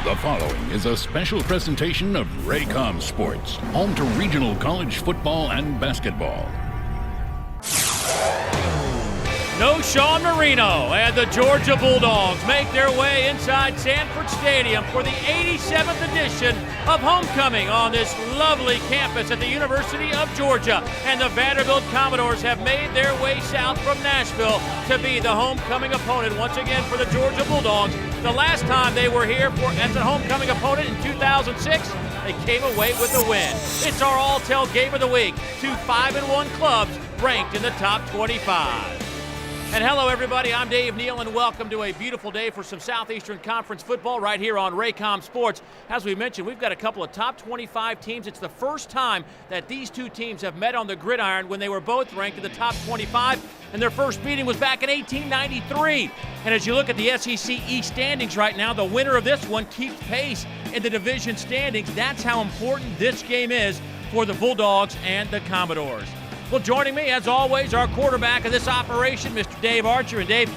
The following is a special presentation of Raycom Sports, home to regional college football and basketball. No Sean Marino, and the Georgia Bulldogs make their way inside Sanford Stadium for the 87th edition of homecoming on this lovely campus at the University of Georgia. And the Vanderbilt Commodores have made their way south from Nashville to be the homecoming opponent once again for the Georgia Bulldogs. The last time they were here as a homecoming opponent in 2006, they came away with a win. It's our all-tell game of the week. Two 5-1 clubs ranked in the top 25. And hello, everybody. I'm Dave Neal, and welcome to a beautiful day for some Southeastern Conference football right here on Raycom Sports. As we mentioned, we've got a couple of top 25 teams. It's the first time that these two teams have met on the gridiron when they were both ranked in the top 25, and their first meeting was back in 1893. And as you look at the SEC East standings right now, the winner of this one keeps pace in the division standings. That's how important this game is for the Bulldogs and the Commodores. Well, joining me, as always, our quarterback of this operation, Mr. Dave Archer. And Dave,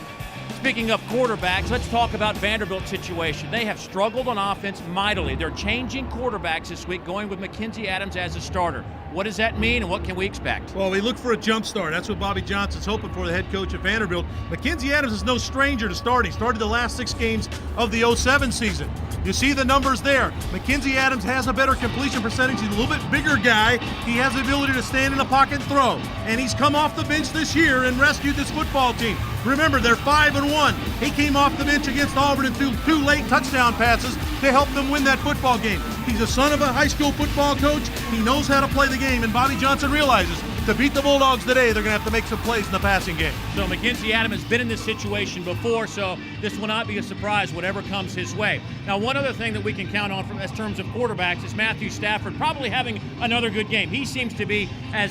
speaking of quarterbacks, let's talk about Vanderbilt's situation. They have struggled on offense mightily. They're changing quarterbacks this week, going with Mackenzie Adams as a starter. What does that mean, and what can we expect? Well, we look for a jump start. That's what Bobby Johnson's hoping for, the head coach at Vanderbilt. Mackenzie Adams is no stranger to starting. Started the last 6 games of the 07 season. You see the numbers there. Mackenzie Adams has a better completion percentage. He's a little bit bigger guy. He has the ability to stand in the pocket and throw. And he's come off the bench this year and rescued this football team. Remember, they're 5-1. He came off the bench against Auburn and threw 2 late touchdown passes to help them win that football game. He's the son of a high school football coach. He knows how to play the game, and Bobby Johnson realizes to beat the Bulldogs today, they're going to have to make some plays in the passing game. So Mackenzie Adams has been in this situation before, so this will not be a surprise, whatever comes his way. Now, one other thing that we can count on in terms of quarterbacks is Matthew Stafford probably having another good game. He seems to be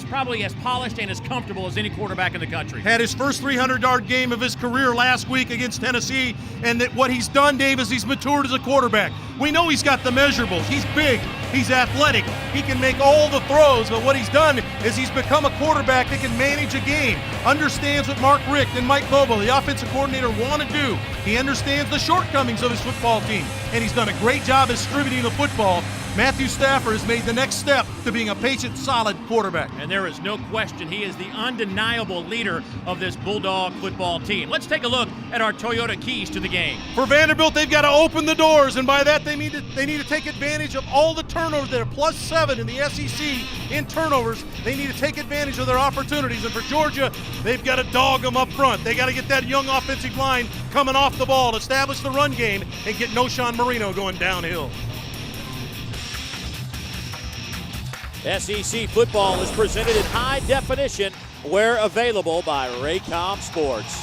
probably as polished and as comfortable as any quarterback in the country. Had his first 300-yard game of his career last week against Tennessee, and that what he's done, Dave, is he's matured as a quarterback. We know he's got the measurables. He's big. He's athletic. He can make all the throws, but what he's done is he's become a quarterback that can manage a game, understands what Mark Richt and Mike Bobo, the offensive coordinator, want to do. He understands the shortcomings of his football team, and he's done a great job distributing the football. Matthew Stafford has made the next step to being a patient, solid quarterback. And there is no question he is the undeniable leader of this Bulldog football team. Let's take a look at our Toyota keys to the game. For Vanderbilt, they've got to open the doors, and by that they need to take advantage of all the turnovers. They're +7 in the SEC in turnovers. They need to take advantage of their opportunities. And for Georgia, they've got to dog them up front. They got to get that young offensive line coming off the ball, establish the run game, and get no Sean Marino going downhill. SEC football is presented in high definition where available by Raycom Sports.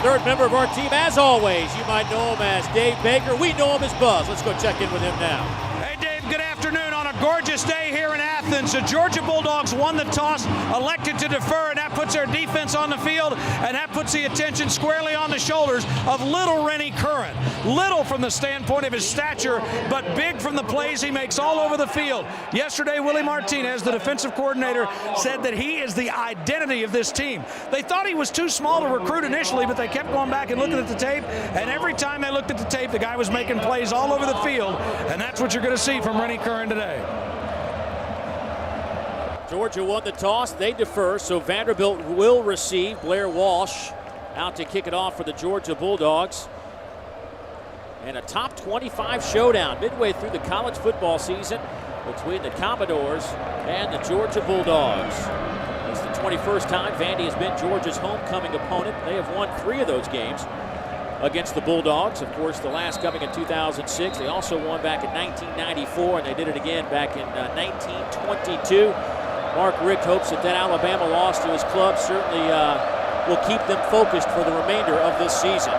Third member of our team, as always, you might know him as Dave Baker. We know him as Buzz. Let's go check in with him now. Hey, Dave, good afternoon on a gorgeous day here in Athens. The Georgia Bulldogs won the toss, elected to defer, and that puts their defense on the field, and that puts the attention squarely on the shoulders of little Rennie Curran. Little from the standpoint of his stature, but big from the plays he makes all over the field. Yesterday, Willie Martinez, the defensive coordinator, said that he is the identity of this team. They thought he was too small to recruit initially, but they kept going back and looking at the tape, and every time they looked at the tape, the guy was making plays all over the field, and that's what you're going to see from Rennie Curran today. Georgia won the toss. They defer, so Vanderbilt will receive. Blair Walsh out to kick it off for the Georgia Bulldogs. And a top 25 showdown midway through the college football season between the Commodores and the Georgia Bulldogs. It's the 21st time Vandy has been Georgia's homecoming opponent. They have won 3 of those games against the Bulldogs. Of course, the last coming in 2006. They also won back in 1994, and they did it again back in 1922. Mark Richt hopes that Alabama loss to his club certainly will keep them focused for the remainder of this season.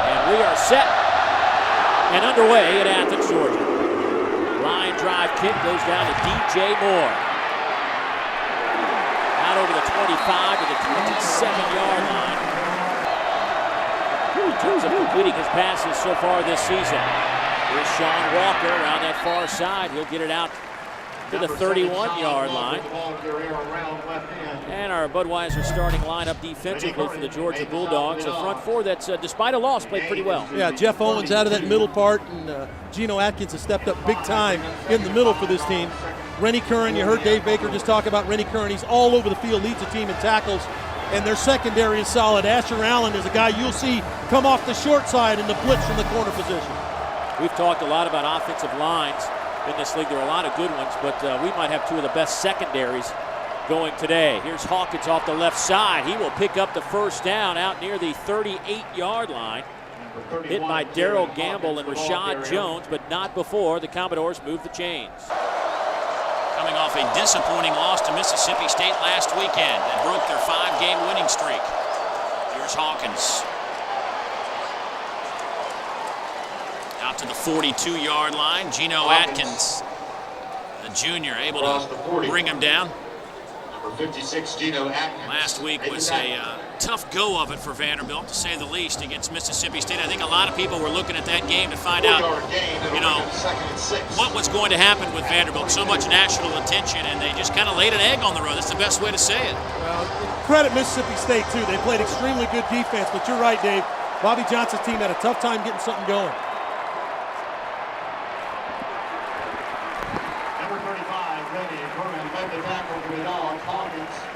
And we are set and underway at Athens, Georgia. Line drive kick goes down to DJ Moore. Out over the 25 to the 27-yard line. In terms of completing his passes so far this season. Here's Sean Walker around that far side. He'll get it out to the 31-yard line. And our Budweiser starting lineup defensively for the Georgia Bulldogs. A front four that's, despite a loss, played pretty well. Yeah, Jeff Owens out of that middle part, and Geno Atkins has stepped up big time in the middle for this team. Rennie Curran, you heard Dave Baker just talk about Rennie Curran. He's all over the field, leads the team in tackles, and their secondary is solid. Asher Allen is a guy you'll see come off the short side in the blitz from the corner position. We've talked a lot about offensive lines in this league. There are a lot of good ones, but we might have two of the best secondaries going today. Here's Hawkins off the left side. He will pick up the first down out near the 38-yard line. Hit by Darrell Gamble and Rashad Jones, but not before the Commodores moved the chains. Coming off a disappointing loss to Mississippi State last weekend that broke their 5-game winning streak. Here's Hawkins. Out to the 42-yard line. Geno Atkins, the junior, able to bring him down. Number 56, Geno Atkins. Last week was a tough go of it for Vanderbilt, to say the least, against Mississippi State. I think a lot of people were looking at that game to find out, you know, what was going to happen with Vanderbilt. So much national attention, and they just kind of laid an egg on the road. That's the best way to say it. Well, credit Mississippi State, too. They played extremely good defense, but you're right, Dave. Bobby Johnson's team had a tough time getting something going.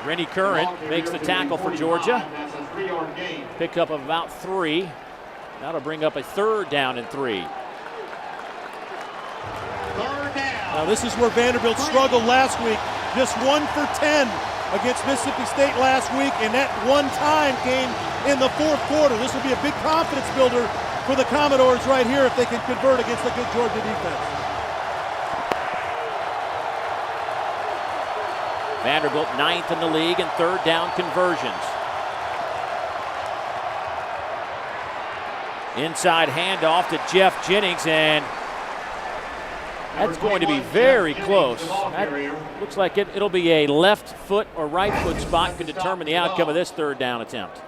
Rennie Curran makes the tackle for Georgia. Pickup of about 3. That'll bring up a 3rd down and 3. Now this is where Vanderbilt struggled last week. Just 1 for 10 against Mississippi State last week, and that one time came in the 4th quarter. This will be a big confidence builder for the Commodores right here if they can convert against a good Georgia defense. Vanderbilt 9th in the league in 3rd down conversions. Inside handoff to Jeff Jennings, and that's going to be very close. That looks like it'll be a left foot or right foot spot could determine the outcome of this 3rd down attempt.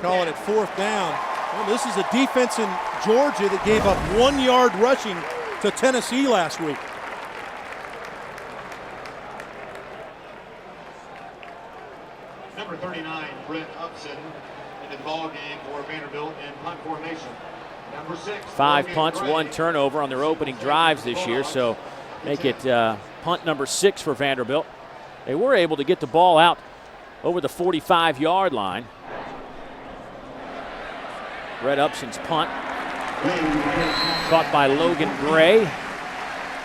Calling it 4th down. Well, this is a defense in Georgia that gave up 1 yard rushing to Tennessee last week. Number 39, Brett Upson, in the ball game for Vanderbilt in punt formation. Number 6. 5 punts, 1 turnover on their opening drives this year, so make it punt number 6 for Vanderbilt. They were able to get the ball out over the 45-yard line. Brett Upson's punt, caught by Logan Gray.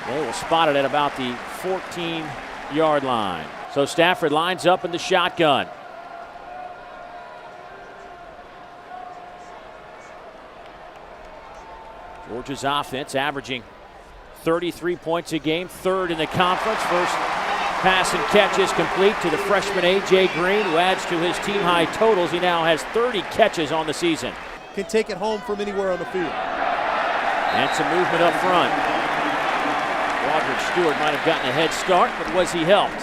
They will spot it at about the 14-yard line. So Stafford lines up in the shotgun. Georgia's offense averaging 33 points a game, 3rd in the conference. First pass and catch is complete to the freshman A.J. Green, who adds to his team-high totals. He now has 30 catches on the season. Can take it home from anywhere on the field. And some movement up front. Roderick Stewart might have gotten a head start, but was he helped?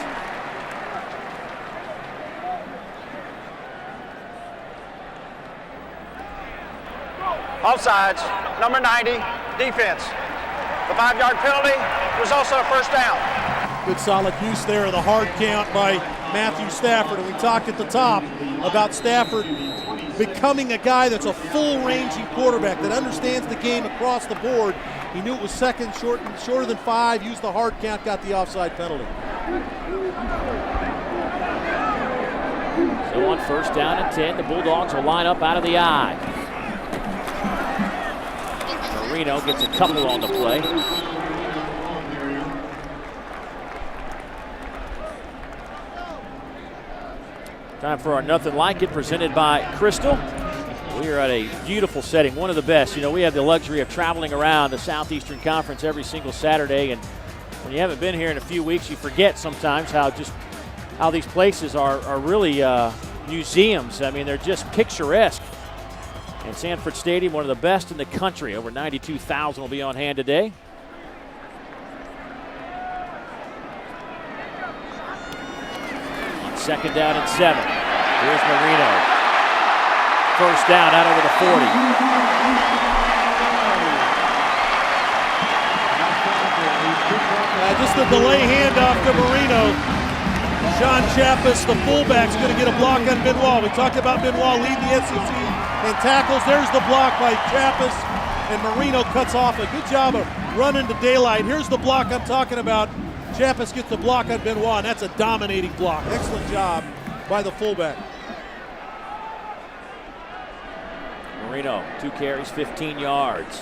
Offsides, number 90, defense. The 5-yard penalty results in a 1st down. Good solid use there of the hard count by Matthew Stafford. And we talked at the top about Stafford becoming a guy that's a full-ranging quarterback that understands the game across the board. He knew it was second, shorter than 5, used the hard count, got the offside penalty. So on 1st down and 10, the Bulldogs will line up out of the I. Marino gets a couple on the play. Time for our Nothing Like It, presented by Crystal. We are at a beautiful setting, one of the best. You know, we have the luxury of traveling around the Southeastern Conference every single Saturday, and when you haven't been here in a few weeks, you forget sometimes how these places are really museums. I mean, they're just picturesque. And Sanford Stadium, one of the best in the country. Over 92,000 will be on hand today. On 2nd down and 7. Here's Marino. 1st down out over the 40. Just the delay handoff to Marino. Sean Chappis, the fullback's going to get a block on Benoit. We talked about Benoit leading the SEC in tackles. There's the block by Chappis, and Marino cuts off. A good job of running to daylight. Here's the block I'm talking about. Chappis gets the block on Benoit, and that's a dominating block. Excellent job by the fullback. Marino, 2 carries, 15 yards.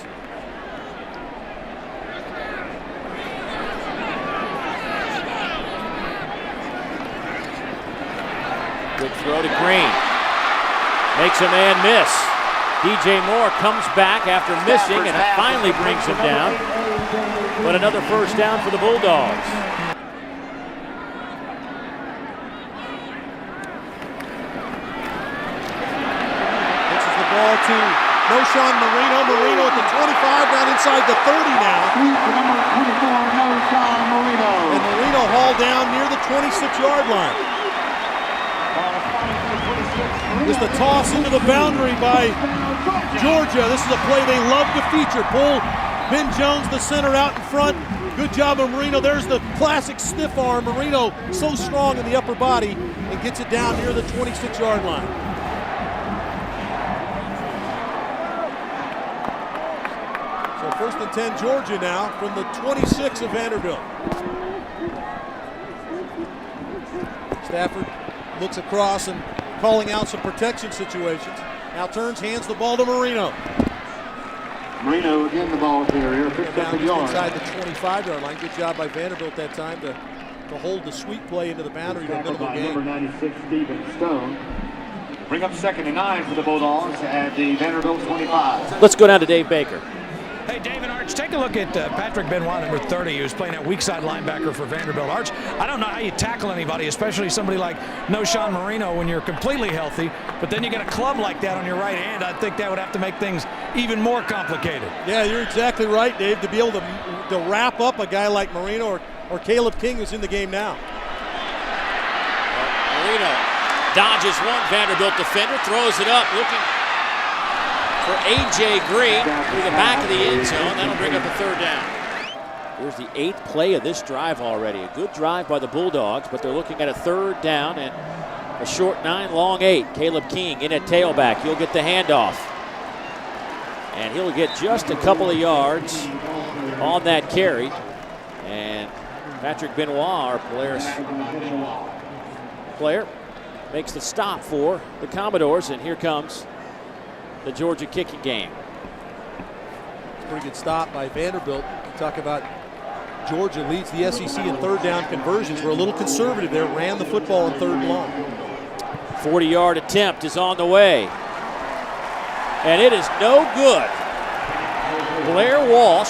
Good throw to Green. Makes a man miss. DJ Moore comes back after missing, and it finally brings him down. But another first down for the Bulldogs. Pitches the ball to Noshawn Marino. Marino at the 25, down inside the 30 now. And Marino hauled down near the 26-yard line. Just a toss into the boundary by Georgia. This is a play they love to feature. Pull Ben Jones, the center, out in front. Good job of Marino. There's the classic stiff arm. Marino so strong in the upper body and gets it down near the 26-yard line. So 1st and 10 Georgia now from the 26 of Vanderbilt. Stafford looks across and calling out some protection situations. Now turns, hands the ball to Marino. Marino again, the ball carrier, picks up a yard. Inside the 25-yard line. Good job by Vanderbilt that time to hold the sweep play into the boundary in the middle of the game. Number 96, Stephen Stone. Bring up 2nd and 9 for the Bulldogs at the Vanderbilt 25. Let's go down to Dave Baker. Hey, David Arch, take a look at Patrick Benoit, number 30, who's playing at weak side linebacker for Vanderbilt. Arch, I don't know how you tackle anybody, especially somebody like Noshawn Marino when you're completely healthy, but then you get a club like that on your right hand. I think that would have to make things even more complicated. Yeah, you're exactly right, Dave, to be able to wrap up a guy like Marino or Caleb King, who's in the game now. Marino dodges one Vanderbilt defender, throws it up, looking for A.J. Green through the back of the end zone. That'll bring up a 3rd down. Here's the 8th play of this drive already. A good drive by the Bulldogs, but they're looking at a 3rd down and a short 9, long 8. Caleb King in at tailback. He'll get the handoff. And he'll get just a couple of yards on that carry. And Patrick Benoit, our player, makes the stop for the Commodores, and here comes the Georgia kicking game. Pretty good stop by Vanderbilt. Talk about Georgia leads the SEC in 3rd down conversions. We're a little conservative there. Ran the football on 3rd and long. 40-yard attempt is on the way. And it is no good. Blair Walsh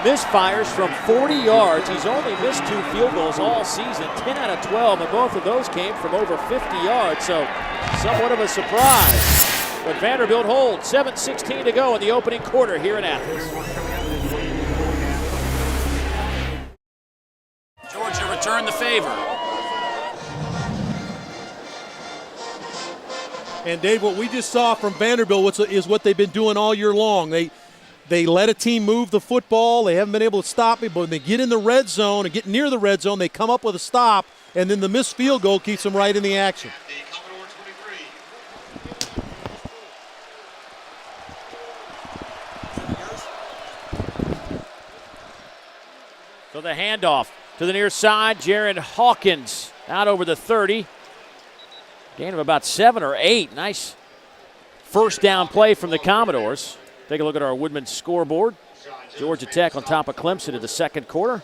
misfires from 40 yards. He's only missed 2 field goals all season, 10 out of 12, and both of those came from over 50 yards, so somewhat of a surprise. But Vanderbilt holds. 7:16 to go in the opening quarter here in Athens. Georgia returned the favor. And Dave, what we just saw from Vanderbilt is what they've been doing all year long. They let a team move the football. They haven't been able to stop it, but when they get in the red zone and get near the red zone, they come up with a stop, and then the missed field goal keeps them right in the action. So the handoff to the near side. Jared Hawkins out over the 30. Gain of about 7 or 8. Nice first down play from the Commodores. Take a look at our Woodman scoreboard. Georgia Tech on top of Clemson in the 2nd quarter.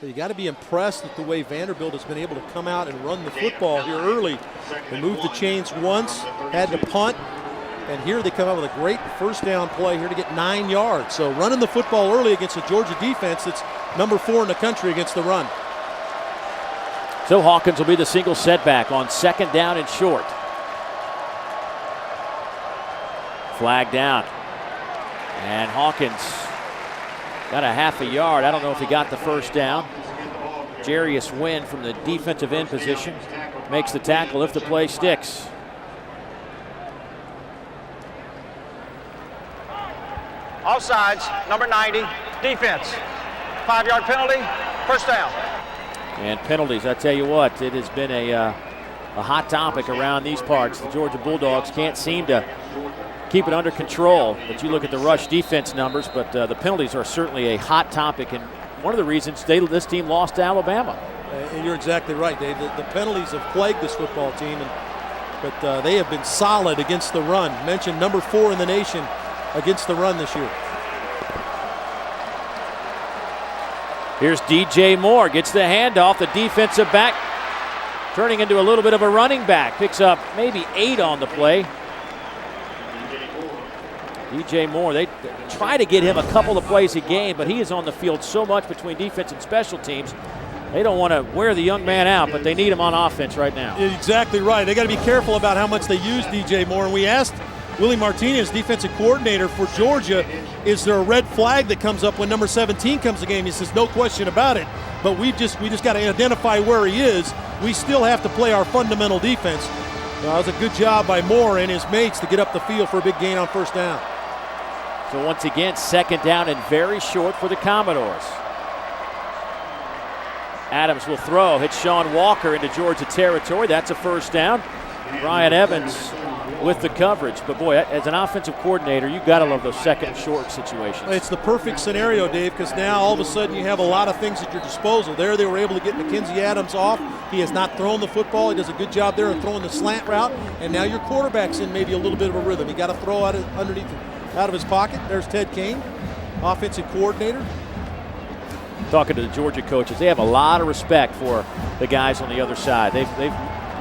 You got to be impressed at the way Vanderbilt has been able to come out and run the football here early. They moved the chains once, had to punt, and here they come out with a great first down play here to get 9 yards. So running the football early against a Georgia defense that's number 4 in the country against the run. So Hawkins will be the single setback on 2nd down and short. Flag down. And Hawkins got a half a yard. I don't know if he got the first down. Jarius Wynn from the defensive end position makes the tackle if the play sticks. all sides, number 90, defense. 5-yard penalty, first down. And penalties, I tell you what, it has been a hot topic around these parts. The Georgia Bulldogs can't seem to keep it under control. But you look at the rush defense numbers, but the penalties are certainly a hot topic, and one of the reasons this team lost to Alabama. And you're exactly right, Dave. The penalties have plagued this football team, but they have been solid against the run. Mentioned number 4 in the nation against the run this year. Here's DJ Moore, gets the handoff, the defensive back turning into a little bit of a running back. Picks up maybe 8 on the play. DJ Moore, they try to get him a couple of plays a game, but he is on the field so much between defense and special teams. They don't want to wear the young man out, but they need him on offense right now. Exactly right. They got to be careful about how much they use DJ Moore. And we asked Willie Martinez, defensive coordinator for Georgia, is there a red flag that comes up when number 17 comes to the game? He says, no question about it. But we just got to identify where he is. We still have to play our fundamental defense. That was a good job by Moore and his mates to get up the field for a big gain on first down. So once again, second down and very short for the Commodores. Adams will throw, hits Sean Walker into Georgia territory. That's a first down. Brian Evans with the coverage. But boy, as an offensive coordinator, you've got to love those second and short situations. It's the perfect scenario, Dave, because now all of a sudden you have a lot of things at your disposal. There they were able to get Mackenzie Adams off. He has not thrown the football. He does a good job there of throwing the slant route. And now your quarterback's in maybe a little bit of a rhythm. You got to throw out of his pocket. There's Ted Kane, offensive coordinator. Talking to the Georgia coaches, they have a lot of respect for the guys on the other side. They've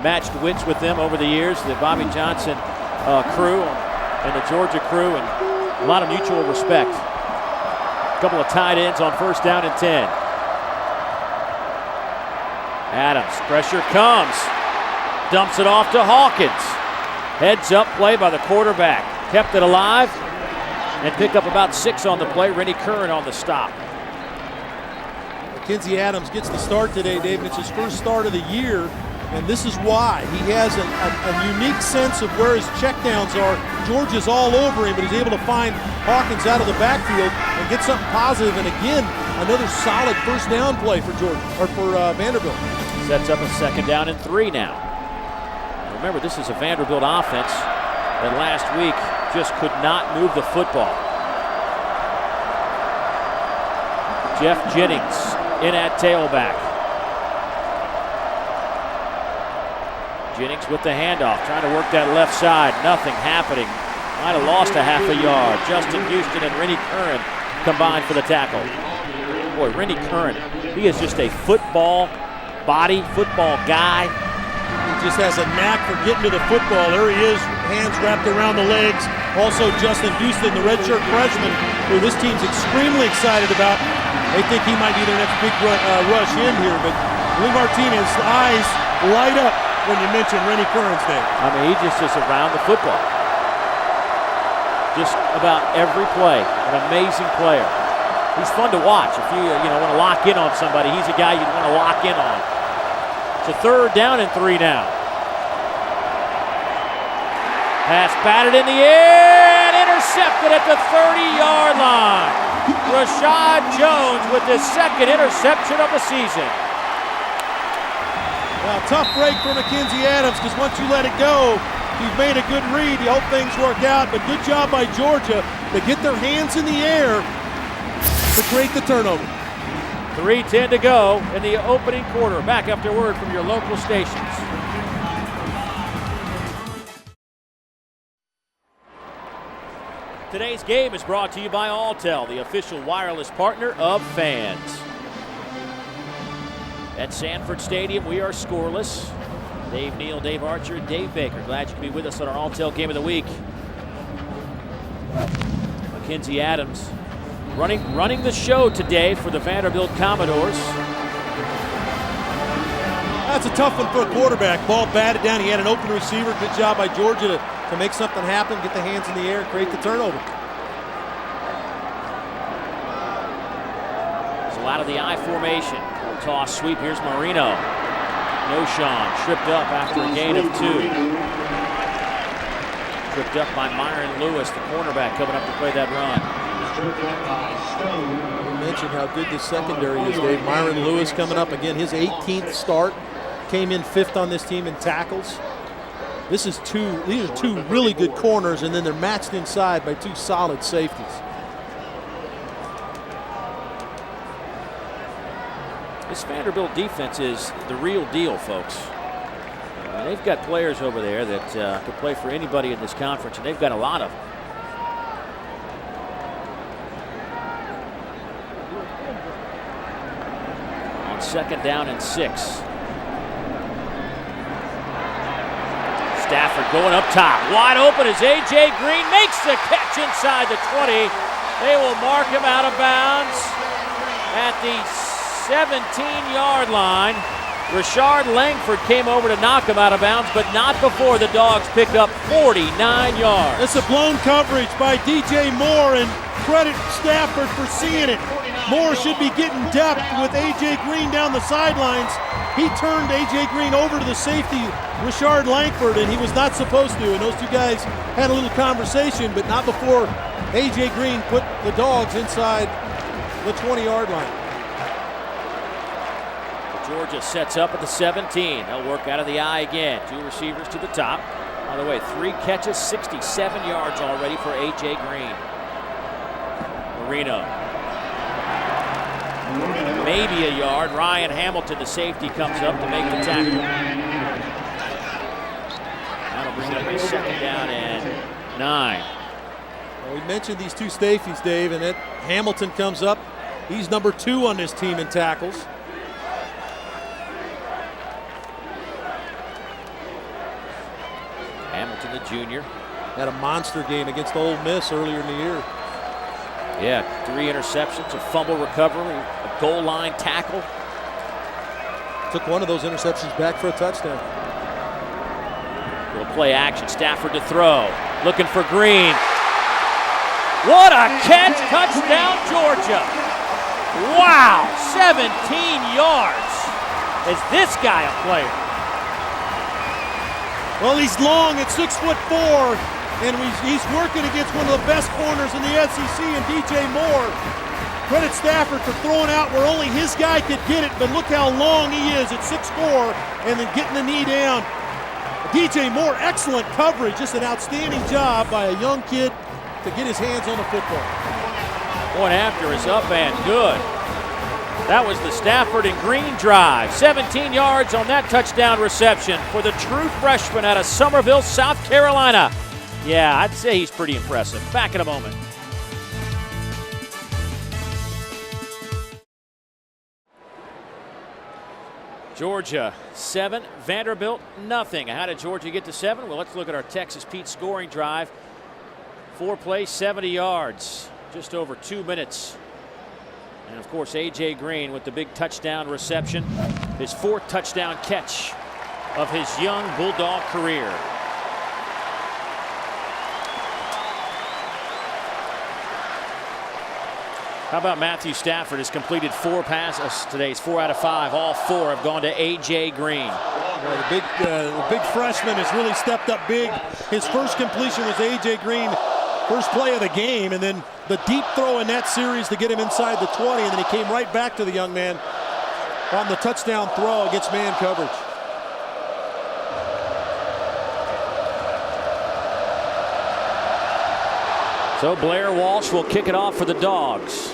matched wits with them over the years, the Bobby Johnson crew and the Georgia crew, and a lot of mutual respect. A couple of tight ends on first down and 10. Adams, pressure comes, dumps it off to Hawkins. Heads up play by the quarterback, kept it alive, and pick up about 6 on the play. Rennie Curran on the stop. Mackenzie Adams gets the start today, Dave. It's his first start of the year, and this is why. He has a unique sense of where his checkdowns are. Georgia's all over him, but he's able to find Hawkins out of the backfield and get something positive. And again, another solid first down play for Georgia, or for Vanderbilt. Sets up a second down and 3 now. Remember, this is a Vanderbilt offense that last week just could not move the football. Jeff Jennings in at tailback. Jennings with the handoff, trying to work that left side. Nothing happening. Might have lost a half a yard. Justin Houston and Rennie Curran combined for the tackle. Boy, Rennie Curran, he is just a football body, football guy. He just has a knack for getting to the football. There he is, hands wrapped around the legs. Also Justin Houston, the redshirt freshman, who this team's extremely excited about. They think he might be their next big rush in here, but Lee Martinez's eyes light up when you mention Rennie Curran's name. I mean, he just is around the football. Just about every play, an amazing player. He's fun to watch. If you want to lock in on somebody, he's a guy you'd want to lock in on. It's a third down and 3 now. Pass batted in the air and intercepted at the 30-yard line. Rashad Jones with his second interception of the season. Well, tough break for Mackenzie Adams, because once you let it go, you've made a good read. You hope things work out, but good job by Georgia to get their hands in the air to create the turnover. 3:10 to go in the opening quarter. Back after word from your local stations. Today's game is brought to you by Alltel, the official wireless partner of fans. At Sanford Stadium, we are scoreless. Dave Neal, Dave Archer, and Dave Baker. Glad you could be with us on our Alltel Game of the Week. Mackenzie Adams running the show today for the Vanderbilt Commodores. That's a tough one for a quarterback. Ball batted down. He had an open receiver. Good job by Georgia to make something happen, get the hands in the air, create the turnover. So out of the I formation. Toss sweep. Here's Marino. Noshawn tripped up after a gain of 2. Tripped up by Myron Lewis, the cornerback, coming up to play that run. We mentioned how good the secondary is, Dave. Myron Lewis coming up again, his 18th start. Came in 5th on this team in tackles. These are two really good corners, and then they're matched inside by 2 solid safeties. This Vanderbilt defense is the real deal, folks. They've got players over there that could play for anybody in this conference, and they've got a lot of them. On 2nd down and 6. Stafford going up top. Wide open as A.J. Green makes the catch inside the 20. They will mark him out of bounds at the 17-yard line. Rashard Langford came over to knock him out of bounds, but not before the Dogs pick up 49 yards. It's a blown coverage by DJ Moore, and credit Stafford for seeing it. Moore should be getting depth with A.J. Green down the sidelines. He turned A.J. Green over to the safety, Rashard Langford, and he was not supposed to. And those two guys had a little conversation, but not before A.J. Green put the Dogs inside the 20-yard line. Georgia sets up at the 17. They'll work out of the eye again. 2 receivers to the top. By the way, 3 catches, 67 yards already for A.J. Green. Marino. Maybe a yard. Ryan Hamilton, the safety, comes up to make the tackle. That'll bring up a 2nd down and 9. Well, we mentioned these 2 safeties, Dave, and Hamilton comes up. He's number 2 on this team in tackles. Hamilton, the junior. Had a monster game against Ole Miss earlier in the year. Yeah, 3 interceptions, a fumble recovery, a goal line tackle. Took one of those interceptions back for a touchdown. Little play action, Stafford to throw. Looking for Green. What a catch, touchdown Georgia. Wow, 17 yards. Is this guy a player? Well, he's long at 6'4", and he's working against one of the best corners in the SEC in DJ Moore. Credit Stafford for throwing out where only his guy could get it, but look how long he is at 6'4", and then getting the knee down. DJ Moore, excellent coverage, just an outstanding job by a young kid to get his hands on the football. Point after is up and good. That was the Stafford and Green drive. 17 yards on that touchdown reception for the true freshman out of Summerville, South Carolina. Yeah, I'd say he's pretty impressive. Back in a moment. Georgia 7, Vanderbilt nothing. How did Georgia get to 7? Well, let's look at our Texas Pete scoring drive. 4 plays, 70 yards, just over 2 minutes. And of course, A.J. Green with the big touchdown reception, his 4th touchdown catch of his young Bulldog career. How about Matthew Stafford has completed 4 passes today. It's 4 out of 5. All 4 have gone to A.J. Green. The big freshman has really stepped up big. His first completion was A.J. Green, first play of the game, and then the deep throw in that series to get him inside the 20, and then he came right back to the young man on the touchdown throw against man coverage. So Blair Walsh will kick it off for the Dogs.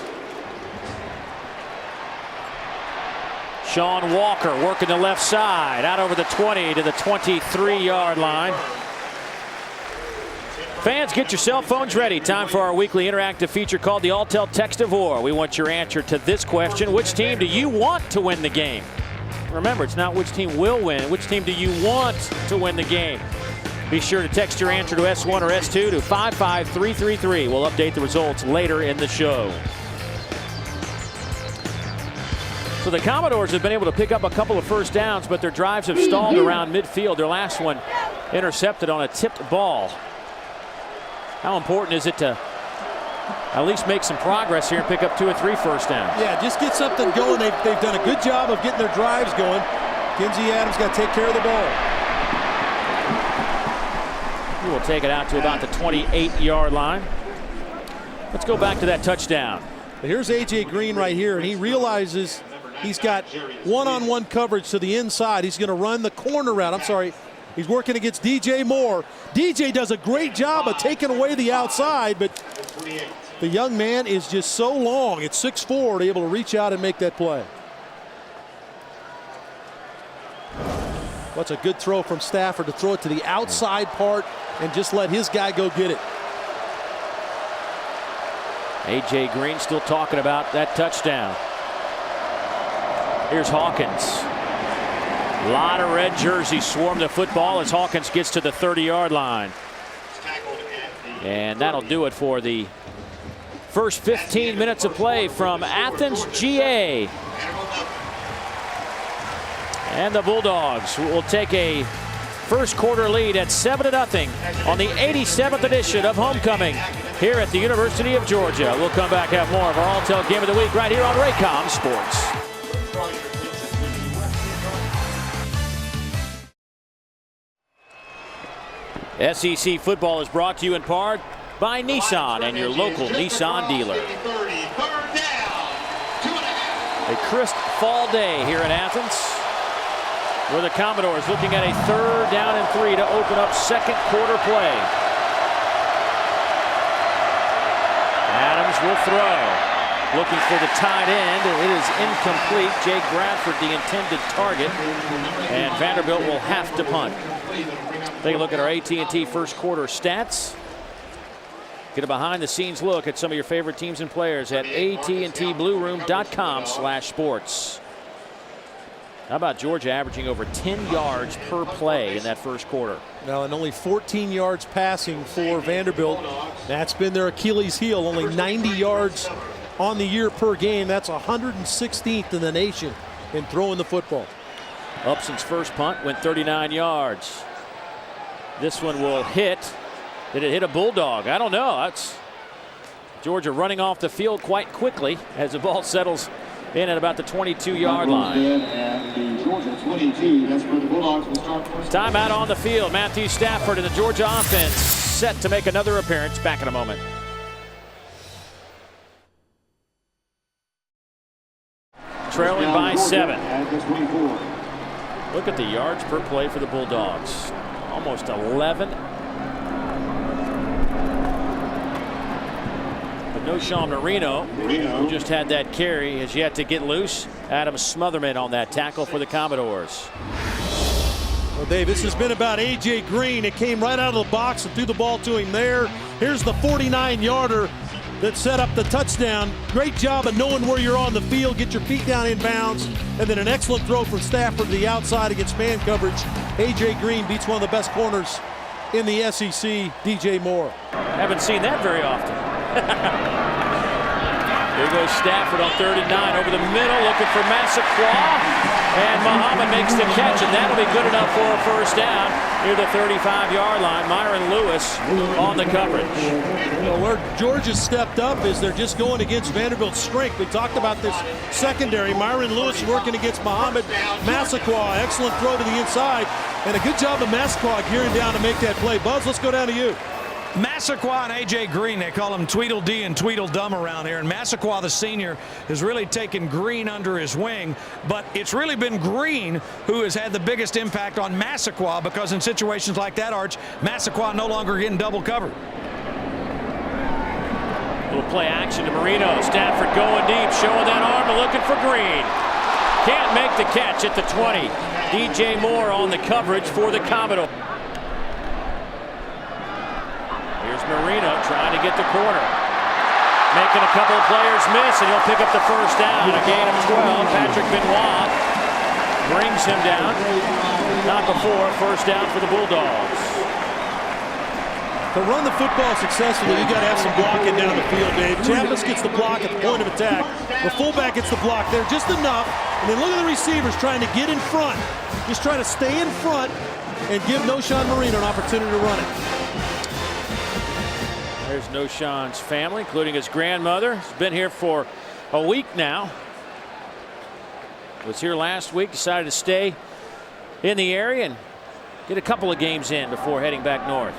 Sean Walker working the left side, out over the 20 to the 23-yard line. Fans, get your cell phones ready. Time for our weekly interactive feature called the Alltel Text of War. We want your answer to this question. Which team do you want to win the game? Remember, it's not which team will win. Which team do you want to win the game? Be sure to text your answer to S1 or S2 to 55333. We'll update the results later in the show. So the Commodores have been able to pick up a couple of first downs, but their drives have stalled around midfield. Their last one intercepted on a tipped ball. How important is it to at least make some progress here and pick up 2 or 3 first downs? Yeah, just get something going. They've done a good job of getting their drives going. Kinsey Adams got to take care of the ball. He will take it out to about the 28-yard line. Let's go back to that touchdown. But here's A.J. Green right here, and he realizes he's got one-on-one coverage to the inside. He's going to run the corner route. I'm sorry. He's working against DJ Moore. DJ does a great job of taking away the outside, but the young man is just so long at 6'4", to able to reach out and make that play. What's a good throw from Stafford to throw it to the outside part and just let his guy go get it. A.J. Green still talking about that touchdown. Here's Hawkins. A lot of red jerseys swarm the football as Hawkins gets to the 30-yard line. And that'll do it for the first 15 minutes of play from Athens, GA. And the Bulldogs will take a first quarter lead at 7-0 on the 87th edition of Homecoming here at the University of Georgia. We'll come back, have more of our All-Tell Game of the Week right here on Raycom Sports. SEC football is brought to you in part by Nissan and your local Nissan dealer. A crisp fall day here in Athens, where the Commodores looking at a 3rd down and 3 to open up second quarter play. Adams will throw, looking for the tight end. It is incomplete. Jake Bradford, the intended target, and Vanderbilt will have to punt. Take a look at our AT&T first quarter stats. Get a behind-the-scenes look at some of your favorite teams and players at AT&TBlueroom.com/sports. How about Georgia averaging over 10 yards per play in that first quarter? Now, and only 14 yards passing for Vanderbilt. That's been their Achilles heel. Only 90 yards on the year per game. That's 116th in the nation in throwing the football. Upson's first punt went 39 yards. This one will hit. Did it hit a Bulldog? I don't know. That's Georgia running off the field quite quickly as the ball settles in at about the 22-yard line. Timeout on the field. Matthew Stafford and the Georgia offense set to make another appearance. Back in a moment. Trailing by 7. Look at the yards per play for the Bulldogs. Almost 11. But no Sean Marino, who just had that carry, has yet to get loose. Adam Smotherman on that tackle for the Commodores. Well, Dave, this has been about A.J. Green. It came right out of the box and threw the ball to him there. Here's the 49-yarder that set up the touchdown. Great job of knowing where you're on the field, get your feet down in bounds, and then an excellent throw from Stafford to the outside against man coverage. A.J. Green beats one of the best corners in the SEC, DJ Moore. Haven't seen that very often. Here goes Stafford on 3rd and 9 over the middle, looking for Massaquoi. And Muhammad makes the catch, and that'll be good enough for a first down near the 35-yard line. Myron Lewis on the coverage. You know, where Georgia stepped up is they're just going against Vanderbilt's strength. We talked about this secondary. Myron Lewis working against Muhammad Massaquoi. Excellent throw to the inside, and a good job of Massaquoi gearing down to make that play. Buzz, let's go down to you. Massaquoi and A.J. Green, they call him Tweedledee and Tweedledum around here. And Massaquoi, the senior, has really taken Green under his wing. But it's really been Green who has had the biggest impact on Massaquoi, because in situations like that, Arch, Massaquoi no longer getting double covered. Little play action to Marino. Stafford going deep, showing that arm and looking for Green. Can't make the catch at the 20. DJ Moore on the coverage for the Commodore. Here's Marino trying to get the corner. Making a couple of players miss, and he'll pick up the first down. A gain of 12. Patrick Benoit brings him down. Not before. First down for the Bulldogs. To run the football successfully, you got to have some blocking down the field, Dave. Chambliss gets the block at the point of attack. The fullback gets the block there just enough. And then look at the receivers trying to get in front. Just trying to stay in front and give Noshawn Marino an opportunity to run it. There's Noshawn's family, including his grandmother. He's been here for a week now. Was here last week, decided to stay in the area and get a couple of games in before heading back north.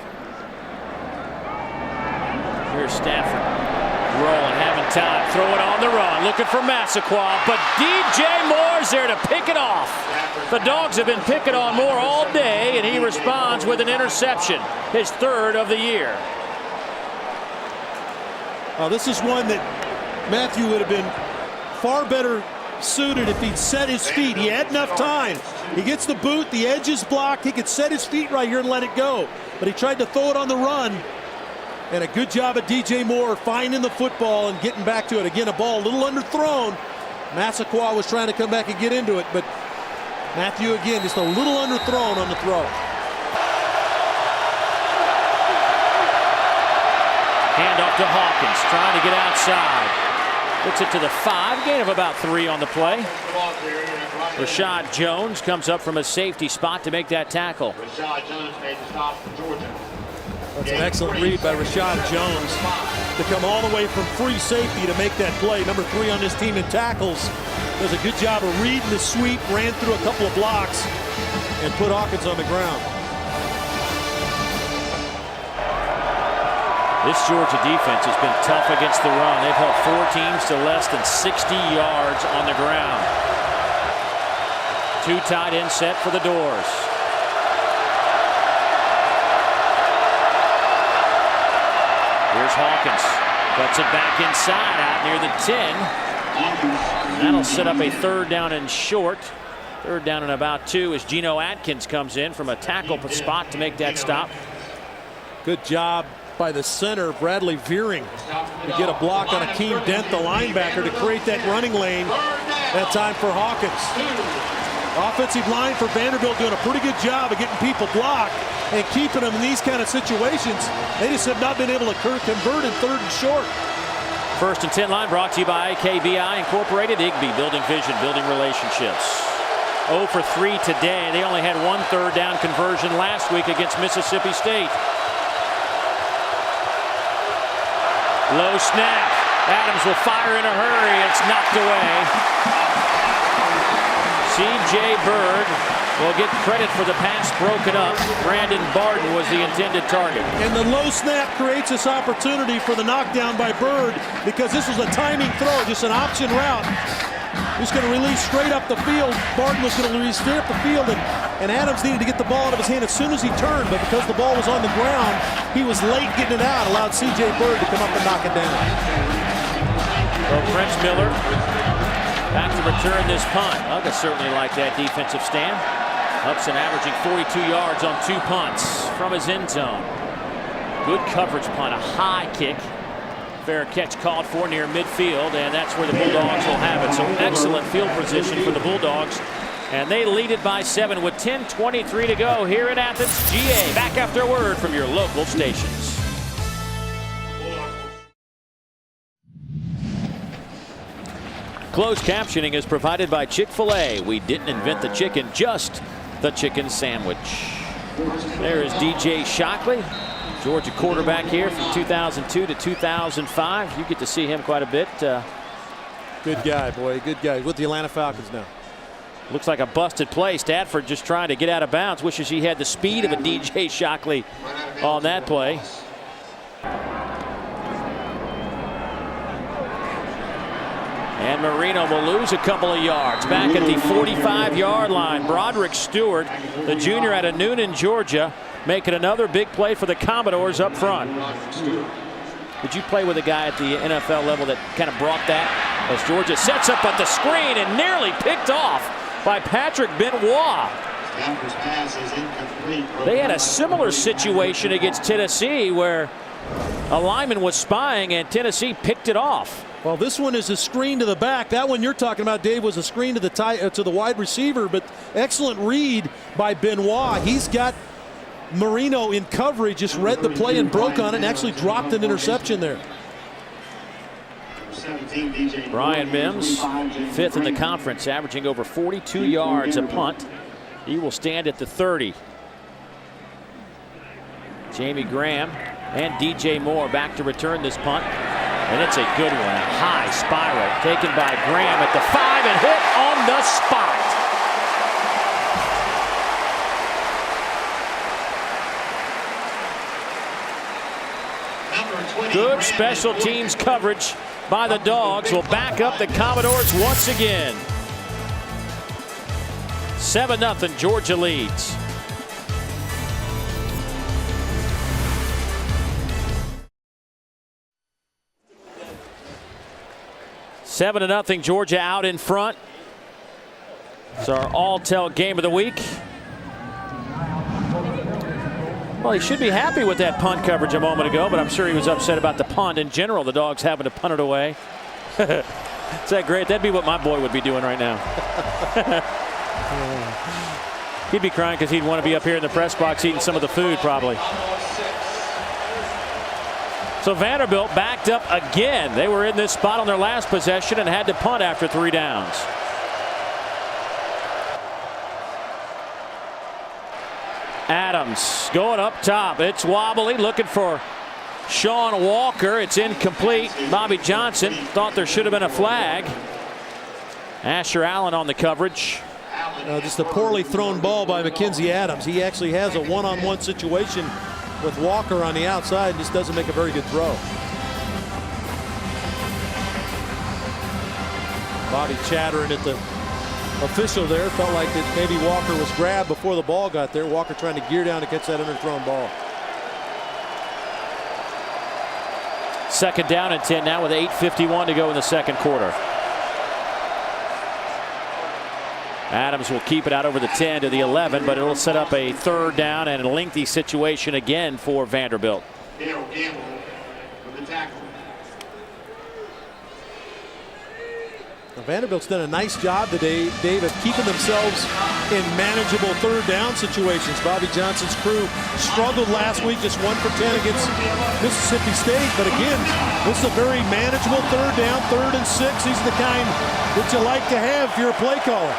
Here's Stafford. Rolling, having time, throw it on the run, looking for Massaquoi, but DJ Moore's there to pick it off. The Dogs have been picking on Moore all day, and he responds with an interception, his third of the year. This is one that Matthew would have been far better suited if he'd set his feet. He had enough time. He gets the boot, the edge is blocked. He could set his feet right here and let it go. But he tried to throw it on the run. And a good job at DJ Moore finding the football and getting back to it. Again, a ball a little underthrown. Massaquoi was trying to come back and get into it, but Matthew again just a little underthrown on the throw. Hand off to Hawkins, trying to get outside. Gets it to the 5, gain of about 3 on the play. Rashad Jones comes up from a safety spot to make that tackle. Rashad Jones made the stop for Georgia. That's an excellent read by Rashad Jones to come all the way from free safety to make that play. Number 3 on this team in tackles. Does a good job of reading the sweep, ran through a couple of blocks, and put Hawkins on the ground. This Georgia defense has been tough against the run. They've held 4 teams to less than 60 yards on the ground. 2 tight end set for the Doors. Here's Hawkins. Cuts it back inside out near the 10. That'll set up a 3rd down and short. 3rd down and about 2 as Geno Atkins comes in from a tackle spot to make that stop. Good job by the center, Bradley Veering, to get a block on Akeem Dent, the linebacker, to create that running lane. That time for Hawkins. Offensive line for Vanderbilt doing a pretty good job of getting people blocked and keeping them in these kind of situations. They just have not been able to convert in 3rd and short. 1st and 10 line brought to you by KBI Incorporated. Igby, building vision, building relationships. 0 for 3 today. They only had 1 3rd down conversion last week against Mississippi State. Low snap. Adams will fire in a hurry. It's knocked away. C.J. Bird will get credit for the pass broken up. Brandon Barden was the intended target. And the low snap creates this opportunity for the knockdown by Bird because this was a timing throw, just an option route. He's going to release straight up the field. Barden was going to release straight up the field, and Adams needed to get the ball out of his hand as soon as he turned, but because the ball was on the ground, he was late getting it out, allowed C.J. Bird to come up and knock it down. Well, Prince Miller back to return this punt. Uga certainly liked that defensive stand. Upson averaging 42 yards on 2 punts from his end zone. Good coverage punt, a high kick. Fair catch called for near midfield, and that's where the Bulldogs will have it. So excellent field position for the Bulldogs. And they lead it by 7 with 10:23 to go here in Athens, GA. Back after a word from your local stations. Closed captioning is provided by Chick-fil-A. We didn't invent the chicken, just the chicken sandwich. There is DJ Shockley, Georgia quarterback here from 2002 to 2005. You get to see him quite a bit. Good guy, boy, good guy. With the Atlanta Falcons now. Looks like a busted play. Stafford just trying to get out of bounds. Wishes he had the speed of a DJ Shockley on that play. And Marino will lose a couple of yards. Back at the 45-yard line, Broderick Stewart, the junior out of Noonan, Georgia, making another big play for the Commodores up front. Did you play with a guy at the NFL level that kind of brought that? As Georgia sets up at the screen and nearly picked off by Patrick Benoit. They had a similar situation against Tennessee where a lineman was spying and Tennessee picked it off. Well, this one is a screen to the back. That one you're talking about, Dave, was a screen to the wide receiver, but excellent read by Benoit. He's got Marino in coverage, just read the play and broke on it and actually dropped an interception there. Brian Mims, 5th in the conference, averaging over 42 yards a punt. He will stand at the 30. Jamie Graham and DJ Moore back to return this punt. And it's a good one, a high spiral taken by Graham at the 5 and hit on the spot. Number Good special teams coverage by the Dogs will back up the Commodores once again. 7-0 Georgia leads. Seven to nothing, Georgia out in front. It's our all-tell game of the week. Well, he should be happy with that punt coverage a moment ago, but I'm sure he was upset about the punt in general. The Dogs having to punt it away. Is that great? That'd be what my boy would be doing right now. He'd be crying because he'd want to be up here in the press box eating some of the food probably. So Vanderbilt backed up again. They were in this spot on their last possession and had to punt after 3 downs. Adams going up top. It's wobbly, looking for Sean Walker. It's incomplete. Bobby Johnson thought there should have been a flag. Asher Allen on the coverage. Just a poorly thrown ball by Mackenzie Adams. He actually has a one-on-one situation with Walker on the outside and just doesn't make a very good throw. Bobby chattering at the official there. Felt like that maybe Walker was grabbed before the ball got there. Walker trying to gear down to catch that underthrown ball. 2nd down and 10 now with 8:51 to go in the second quarter. Adams will keep it out over the 10 to the 11, but it'll set up a 3rd down and a lengthy situation again for Vanderbilt. Vanderbilt's done a nice job today, Dave, of keeping themselves in manageable 3rd down situations. Bobby Johnson's crew struggled last week, just 1 for 10 against Mississippi State. But again, this is a very manageable 3rd down, 3rd and 6. These are the kind that you like to have if you're a play caller.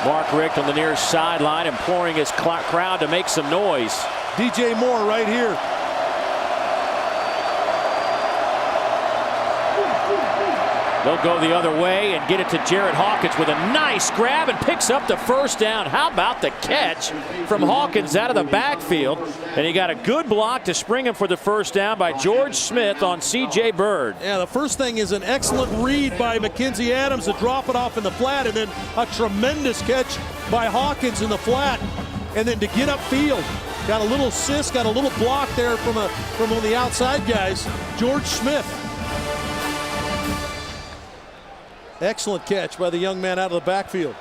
Mark Richt on the near sideline imploring his crowd to make some noise. DJ Moore right here. They'll go the other way and get it to Jared Hawkins with a nice grab and picks up the 1st down. How about the catch from Hawkins out of the backfield? And he got a good block to spring him for the 1st down by George Smith on C.J. Bird. Yeah, the first thing is an excellent read by Mackenzie Adams to drop it off in the flat, and then a tremendous catch by Hawkins in the flat, and then to get upfield. Got a little assist, got a little block there from one of the outside guys, George Smith. Excellent catch by the young man out of the backfield.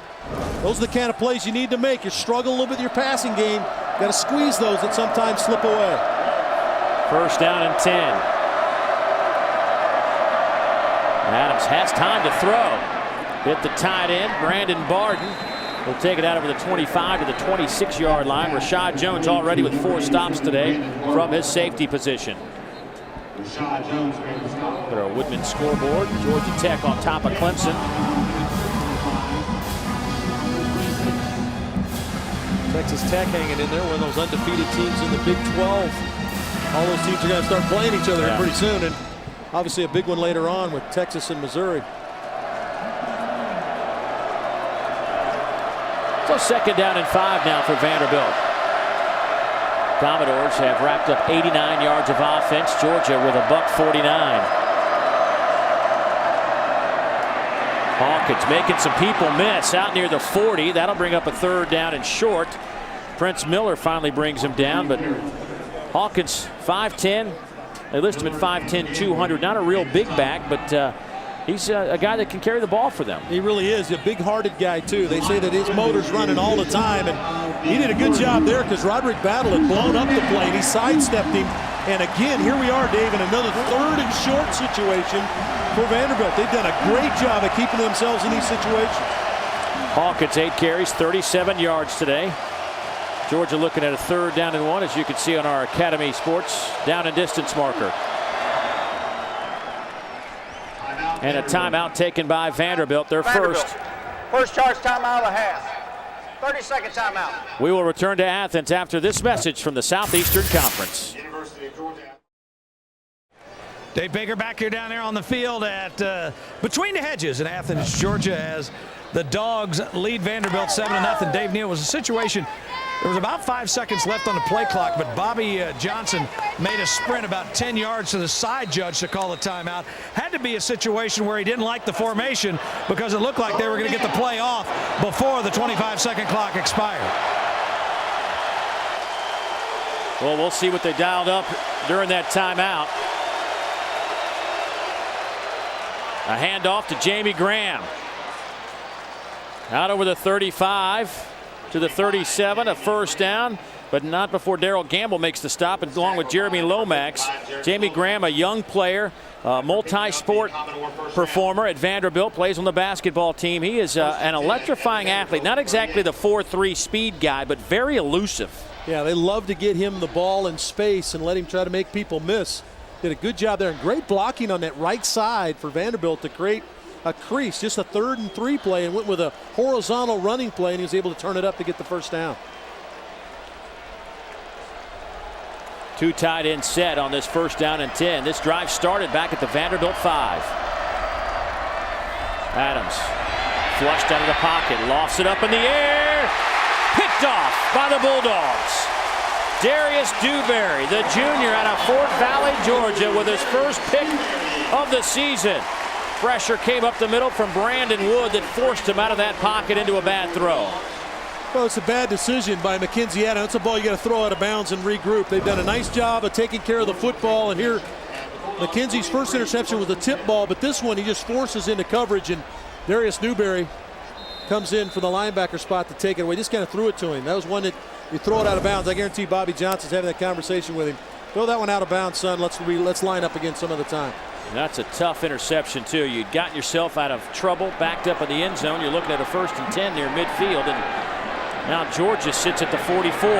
Those are the kind of plays you need to make. You struggle a little bit with your passing game. Got to squeeze those that sometimes slip away. 1st down and 10. Adams has time to throw. Hit the tight end, Brandon Barden. Will take it out over the 25 to the 26-yard line. Rashad Jones already with 4 stops today from his safety position. Got our Woodman scoreboard. Georgia Tech on top of Clemson. Texas Tech hanging in there, one of those undefeated teams in the Big 12. All those teams are going to start playing each other pretty soon, and obviously a big one later on with Texas and Missouri. So 2nd down and 5 now for Vanderbilt. Commodores have racked up 89 yards of offense. Georgia with a $149. Hawkins making some people miss out near the 40. That'll bring up a 3rd down and short. Prince Miller finally brings him down, but Hawkins 5'10". They list him at 5'10", 200. Not a real big back, but he's a guy that can carry the ball for them. He really is. A big-hearted guy, too. They say that his motor's running all the time, and he did a good job there because Roderick Battle had blown up the play, and he sidestepped him. And again, here we are, Dave, in another 3rd and short situation for Vanderbilt. They've done a great job of keeping themselves in these situations. Hawkins 8 carries, 37 yards today. Georgia looking at a 3rd down and 1, as you can see on our Academy Sports down and distance marker. And a timeout taken by Vanderbilt, their first. First charge timeout of the half. 30-second timeout. We will return to Athens after this message from the Southeastern Conference. University of Georgia. Dave Baker back here down there on the field at Between the Hedges in Athens, Georgia, as the Dogs lead Vanderbilt 7-0. Dave Neal, was a situation There was about 5 seconds left on the play clock, but Bobby Johnson made a sprint about 10 yards to the side judge to call a timeout. Had to be a situation where he didn't like the formation because it looked like they were going to get the play off before the 25-second clock expired. Well, we'll see what they dialed up during that timeout. A handoff to Jamie Graham. Out over the 35 to the 37, a first down, but not before Darrell Gamble makes the stop, and along with Jeremy Lomax. Jamie Graham, a young player, multi-sport performer at Vanderbilt, plays on the basketball team. He is an electrifying athlete, not exactly the 4.3 speed guy, but very elusive. Yeah, they love to get him the ball in space and let him try to make people miss. Did a good job there, and great blocking on that right side for Vanderbilt to create a crease, just a 3rd and 3 play, and went with a horizontal running play, and he was able to turn it up to get the first down. 2 tight end set on this 1st down and 10. This drive started back at the Vanderbilt 5. Adams flushed out of the pocket, lofts it up in the air, picked off by the Bulldogs. Darius Dewberry, the junior out of Fort Valley, Georgia, with his first pick of the season. Pressure came up the middle from Brandon Wood that forced him out of that pocket into a bad throw. Well, it's a bad decision by Mackenzie Adams. It's a ball you got to throw out of bounds and regroup. They've done a nice job of taking care of the football, and here Mackenzie's first interception was a tip ball, but this one he just forces into coverage, and Darius Dewberry comes in for the linebacker spot to take it away. Just kind of threw it to him. That was one that you throw it out of bounds. I guarantee Bobby Johnson's having that conversation with him. Throw that one out of bounds, son. Let's line up again some other time. That's a tough interception, too. You'd gotten yourself out of trouble, backed up in the end zone. You're looking at a 1st and 10 near midfield, and now Georgia sits at the 44.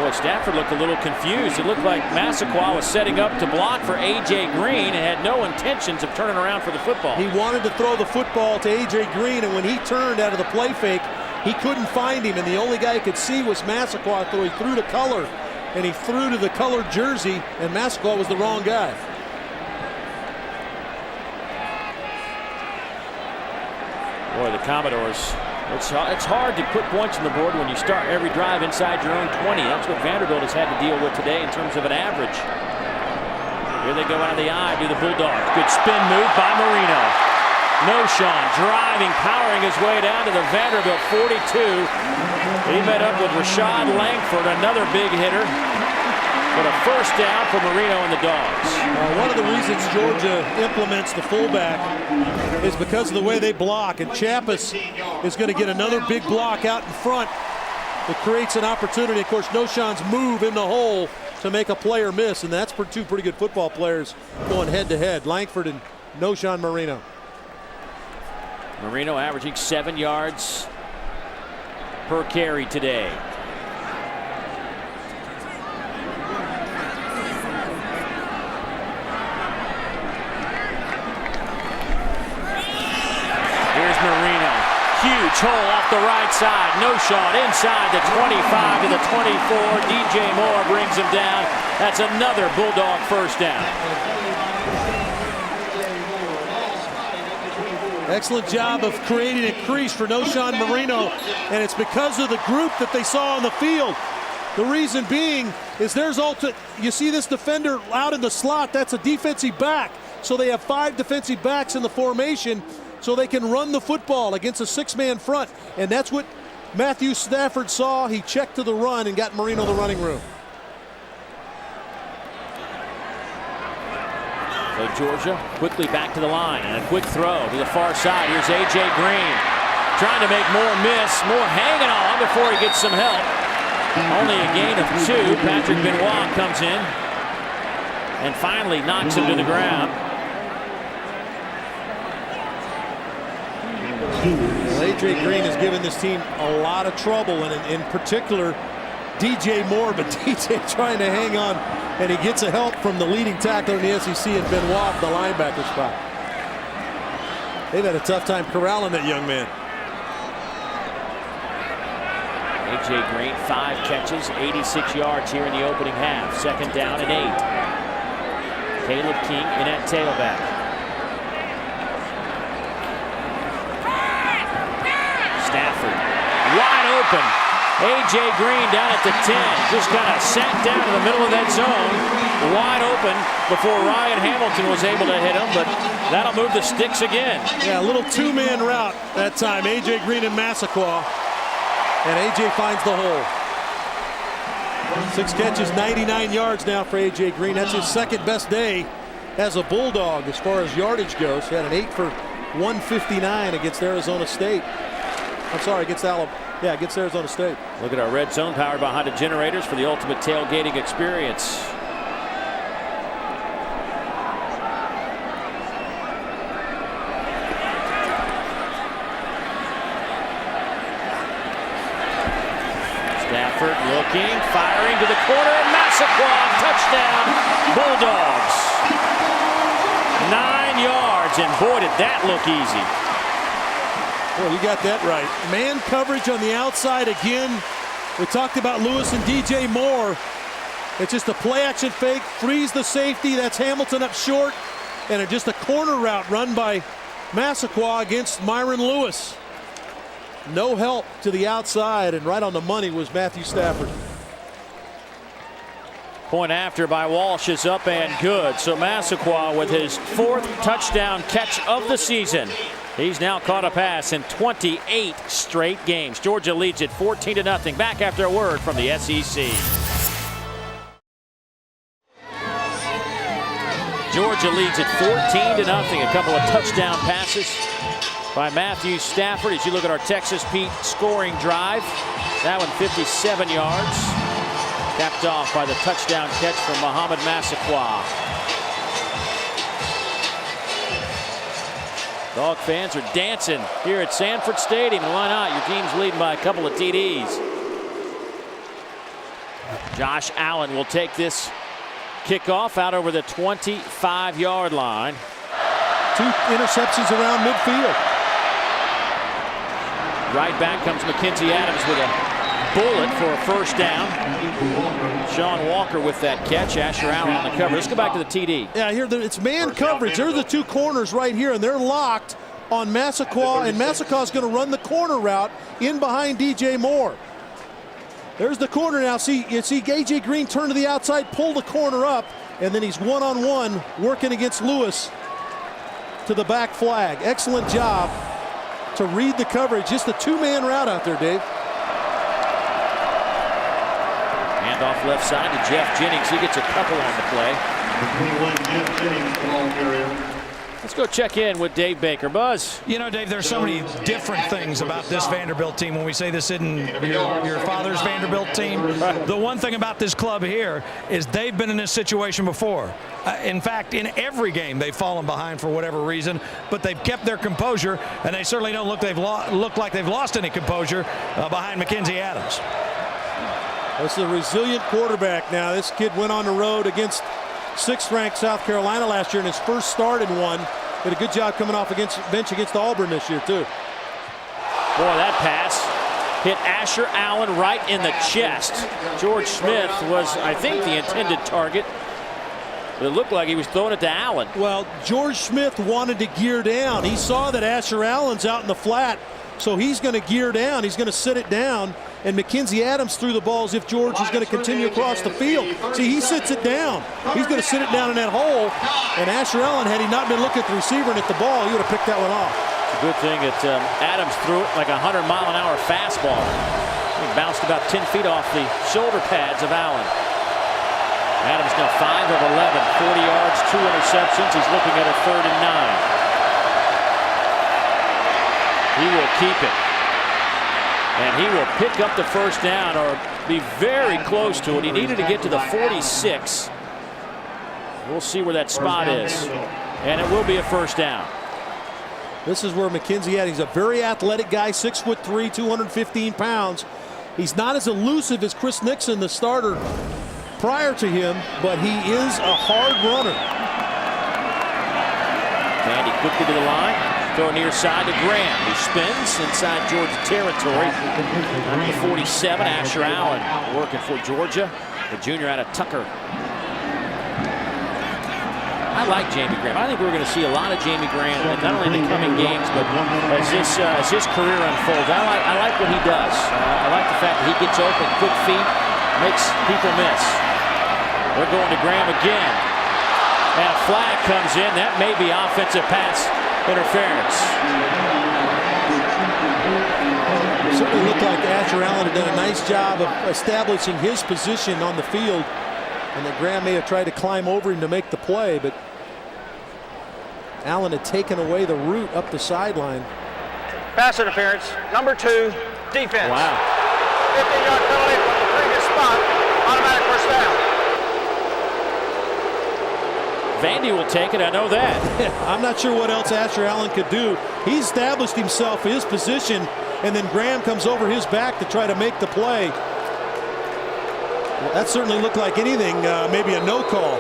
Boy, Stafford looked a little confused. It looked like Massaquoi was setting up to block for A.J. Green and had no intentions of turning around for the football. He wanted to throw the football to A.J. Green, and when he turned out of the play fake, he couldn't find him, and the only guy he could see was Massaquoi, so he threw to color, and he threw to the colored jersey, and Massaquoi was the wrong guy. Boy, the Commodores, it's hard to put points on the board when you start every drive inside your own 20. That's what Vanderbilt has had to deal with today in terms of an average. Here they go out of the eye, do the Bulldogs. Good spin move by Marino. Noshawn driving, powering his way down to the Vanderbilt 42. He met up with Rashad Langford, another big hitter. But a first down for Marino and the Dogs. One of the reasons Georgia implements the fullback is because of the way they block, and Chappis is going to get another big block out in front that creates an opportunity. Of course, Noshawn's move in the hole to make a player miss, and that's for 2 pretty good football players going head-to-head, Langford and Noshawn Marino. Marino averaging 7 yards per carry today. Here's Marino. Huge hole off the right side. Noshawn inside the 25 to the 24. DJ Moore brings him down. That's another Bulldog first down. Excellent job of creating a crease for Noshawn Marino, and it's because of the group that they saw on the field. The reason being is you see this defender out in the slot, that's a defensive back. So they have 5 defensive backs in the formation so they can run the football against a 6-man front. And that's what Matthew Stafford saw. He checked to the run and got Marino the running room. So Georgia quickly back to the line, and a quick throw to the far side. Here's A.J. Green trying to make Moore miss. Moore hanging on before he gets some help. Only a gain of 2. Patrick Benoit comes in and finally knocks him to the ground. Well, A.J. Green has given this team a lot of trouble, and in particular DJ Moore, but DJ trying to hang on, and he gets a help from the leading tackler in the SEC and Benoit, the linebacker spot. They've had a tough time corralling that young man. A.J. Green, 5 catches, 86 yards here in the opening half. 2nd down and 8. Caleb King in at tailback. Stafford wide open. A.J. Green down at the 10. Just kind of sat down in the middle of that zone. Wide open before Ryan Hamilton was able to hit him, but that'll move the sticks again. Yeah, a little two-man route that time. A.J. Green and Massaquoi. And A.J. finds the hole. 6 catches, 99 yards now for A.J. Green. That's his second best day as a Bulldog as far as yardage goes. He had an 8 for 159 against Arizona State. I'm sorry, against Alabama. Yeah, against Arizona State. Look at our red zone powered by Honda generators for the ultimate tailgating experience. Stafford looking, firing to the corner, and Massaquoi, touchdown, Bulldogs. 9 yards, and boy, did that look easy. Well, you got that right. Man coverage on the outside again. We talked about Lewis and DJ Moore. It's just a play action fake, frees the safety. That's Hamilton up short. And just a corner route run by Massaquoi against Myron Lewis. No help to the outside, and right on the money was Matthew Stafford. Point after by Walsh is up and good. So Massaquoi with his 4th touchdown catch of the season. He's now caught a pass in 28 straight games. Georgia leads it 14-0. Back after a word from the SEC. Georgia leads it 14-0. A couple of touchdown passes by Matthew Stafford. As you look at our Texas Pete scoring drive, that one 57 yards. Capped off by the touchdown catch from Muhammad Massaquoi. Dog fans are dancing here at Sanford Stadium. Why not? Your team's leading by a couple of TDs. Josh Allen will take this kickoff out over the 25-yard line. 2 interceptions around midfield. Right back comes Mackenzie Adams with a bullet for a first down. Sean Walker with that catch. Asher Allen on the cover. Let's go back to the TD. Yeah, here it's man coverage. There's the 2 corners right here, and they're locked on Massaquoi, and Massaquoi is going to run the corner route in behind DJ Moore. There's the corner now. See A.J. Green turn to the outside, pull the corner up, and then he's one-on-one working against Lewis to the back flag. Excellent job to read the coverage. Just a 2-man route out there, Dave. Off left side to Jeff Jennings. He gets a couple on the play. Let's go check in with Dave Baker. Buzz. You know, Dave, there's so many different things about this Vanderbilt team. When we say this isn't your father's Vanderbilt team, the one thing about this club here is they've been in this situation before. In fact, in every game they've fallen behind for whatever reason, but they've kept their composure, and they certainly don't look like they've lost any composure behind Mackenzie Adams. This is a resilient quarterback now. This kid went on the road against 6th-ranked South Carolina last year in his first start and won. Did a good job coming off bench against Auburn this year, too. Boy, that pass hit Asher Allen right in the chest. George Smith was, I think, the intended target. It looked like he was throwing it to Allen. Well, George Smith wanted to gear down. He saw that Asher Allen's out in the flat, so he's going to gear down. He's going to sit it down. And Mackenzie Adams threw the ball as if George is going to continue across the field. See, he sits it down. He's going to sit it down in that hole. And Asher Allen, had he not been looking at the receiver and at the ball, he would have picked that one off. It's a good thing that Adams threw it like a 100-mile-an-hour fastball. He bounced about 10 feet off the shoulder pads of Allen. Adams now 5 of 11, 40 yards, 2 interceptions. He's looking at a 3rd and 9. He will keep it. And he will pick up the first down or be very close to it. He needed to get to the 46. We'll see where that spot is. And it will be a first down. This is where Mackenzie Adams, he's a very athletic guy, 6'3", 215 pounds. He's not as elusive as Chris Nixon, the starter prior to him, but he is a hard runner. Andy quickly to the line. Throw near side to Graham, who spins inside Georgia territory. Number 47, Asher Allen, working for Georgia. The junior out of Tucker. I like Jamie Graham. I think we're going to see a lot of Jamie Graham, not only in the coming games, but as his career unfolds. I like what he does. I like the fact that he gets open, quick feet, makes people miss. They're going to Graham again. And a flag comes in. That may be offensive pass interference. It certainly looked like Asher Allen had done a nice job of establishing his position on the field, and that Graham may have tried to climb over him to make the play, but Allen had taken away the route up the sideline. Pass interference, number 2, defense. Wow. 15-yard penalty from the previous spot, automatic first down. Vandy will take it, I know that. I'm not sure what else Asher Allen could do. He established himself, his position, and then Graham comes over his back to try to make the play. Well, that certainly looked like anything, maybe a no call.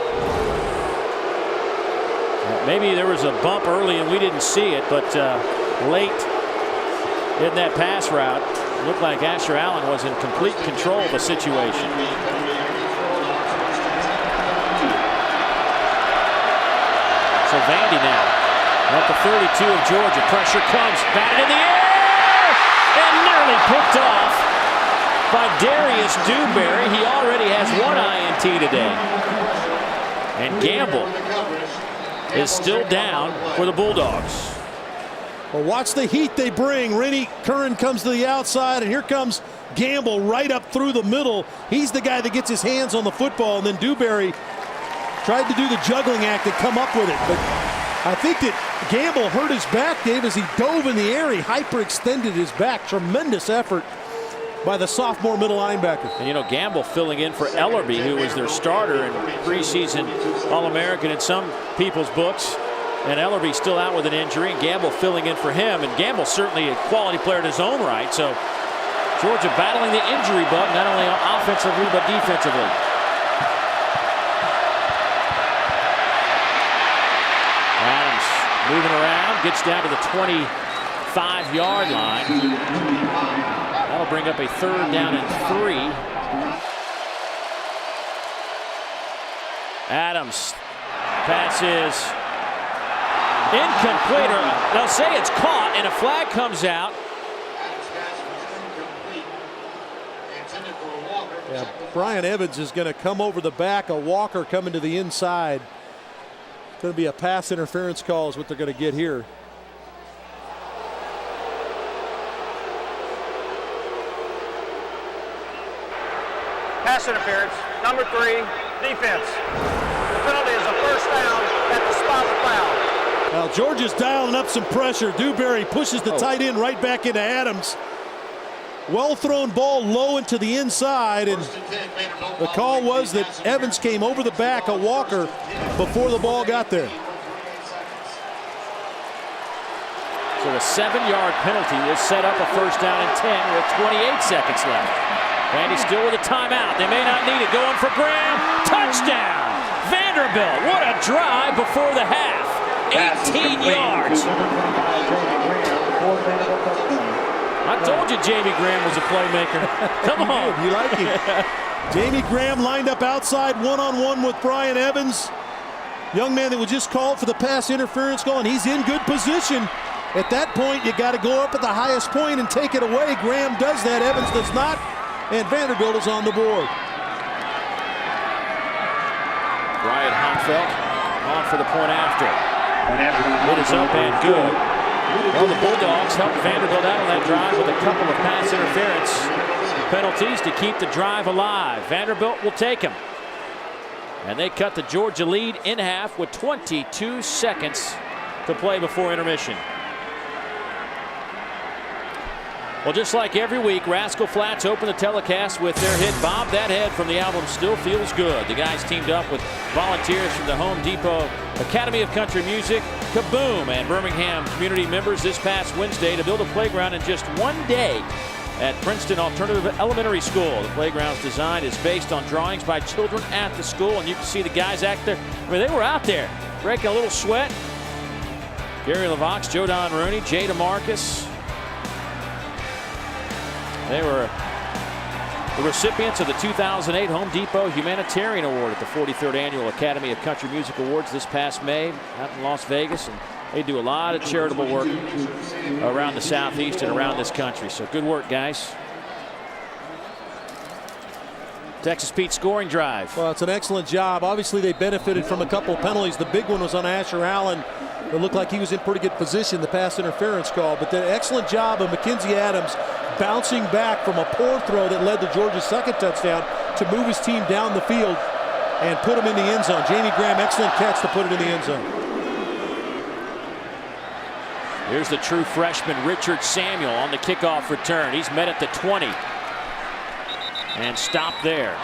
Maybe there was a bump early and we didn't see it, but late in that pass route, it looked like Asher Allen was in complete control of the situation. So Vandy now at the 32 of Georgia. Pressure comes, batted in the air, and nearly picked off by Darius Dewberry. He already has 1 INT today. And Gamble is still down for the Bulldogs. Well, watch the heat they bring. Rennie Curran comes to the outside, and here comes Gamble right up through the middle. He's the guy that gets his hands on the football, and then Dewberry tried to do the juggling act and come up with it. But I think that Gamble hurt his back, Dave, as he dove in the air. He hyperextended his back. Tremendous effort by the sophomore middle linebacker. And you know, Gamble filling in for Ellerby, who was their starter and preseason All-American in some people's books. And Ellerby still out with an injury, and Gamble filling in for him. And Gamble's certainly a quality player in his own right. So Georgia battling the injury bug, not only offensively but defensively. Adams moving around, gets down to the 25-yard line. That'll bring up a 3rd down and 3. Adams passes incomplete, or they'll say it's caught, and a flag comes out. Yeah, Brian Evans is going to come over the back of Walker coming to the inside. It's going to be a pass interference call is what they're going to get here. Pass interference, number 3, defense. The penalty is a first down at the spot of foul. Now Georgia's dialing up some pressure. Dewberry pushes the tight end right back into Adams. Well thrown ball low into the inside, and the call was that Evans came over the back of Walker before the ball got there. So a 7-yard penalty will set up a first down and 10 with 28 seconds left. Vandy still with a timeout. They may not need it. Going for Graham. Touchdown! Vanderbilt. What a drive before the half. 18 yards. I told you Jamie Graham was a playmaker. Come on. You like him. Jamie Graham lined up outside one-on-one with Brian Evans. Young man that was just called for the pass interference call, and he's in good position. At that point, you got to go up at the highest point and take it away. Graham does that. Evans does not. And Vanderbilt is on the board. Bryant Hochfeld on for the point after. It is up and good. Well, the Bulldogs helped Vanderbilt out on that drive with a couple of pass interference penalties to keep the drive alive. Vanderbilt will take them. And they cut the Georgia lead in half with 22 seconds to play before intermission. Well, just like every week, Rascal Flatts open the telecast with their hit Bob That Head from the album Still Feels Good. The guys teamed up with volunteers from the Home Depot Academy of Country Music, Kaboom, and Birmingham community members this past Wednesday to build a playground in just one day at Princeton Alternative Elementary School. The playground's design is based on drawings by children at the school, and you can see the guys act there. I mean, they were out there breaking a little sweat. Gary LaVox, Joe Don Rooney, Jay DeMarcus. They were The recipients of the 2008 Home Depot Humanitarian Award at the 43rd Annual Academy of Country Music Awards this past May out in Las Vegas. And they do a lot of charitable work around the Southeast and around this country. So good work, guys. Texas Pete scoring drive. Well, it's an excellent job. Obviously, they benefited from a couple of penalties. The big one was on Asher Allen. It looked like he was in pretty good position, the pass interference call. But the excellent job of Mackenzie Adams bouncing back from a poor throw that led to Georgia's second touchdown to move his team down the field and put him in the end zone. Jamie Graham, excellent catch to put it in the end zone. Here's the true freshman Richard Samuel on the kickoff return. He's met at the 20 and stopped there.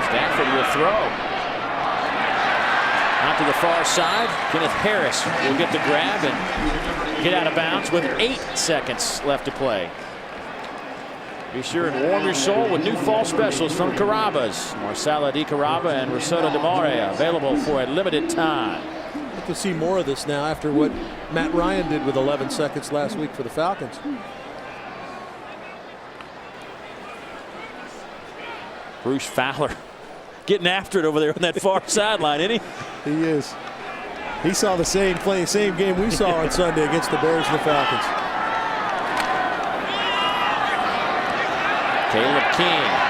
Stanford will throw. Out to the far side, Kenneth Harris will get the grab and get out of bounds with 8 seconds left to play. Be sure and warm your soul with new fall specials from Carrabba's. Marsala di Carrabba and Risotto de Mare available for a limited time. To see more of this now after what Matt Ryan did with 11 seconds last week for the Falcons. Bruce Fowler getting after it over there on that far sideline, isn't he? He is. He saw the same play, same game we saw on Sunday against the Bears and the Falcons. Caleb King.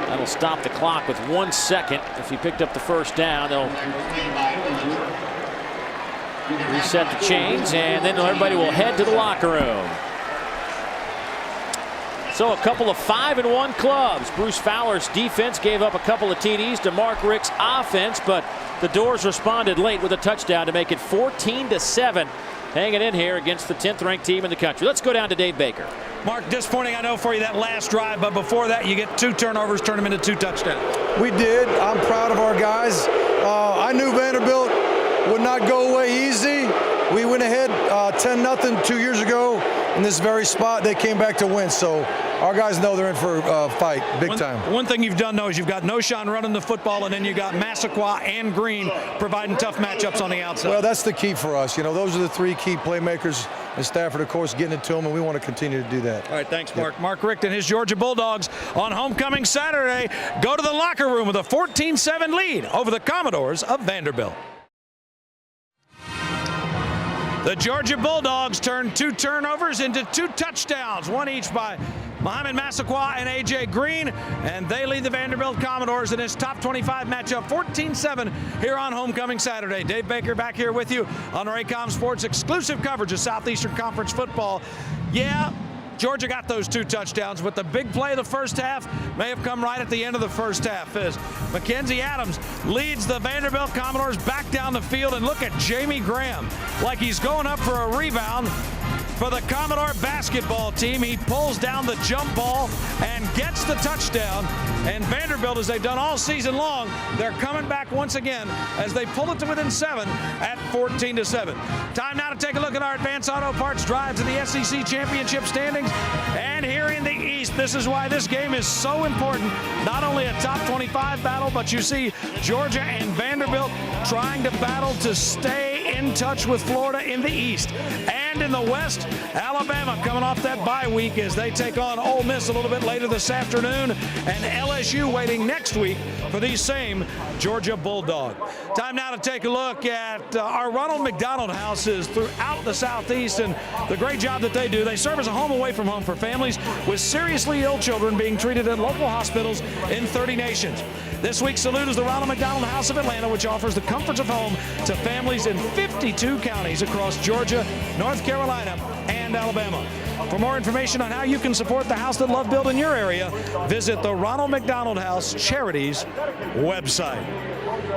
That'll stop the clock with 1 second. If he picked up the first down, they'll reset the chains, and then everybody will head to the locker room. So a couple of 5-1 clubs. Bruce Fowler's defense gave up a couple of TDs to Mark Richt's offense, but the Doors responded late with a touchdown to make it 14-7. Hanging in here against the 10th ranked team in the country. Let's go down to Dave Baker. Mark, disappointing, I know, for you that last drive, but before that, you get 2 turnovers, turn them into 2 touchdowns. We did. I'm proud of our guys. I knew Vanderbilt would not go away easy. We went ahead 10-0 2 years ago in this very spot. They came back to win, so our guys know they're in for a fight, big time. One thing you've done, though, is you've got Noshawn running the football, and then you got Massaquoi and Green providing tough matchups on the outside. Well, that's the key for us. You know, those are the 3 key playmakers. And Stafford, of course, getting it to them, and we want to continue to do that. All right, thanks, Mark. Yep. Mark Richt and his Georgia Bulldogs on homecoming Saturday go to the locker room with a 14-7 lead over the Commodores of Vanderbilt. The Georgia Bulldogs turned 2 turnovers into 2 touchdowns, 1 each by Mohamed Massaquoi and A.J. Green, and they lead the Vanderbilt Commodores in this top 25 matchup 14-7 here on homecoming Saturday. Dave Baker back here with you on Raycom Sports exclusive coverage of Southeastern Conference football. Yeah, Georgia got those 2 touchdowns, but the big play of the first half may have come right at the end of the first half as Mackenzie Adams leads the Vanderbilt Commodores back down the field, and look at Jamie Graham like he's going up for a rebound for the Commodore basketball team. He pulls down the jump ball and gets the touchdown. And Vanderbilt, as they've done all season long, they're coming back once again as they pull it to within 7 at 14-7. Time now to take a look at our Advanced Auto Parts drive to the SEC Championship standings. And here in the East, this is why this game is so important. Not only a top 25 battle, but you see Georgia and Vanderbilt trying to battle to stay in touch with Florida in the East. And in the West, Alabama coming off that bye week as they take on Ole Miss a little bit later this afternoon, and LSU waiting next week for these same Georgia Bulldogs. Time now to take a look at our Ronald McDonald houses throughout the Southeast and the great job that they do. They serve as a home away from home for families with seriously ill children being treated at local hospitals in 30 nations. This week's salute is the Ronald McDonald House of Atlanta, which offers the comforts of home to families in 52 counties across Georgia, North Carolina, and Alabama. For more information on how you can support the house that love built in your area, visit the Ronald McDonald House Charities website.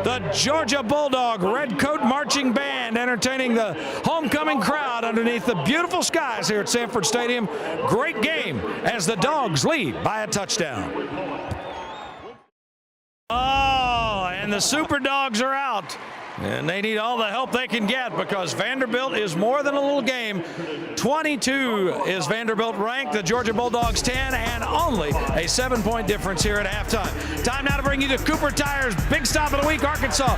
The Georgia Bulldog Red Coat Marching Band entertaining the homecoming crowd underneath the beautiful skies here at Sanford Stadium. Great game as the Dogs lead by a touchdown. Oh, and the Super Dogs are out. And they need all the help they can get because Vanderbilt is more than a little game. 22 is Vanderbilt ranked, the Georgia Bulldogs 10, and only a 7-point difference here at halftime. Time now to bring you to Cooper Tire's big stop of the week, Arkansas.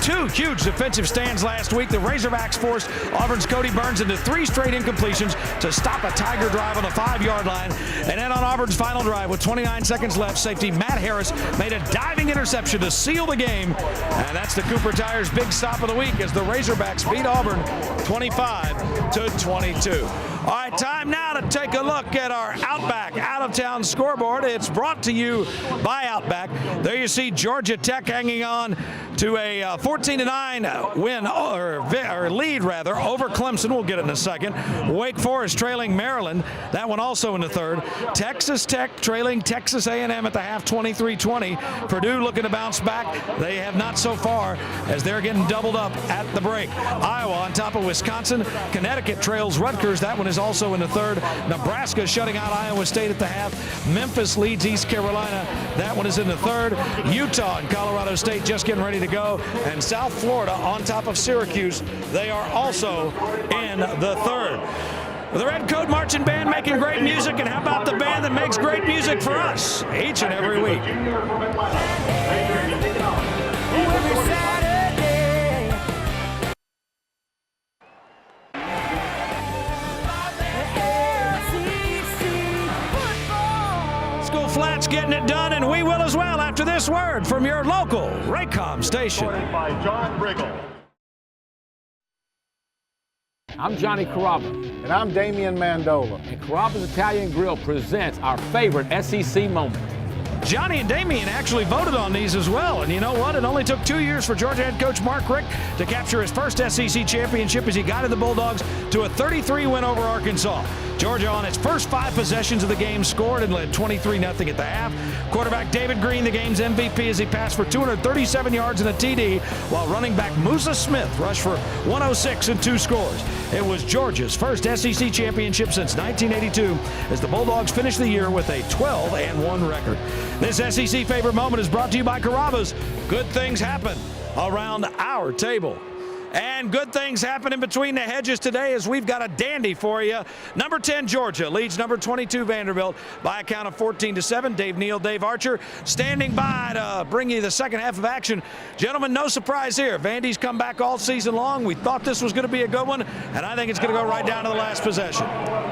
Two huge defensive stands last week. The Razorbacks forced Auburn's Cody Burns into 3 straight incompletions to stop a Tiger drive on the 5-yard line. And then on Auburn's final drive with 29 seconds left, safety Matt Harris made a diving interception to seal the game. And that's the Cooper Tire's big stop of the week as the Razorbacks beat Auburn 25-22. All right, time now to take a look at our Outback out-of-town scoreboard. It's brought to you by Outback. There you see Georgia Tech hanging on to a 14-9 win or lead rather over Clemson. We'll get it in a second. Wake Forest trailing Maryland. That one also in the third. Texas Tech trailing Texas A&M at the half 23-20. Purdue looking to bounce back. They have not so far as they're getting doubled up at the break. Iowa on top of Wisconsin. Connecticut trails Rutgers. That one is also in the third. Nebraska shutting out Iowa State at the half. Memphis leads East Carolina. That one is in the third. Utah and Colorado State just getting ready to go. And South Florida on top of Syracuse. They are also in the third. The Red Coat Marching Band making great music, and how about the band that makes great music for us each and every week? School Flats getting it done, and we will as well after this word from your local Raycom station. By John Briggle. I'm Johnny Carrabba. And I'm Damian Mandola. And Carrabba's Italian Grill presents our favorite SEC moment. Johnny and Damian actually voted on these as well. And you know what? It only took 2 years for Georgia head coach Mark Richt to capture his first SEC championship as he guided the Bulldogs to a 33 win over Arkansas. Georgia on its first 5 possessions of the game scored and led 23-0 at the half. Quarterback David Green, the game's MVP, as he passed for 237 yards and a TD, while running back Musa Smith rushed for 106 and 2 scores. It was Georgia's first SEC championship since 1982 as the Bulldogs finished the year with a 12-1 record. This SEC favorite moment is brought to you by Carrabba's. Good things happen around our table. And good things happen in between the hedges today as we've got a dandy for you. Number 10, Georgia leads number 22, Vanderbilt, by a count of 14-7. Dave Neal, Dave Archer, standing by to bring you the second half of action. Gentlemen, no surprise here. Vandy's come back all season long. We thought this was going to be a good one, and I think it's going to go right down to the last possession.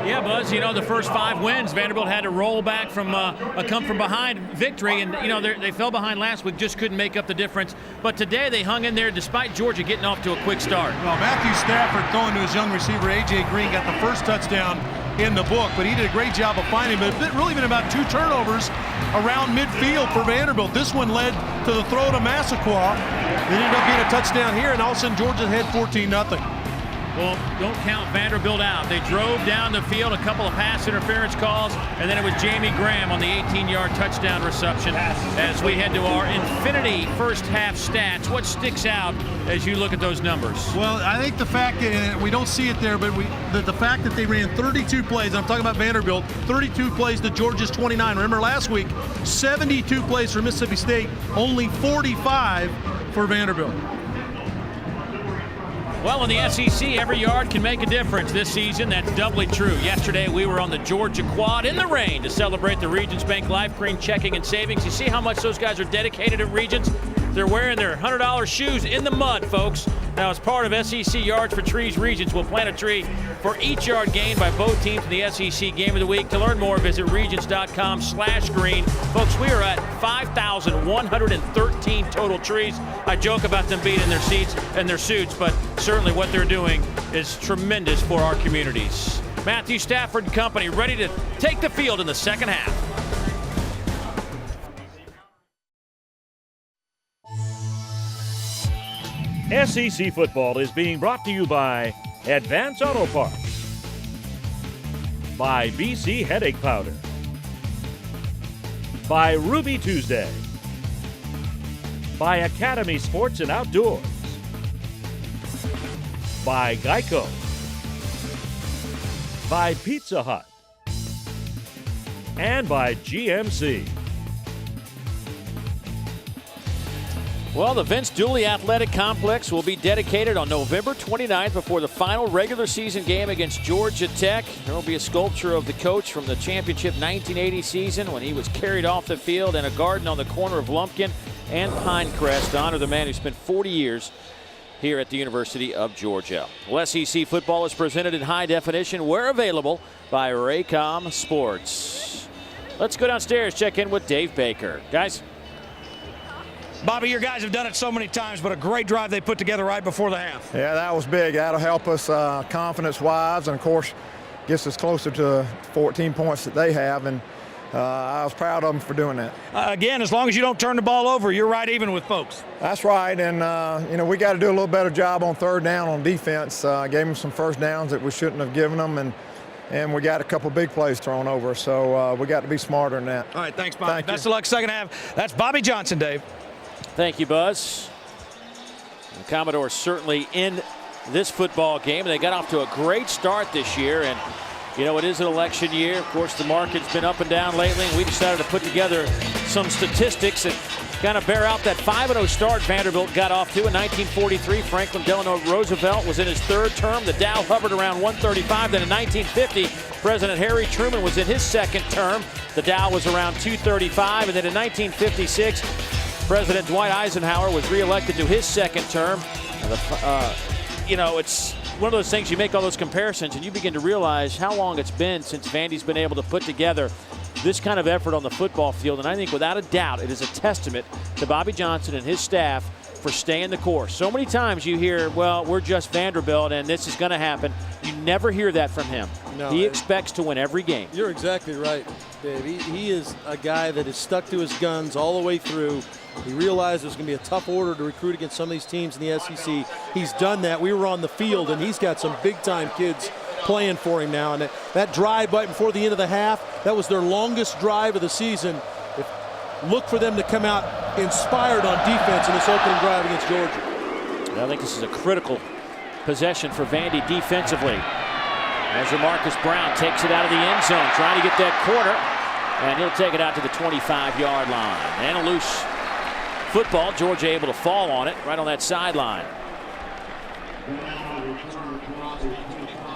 Yeah, Buzz, you know, the first 5 wins, Vanderbilt had to roll back from a come-from-behind victory, and, you know, they fell behind last week, just couldn't make up the difference. But today they hung in there despite Georgia getting off to a quick start. Well, Matthew Stafford throwing to his young receiver, A.J. Green, got the first touchdown in the book, but he did a great job of finding him. But it's really been about 2 turnovers around midfield for Vanderbilt. This one led to the throw to Massaquoi. It ended up being a touchdown here, and all of a sudden Georgia had 14-0. Well, don't count Vanderbilt out. They drove down the field, a couple of pass interference calls, and then it was Jamie Graham on the 18-yard touchdown reception. As we head to our Infinity first half stats, what sticks out as you look at those numbers? Well, I think the fact that, and we don't see it there, but the fact that they ran 32 plays, I'm talking about Vanderbilt, 32 plays to Georgia's 29. Remember last week, 72 plays for Mississippi State, only 45 for Vanderbilt. Well, in the SEC, every yard can make a difference this season. That's doubly true. Yesterday, we were on the Georgia Quad in the rain to celebrate the Regions Bank Life Green Checking and Savings. You see how much those guys are dedicated at Regions? They're wearing their $100 shoes in the mud, folks. Now, as part of SEC Yards for Trees, Regions will plant a tree for each yard gained by both teams in the SEC Game of the Week. To learn more, visit regions.com/green. Folks, we are at 5,113 total trees. I joke about them being in their seats and their suits, but certainly what they're doing is tremendous for our communities. Matthew Stafford and company ready to take the field in the second half. SEC football is being brought to you by Advance Auto Parts, by BC Headache Powder, by Ruby Tuesday, by Academy Sports and Outdoors, by Geico, by Pizza Hut, and by GMC. Well, the Vince Dooley Athletic Complex will be dedicated on November 29th before the final regular season game against Georgia Tech. There will be a sculpture of the coach from the championship 1980 season when he was carried off the field, and a garden on the corner of Lumpkin and Pinecrest to honor the man who spent 40 years here at the University of Georgia. Well, SEC football is presented in high definition where available by Raycom Sports. Let's go downstairs, check in with Dave Baker. Guys. Bobby, your guys have done it so many times, but a great drive they put together right before the half. Yeah, that was big. That'll help us confidence-wise, and, of course, gets us closer to 14 points that they have, and I was proud of them for doing that. Again, as long as you don't turn the ball over, you're right even with folks. That's right, and, we got to do a little better job on third down on defense. Gave them some first downs that we shouldn't have given them, and we got a couple big plays thrown over, so we got to be smarter than that. All right, thanks, Bobby. Thank you. Best of luck second half. That's Bobby Johnson, Dave. Thank you, Buzz. The Commodores certainly in this football game. They got off to a great start this year, and it is an election year. Of course, the market's been up and down lately, and we decided to put together some statistics that kind of bear out that 5-0 start Vanderbilt got off to in 1943. Franklin Delano Roosevelt was in his third term. The Dow hovered around 135. Then in 1950, President Harry Truman was in his second term. The Dow was around 235. And then in 1956, President Dwight Eisenhower was reelected to his second term. It's one of those things, you make all those comparisons and you begin to realize how long it's been since Vandy's been able to put together this kind of effort on the football field. And I think without a doubt, it is a testament to Bobby Johnson and his staff for staying the course. So many times you hear, well, we're just Vanderbilt and this is going to happen. You never hear that from him. No, he expects to win every game. You're exactly right, Dave. He is a guy that is stuck to his guns all the way through. He realized there's going to be a tough order to recruit against some of these teams in the SEC. He's done that. We were on the field, and he's got some big-time kids playing for him now. And that drive right before the end of the half, that was their longest drive of the season. Look for them to come out inspired on defense in this opening drive against Georgia. I think this is a critical possession for Vandy defensively. As Marcus Brown takes it out of the end zone, trying to get that corner, and he'll take it out to the 25-yard line. And a loose football. Georgia able to fall on it right on that sideline.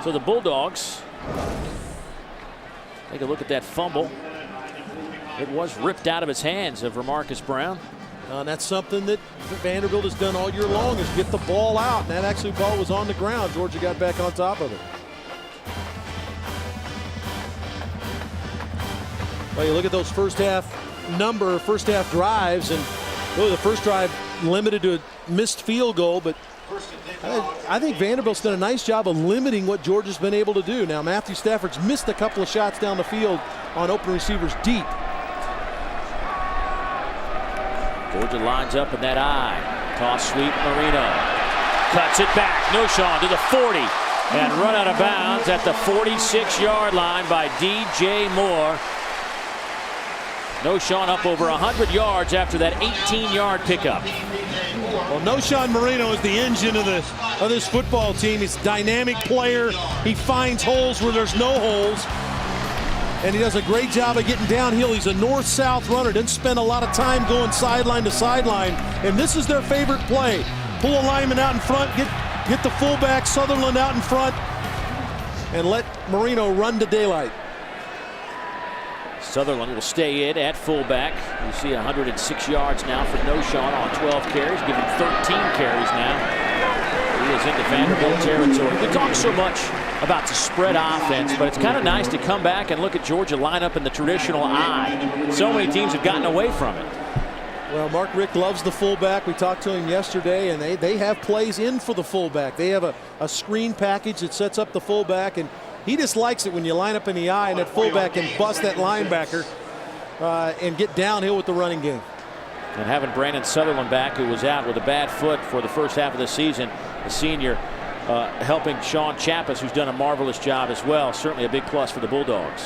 So the Bulldogs take a look at that fumble. It was ripped out of his hands of Marcus Brown. And that's something that Vanderbilt has done all year long, is get the ball out. And that actually ball was on the ground. Georgia got back on top of it. Well, you look at those first half drives, and really the first drive limited to a missed field goal, but I think Vanderbilt's done a nice job of limiting what Georgia's been able to do. Now, Matthew Stafford's missed a couple of shots down the field on open receivers deep. Georgia lines up in that eye. Toss sweep, Marino. Cuts it back. Noshawn to the 40. And run out of bounds at the 46-yard line by D.J. Moore. Noshawn up over 100 yards after that 18-yard pickup. Well, Noshawn Marino is the engine of this football team. He's a dynamic player. He finds holes where there's no holes. And he does a great job of getting downhill. He's a north-south runner. Doesn't spend a lot of time going sideline to sideline. And this is their favorite play. Pull a lineman out in front, get the fullback, Sutherland out in front, and let Marino run to daylight. Sutherland will stay in at fullback. You see 106 yards now for Noshawn on 12 carries. Give him 13 carries now. He is into Vanderbilt territory. We talk so much about the spread offense, but it's kind of nice to come back and look at Georgia line up in the traditional I. So many teams have gotten away from it. Well, Mark Richt loves the fullback. We talked to him yesterday, and they have plays in for the fullback. They have a screen package that sets up the fullback, and he just likes it when you line up in the I and that fullback can bust that linebacker and get downhill with the running game. And having Brandon Sutherland back, who was out with a bad foot for the first half of the season, the senior helping Sean Chappis, who's done a marvelous job as well. Certainly a big plus for the Bulldogs.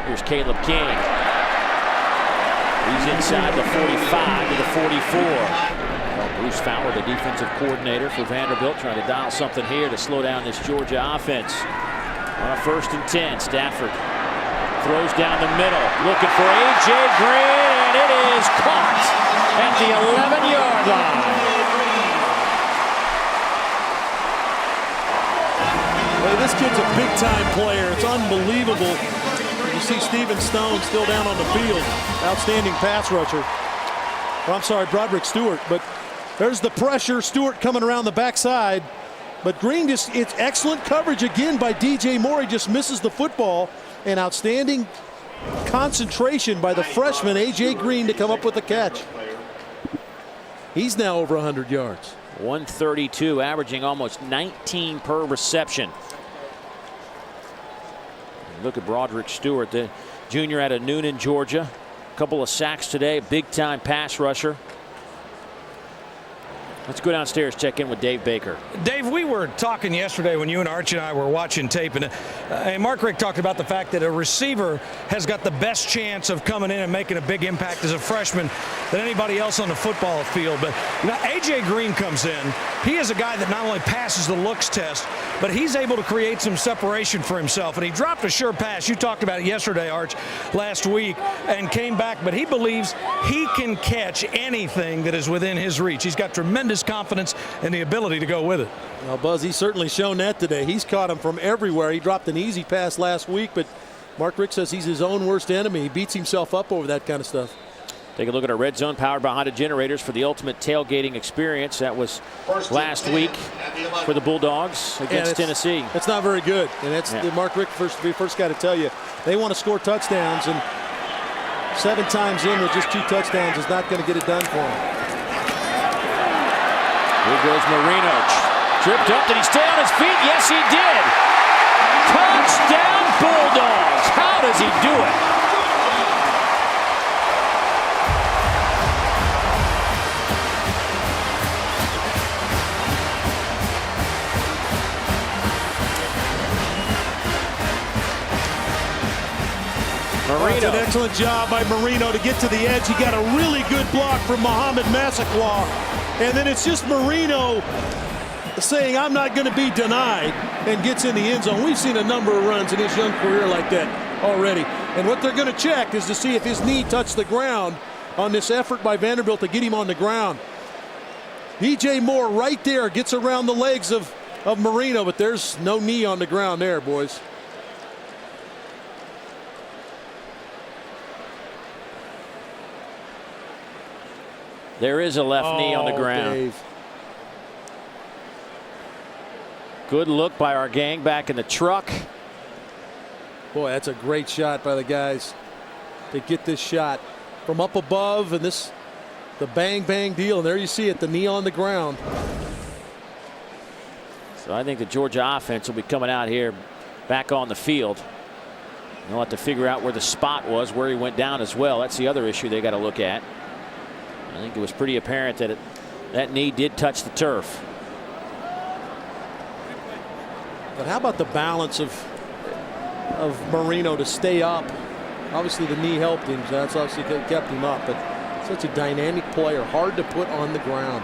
Here's Caleb King. He's inside the 45 to the 44. Well, Bruce Fowler, the defensive coordinator for Vanderbilt, trying to dial something here to slow down this Georgia offense. On a 1st and 10, Stafford throws down the middle, looking for A.J. Green, and it is caught at the 11-yard line. Hey, this kid's a big-time player. It's unbelievable. You see Steven Stone still down on the field. Outstanding pass rusher. Well, I'm sorry, Broderick Stewart. But there's the pressure. Stewart coming around the backside. But Green it's excellent coverage again by DJ Moore. He just misses the football. And outstanding concentration by the freshman, A.J. Green, to come up with the catch. He's now over 100 yards. 132, averaging almost 19 per reception. Look at Broderick Stewart, the junior out of Noonan, Georgia. A couple of sacks today, big-time pass rusher. Let's go downstairs, check in with Dave Baker. Dave, we were talking yesterday when you and Archie and I were watching tape, and Mark Richt talked about the fact that a receiver has got the best chance of coming in and making a big impact as a freshman than anybody else on the football field. But you know, A.J. Green comes in. He is a guy that not only passes the looks test, but he's able to create some separation for himself. And he dropped a sure pass. You talked about it yesterday, Arch, last week, and came back. But he believes he can catch anything that is within his reach. He's got tremendous confidence and the ability to go with it. Well, Buzz, he's certainly shown that today. He's caught him from everywhere. He dropped an easy pass last week, but Mark Richt says he's his own worst enemy. He beats himself up over that kind of stuff. Take a look at our Red Zone powered by Honda Generators for the ultimate tailgating experience. That was last week for the Bulldogs against Tennessee. It's not very good, and that's Mark Richt first got to tell you. They want to score touchdowns, and 7 times in with just 2 touchdowns is not going to get it done for him. Here goes Marino. Tripped up. Did he stay on his feet? Yes, he did. Touchdown Bulldogs. How does he do it? Marino. That's an excellent job by Marino to get to the edge. He got a really good block from Muhammad Massaquoi. And then it's just Marino saying, I'm not going to be denied, and gets in the end zone. We've seen a number of runs in his young career like that already. And what they're going to check is to see if his knee touched the ground on this effort by Vanderbilt to get him on the ground. DJ Moore right there gets around the legs of Marino, but there's no knee on the ground there, boys. There is a left knee on the ground. Dave. Good look by our gang back in the truck. Boy, that's a great shot by the guys to get this shot from up above, and the bang deal, and there you see it, the knee on the ground. So I think the Georgia offense will be coming out here back on the field. They'll have to figure out where the spot was, where he went down as well. That's the other issue they got to look at. I think it was pretty apparent that that knee did touch the turf. But how about the balance of Marino to stay up? Obviously the knee helped him, so that's obviously kept him up. But such a dynamic player, hard to put on the ground.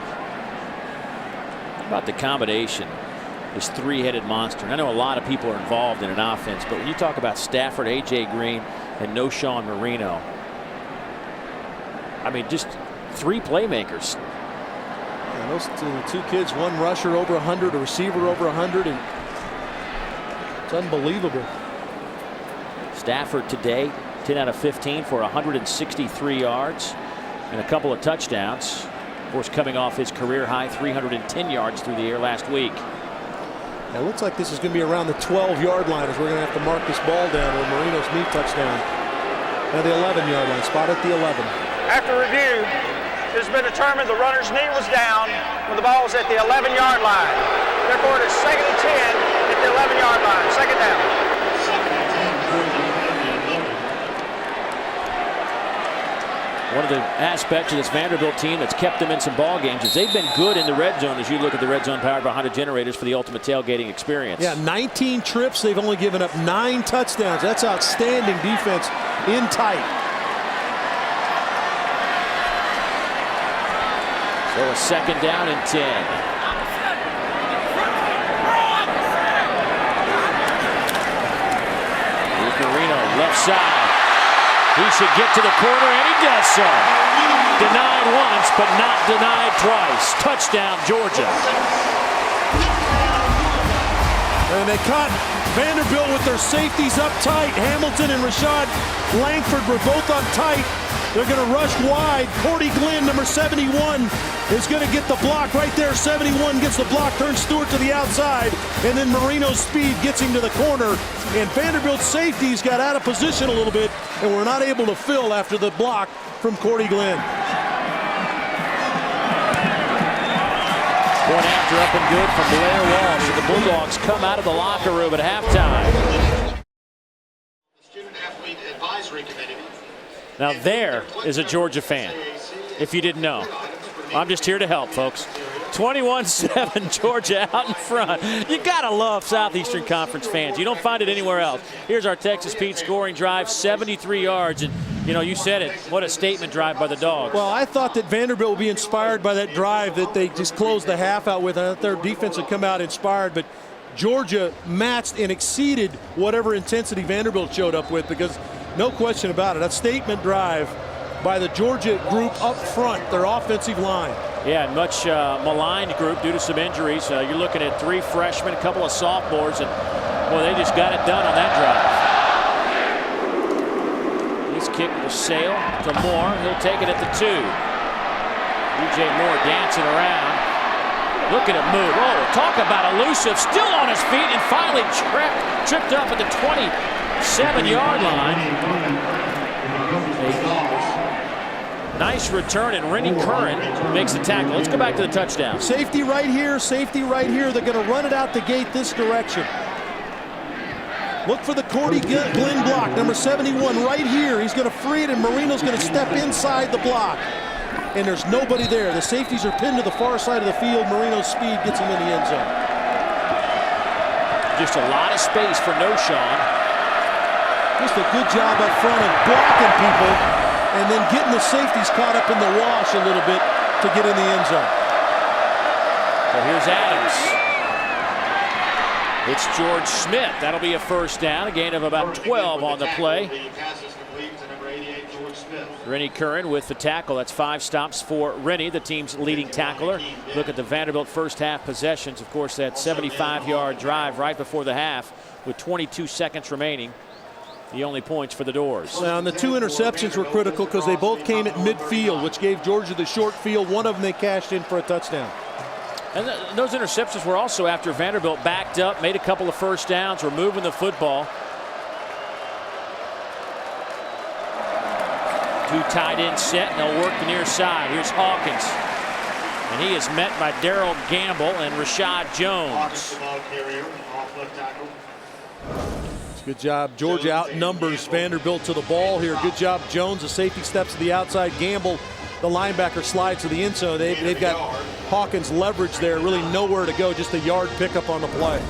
How about the combination? This three-headed monster. And I know a lot of people are involved in an offense, but when you talk about Stafford, A.J. Green, and Noshawn Marino, I mean, just 3 playmakers. And those two kids, one rusher over 100, a receiver over 100, and it's unbelievable. Stafford today, 10 out of 15 for 163 yards and a couple of touchdowns. Of course, coming off his career high 310 yards through the air last week. Now, it looks like this is going to be around the 12-yard line as we're going to have to mark this ball down with Marino's knee touchdown. Now the 11-yard line, spot at the 11. After review, it has been determined the runner's knee was down when the ball was at the 11-yard line. Therefore, it is 2nd and 10 at the 11-yard line. Second down. One of the aspects of this Vanderbilt team that's kept them in some ball games is they've been good in the red zone as you look at the red zone powered by Honda Generators for the ultimate tailgating experience. Yeah, 19 trips. They've only given up 9 touchdowns. That's outstanding defense in tight. So a 2nd down and 10. Here's Marino, left side. He should get to the corner, and he does so. Denied once, but not denied twice. Touchdown, Georgia. And they caught Vanderbilt with their safeties up tight. Hamilton and Rashad Langford were both up tight. They're going to rush wide. Cordy Glenn, number 71, is going to get the block right there. 71 gets the block, turns Stewart to the outside, and then Marino's speed gets him to the corner. And Vanderbilt's safeties got out of position a little bit and were not able to fill after the block from Cordy Glenn. Point after up and good from Blair Walsh. And the Bulldogs come out of the locker room at halftime. Student Athlete Advisory Committee. Now there is a Georgia fan, if you didn't know. I'm just here to help, folks. 21-7, Georgia out in front. You gotta love Southeastern Conference fans. You don't find it anywhere else. Here's our Texas Pete scoring drive, 73 yards. And, you know, you said it. What a statement drive by the Dogs. Well, I thought that Vanderbilt would be inspired by that drive that they just closed the half out with. I thought their defense would come out inspired, but Georgia matched and exceeded whatever intensity Vanderbilt showed up with, because no question about it, a statement drive by the Georgia group up front, their offensive line. Yeah, much maligned group due to some injuries. You're looking at 3 freshmen, a couple of sophomores, and boy, they just got it done on that drive. His kick will sail to Moore. He'll take it at the 2. DJ Moore dancing around. Look at him move. Oh, talk about elusive. Still on his feet and finally tripped up at the 27-yard line. Nice return, and Rennie Curran makes the tackle. Let's go back to the touchdown. Safety right here, safety right here. They're going to run it out the gate this direction. Look for the Cordy Glenn block, number 71 right here. He's going to free it, and Marino's going to step inside the block. And there's nobody there. The safeties are pinned to the far side of the field. Marino's speed gets him in the end zone. Just a lot of space for Noshawn. Just a good job up front of blocking people, and then getting the safeties caught up in the wash a little bit to get in the end zone. So here's Adams. It's George Smith. That'll be a first down, a gain of about 12 on the play. Rennie Curran with the tackle. That's 5 stops for Rennie, the team's leading tackler. Look at the Vanderbilt first half possessions. Of course, that 75-yard drive right before the half with 22 seconds remaining. The only points for the Doors. Now, and the 2 interceptions were critical because they both came at midfield, which gave Georgia the short field. One of them they cashed in for a touchdown. And those interceptions were also after Vanderbilt backed up, made a couple of first downs, were moving the football. 2 tight ends set, and they'll work the near side. Here's Hawkins. And he is met by Darrell Gamble and Rashad Jones. Good job. Georgia outnumbers Vanderbilt to the ball here. Good job, Jones. The safety steps to the outside. Gamble, the linebacker, slides to the end zone. They've got Hawkins leverage there. Really nowhere to go. Just a yard pickup on the play.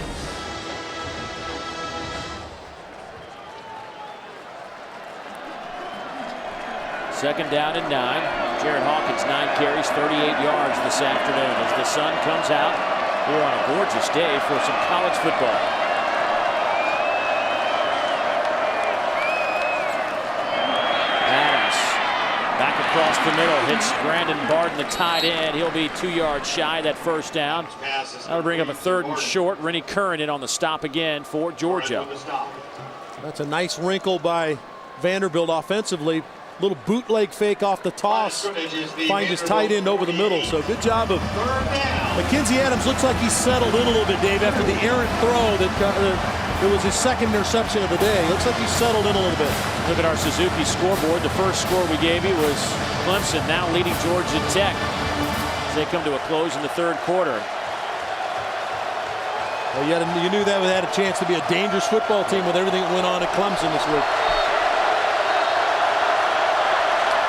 Second down and 9. Jared Hawkins, 9 carries, 38 yards this afternoon as the sun comes out here on a gorgeous day for some college football. Back across the middle, hits Brandon Barden, the tight end. He'll be 2 yards shy of that first down. That'll bring up a 3rd and short. Rennie Curran in on the stop again for Georgia. That's a nice wrinkle by Vanderbilt offensively. Little bootleg fake off the toss. Finds his tight end over the middle. So good job of Mackenzie Adams. Looks like he's settled in a little bit, Dave, after the errant throw that it was his 2nd interception of the day. Looks like he's settled in a little bit. Look at our Suzuki scoreboard. The first score we gave you was Clemson now leading Georgia Tech as they come to a close in the 3rd quarter. Well, you knew that had a chance to be a dangerous football team with everything that went on at Clemson this week.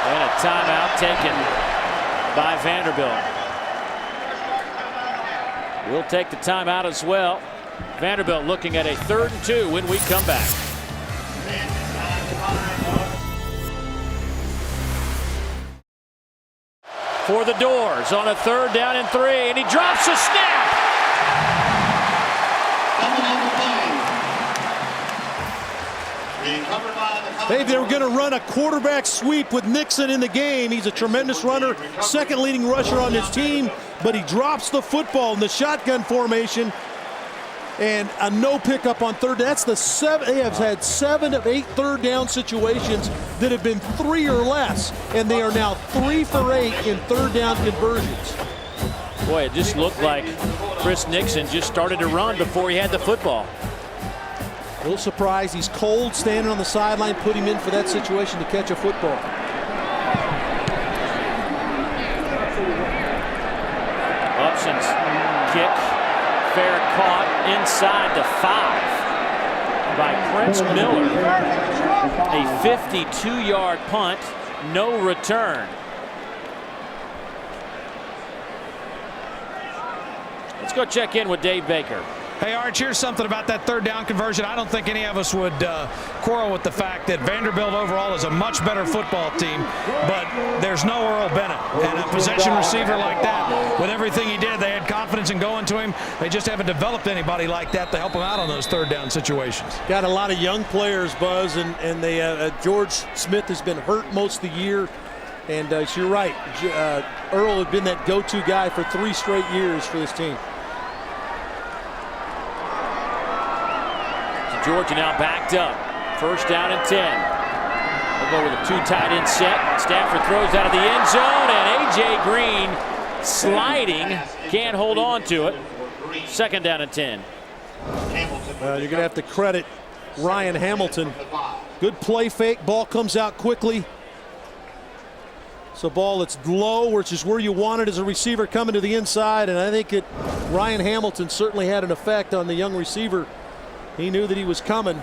And a timeout taken by Vanderbilt. We'll take the timeout as well. Vanderbilt looking at a 3rd and 2 when we come back. For the Doors on a 3rd down and 3, and he drops a snap. Hey, they were going to run a quarterback sweep with Nixon in the game. He's a tremendous runner, second leading rusher on his team, but he drops the football in the shotgun formation. And a no pickup on third. That's the seven. They have had 7 of 8 third down situations that have been 3 or less, and they are now 3 for 8 in third down conversions. Boy, it just looked like Chris Nixon just started to run before he had the football. A little surprised. He's cold, standing on the sideline. Put him in for that situation to catch a football. Upson's kick. Fair caught inside the 5 by Prince Miller. A 52-yard punt, no return. Let's go check in with Dave Baker. Hey, Arch, here's something about that third down conversion. I don't think any of us would quarrel with the fact that Vanderbilt overall is a much better football team, but there's no Earl Bennett. And a possession receiver like that, with everything he did, they had confidence in going to him. They just haven't developed anybody like that to help him out on those third down situations. Got a lot of young players, Buzz, and they George Smith has been hurt most of the year. And you're right, Earl had been that go-to guy for 3 straight years for this team. Georgia now backed up. First down and 10. We'll go with a 2 tight end set. Stafford throws out of the end zone, and A.J. Green sliding. Can't hold on to it. Second down and 10. You're going to have to credit Ryan Hamilton. Good play fake. Ball comes out quickly. So ball that's low, which is where you want it as a receiver coming to the inside. And I think Ryan Hamilton certainly had an effect on the young receiver. He knew that he was coming,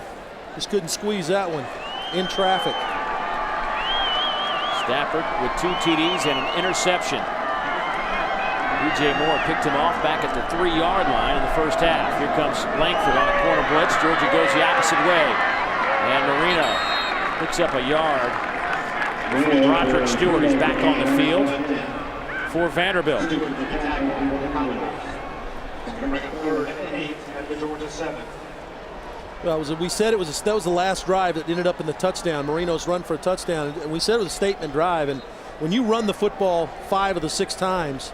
just couldn't squeeze that one in traffic. Stafford with 2 TDs and an interception. DJ Moore picked him off back at the 3-yard line in the first half. Here comes Langford on a corner blitz. Georgia goes the opposite way. And Marino picks up a yard. Roderick Stewart is back on the field for Vanderbilt. Well, we said that was the last drive that ended up in the touchdown. Marino's run for a touchdown, and we said it was a statement drive. And when you run the football 5 of the 6 times,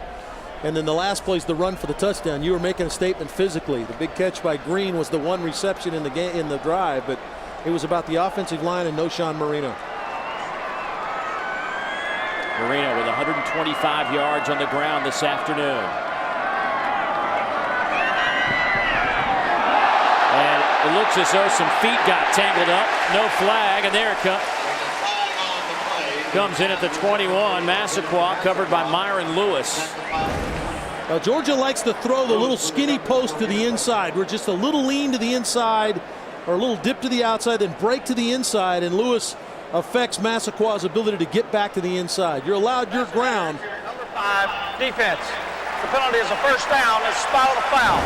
and then the last play is the run for the touchdown, you were making a statement physically. The big catch by Green was the 1 reception in the drive, but it was about the offensive line and Noshawn Marino. Marino with 125 yards on the ground this afternoon. It looks as though some feet got tangled up. No flag, and there it comes in at the 21. Massaquoi covered by Myron Lewis. Georgia likes to throw the little skinny post to the inside. We're just a little lean to the inside or a little dip to the outside, then break to the inside, and Lewis affects Massaquo's ability to get back to the inside. You're allowed your ground. Number 5, defense. The penalty is a first down. It's spot on the foul.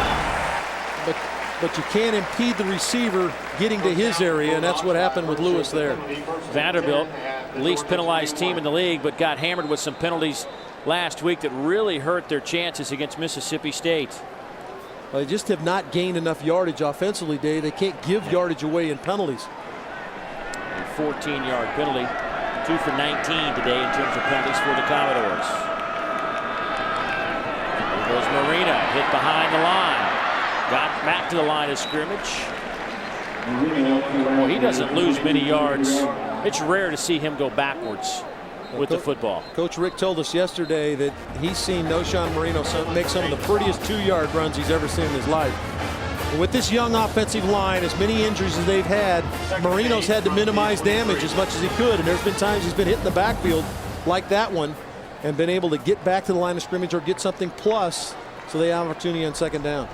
But you can't impede the receiver getting to his area, and that's what happened with Lewis there. Vanderbilt, least penalized team in the league, but got hammered with some penalties last week that really hurt their chances against Mississippi State. Well, they just have not gained enough yardage offensively, Dave. They can't give yardage away in penalties. A 14-yard penalty, 2 for 19 today in terms of penalties for the Commodores. There goes Marino, hit behind the line. Got back to the line of scrimmage. Well, he doesn't lose many yards. It's rare to see him go backwards with the football. Coach Rick told us yesterday that he's seen Noshawn Marino make some of the prettiest 2-yard runs he's ever seen in his life. And with this young offensive line, as many injuries as they've had, Marino's had to minimize damage as much as he could. And there's been times he's been hit in the backfield like that one and been able to get back to the line of scrimmage or get something plus so they have an opportunity on second down.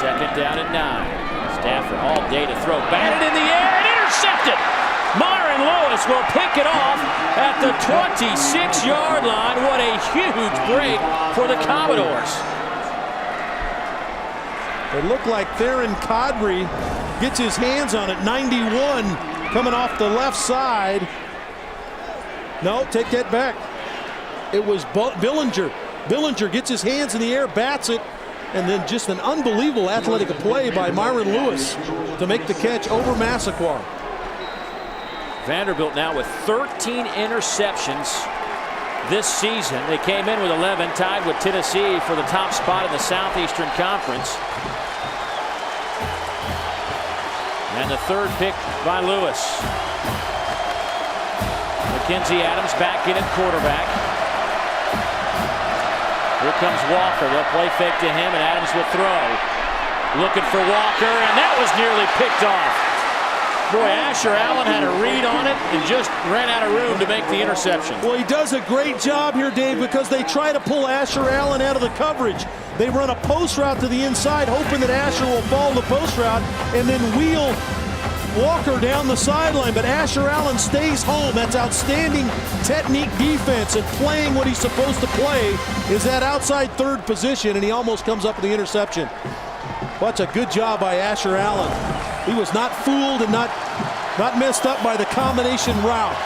Second down and 9. Stafford all day to throw. Batted in the air and intercepted. Myron Lewis will pick it off at the 26-yard line. What a huge break for the Commodores. It looked like Theron Kadri gets his hands on it. 91 coming off the left side. No, take that back. It was Billinger. Billinger gets his hands in the air, bats it, and then just an unbelievable athletic play by Myron Lewis to make the catch over Massaquoi. Vanderbilt now with 13 interceptions this season. They came in with 11, tied with Tennessee for the top spot in the Southeastern Conference. And the third pick by Lewis. Mackenzie Adams back in at quarterback. Here comes Walker. They'll play fake to him, and Adams will throw. Looking for Walker, and that was nearly picked off. Boy, Asher Allen had a read on it and just ran out of room to make the interception. Well, he does a great job here, Dave, because they try to pull Asher Allen out of the coverage. They run a post route to the inside, hoping that Asher will follow the post route and then wheel Walker down the sideline. But Asher Allen stays home. That's outstanding technique defense, and playing what he's supposed to play is that outside third position, and he almost comes up with the interception. That's a good job by Asher Allen. He was not fooled and not messed up by the combination route.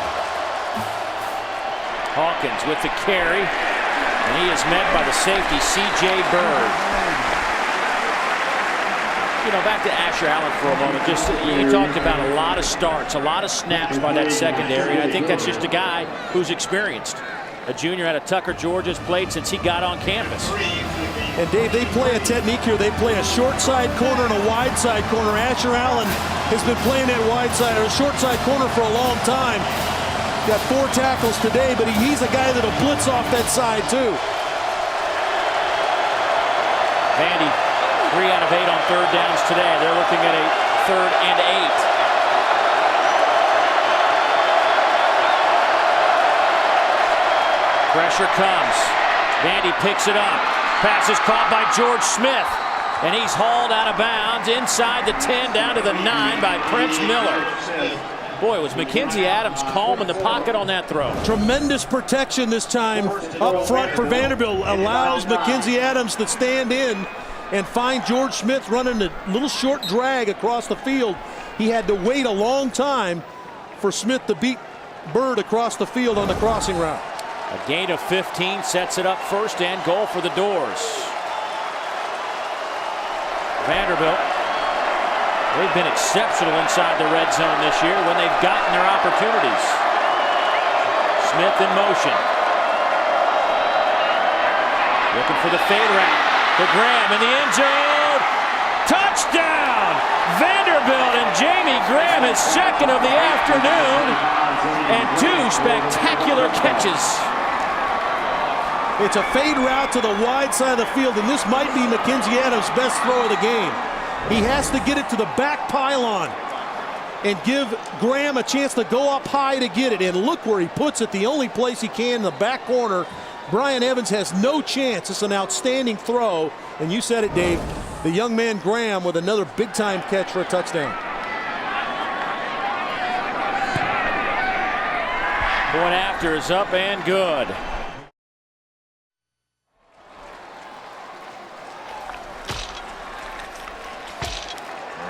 Hawkins with the carry, and he is met by the safety, C.J. Bird. You know, back to Asher Allen for a moment. Just you talked about a lot of starts, a lot of snaps by that secondary. I think that's just a guy who's experienced. A junior out of Tucker, Georgia's played since he got on campus. And Dave, they play a technique here. They play a short side corner and a wide side corner. Asher Allen has been playing that wide side or short side corner for a long time. Got 4 tackles today, but he's a guy that'll blitz off that side too. Vandy, 3 out of 8 on third downs today. They're looking at a 3rd and 8. Pressure comes. Vandy picks it up. Pass is caught by George Smith, and he's hauled out of bounds inside the 10 down to the 9 by Prince Miller. Boy, was Mackenzie Adams calm in the pocket on that throw. Tremendous protection this time up front for Vanderbilt. Allows Mackenzie Adams to stand in and find George Smith running a little short drag across the field. He had to wait a long time for Smith to beat Bird across the field on the crossing route. A gain of 15 sets it up 1st and goal for the Doors. Vanderbilt, they've been exceptional inside the red zone this year when they've gotten their opportunities. Smith in motion. Looking for the fade route to Graham in the end zone. Touchdown! Vanderbilt, and Jamie Graham, his 2nd of the afternoon, and 2 spectacular catches. It's a fade route to the wide side of the field, and this might be Mackenzie Adams' best throw of the game. He has to get it to the back pylon and give Graham a chance to go up high to get it. And look where he puts it, the only place he can, in the back corner. Brian Evans has no chance. It's an outstanding throw. And you said it, Dave, the young man Graham with another big-time catch for a touchdown. Point after is up and good.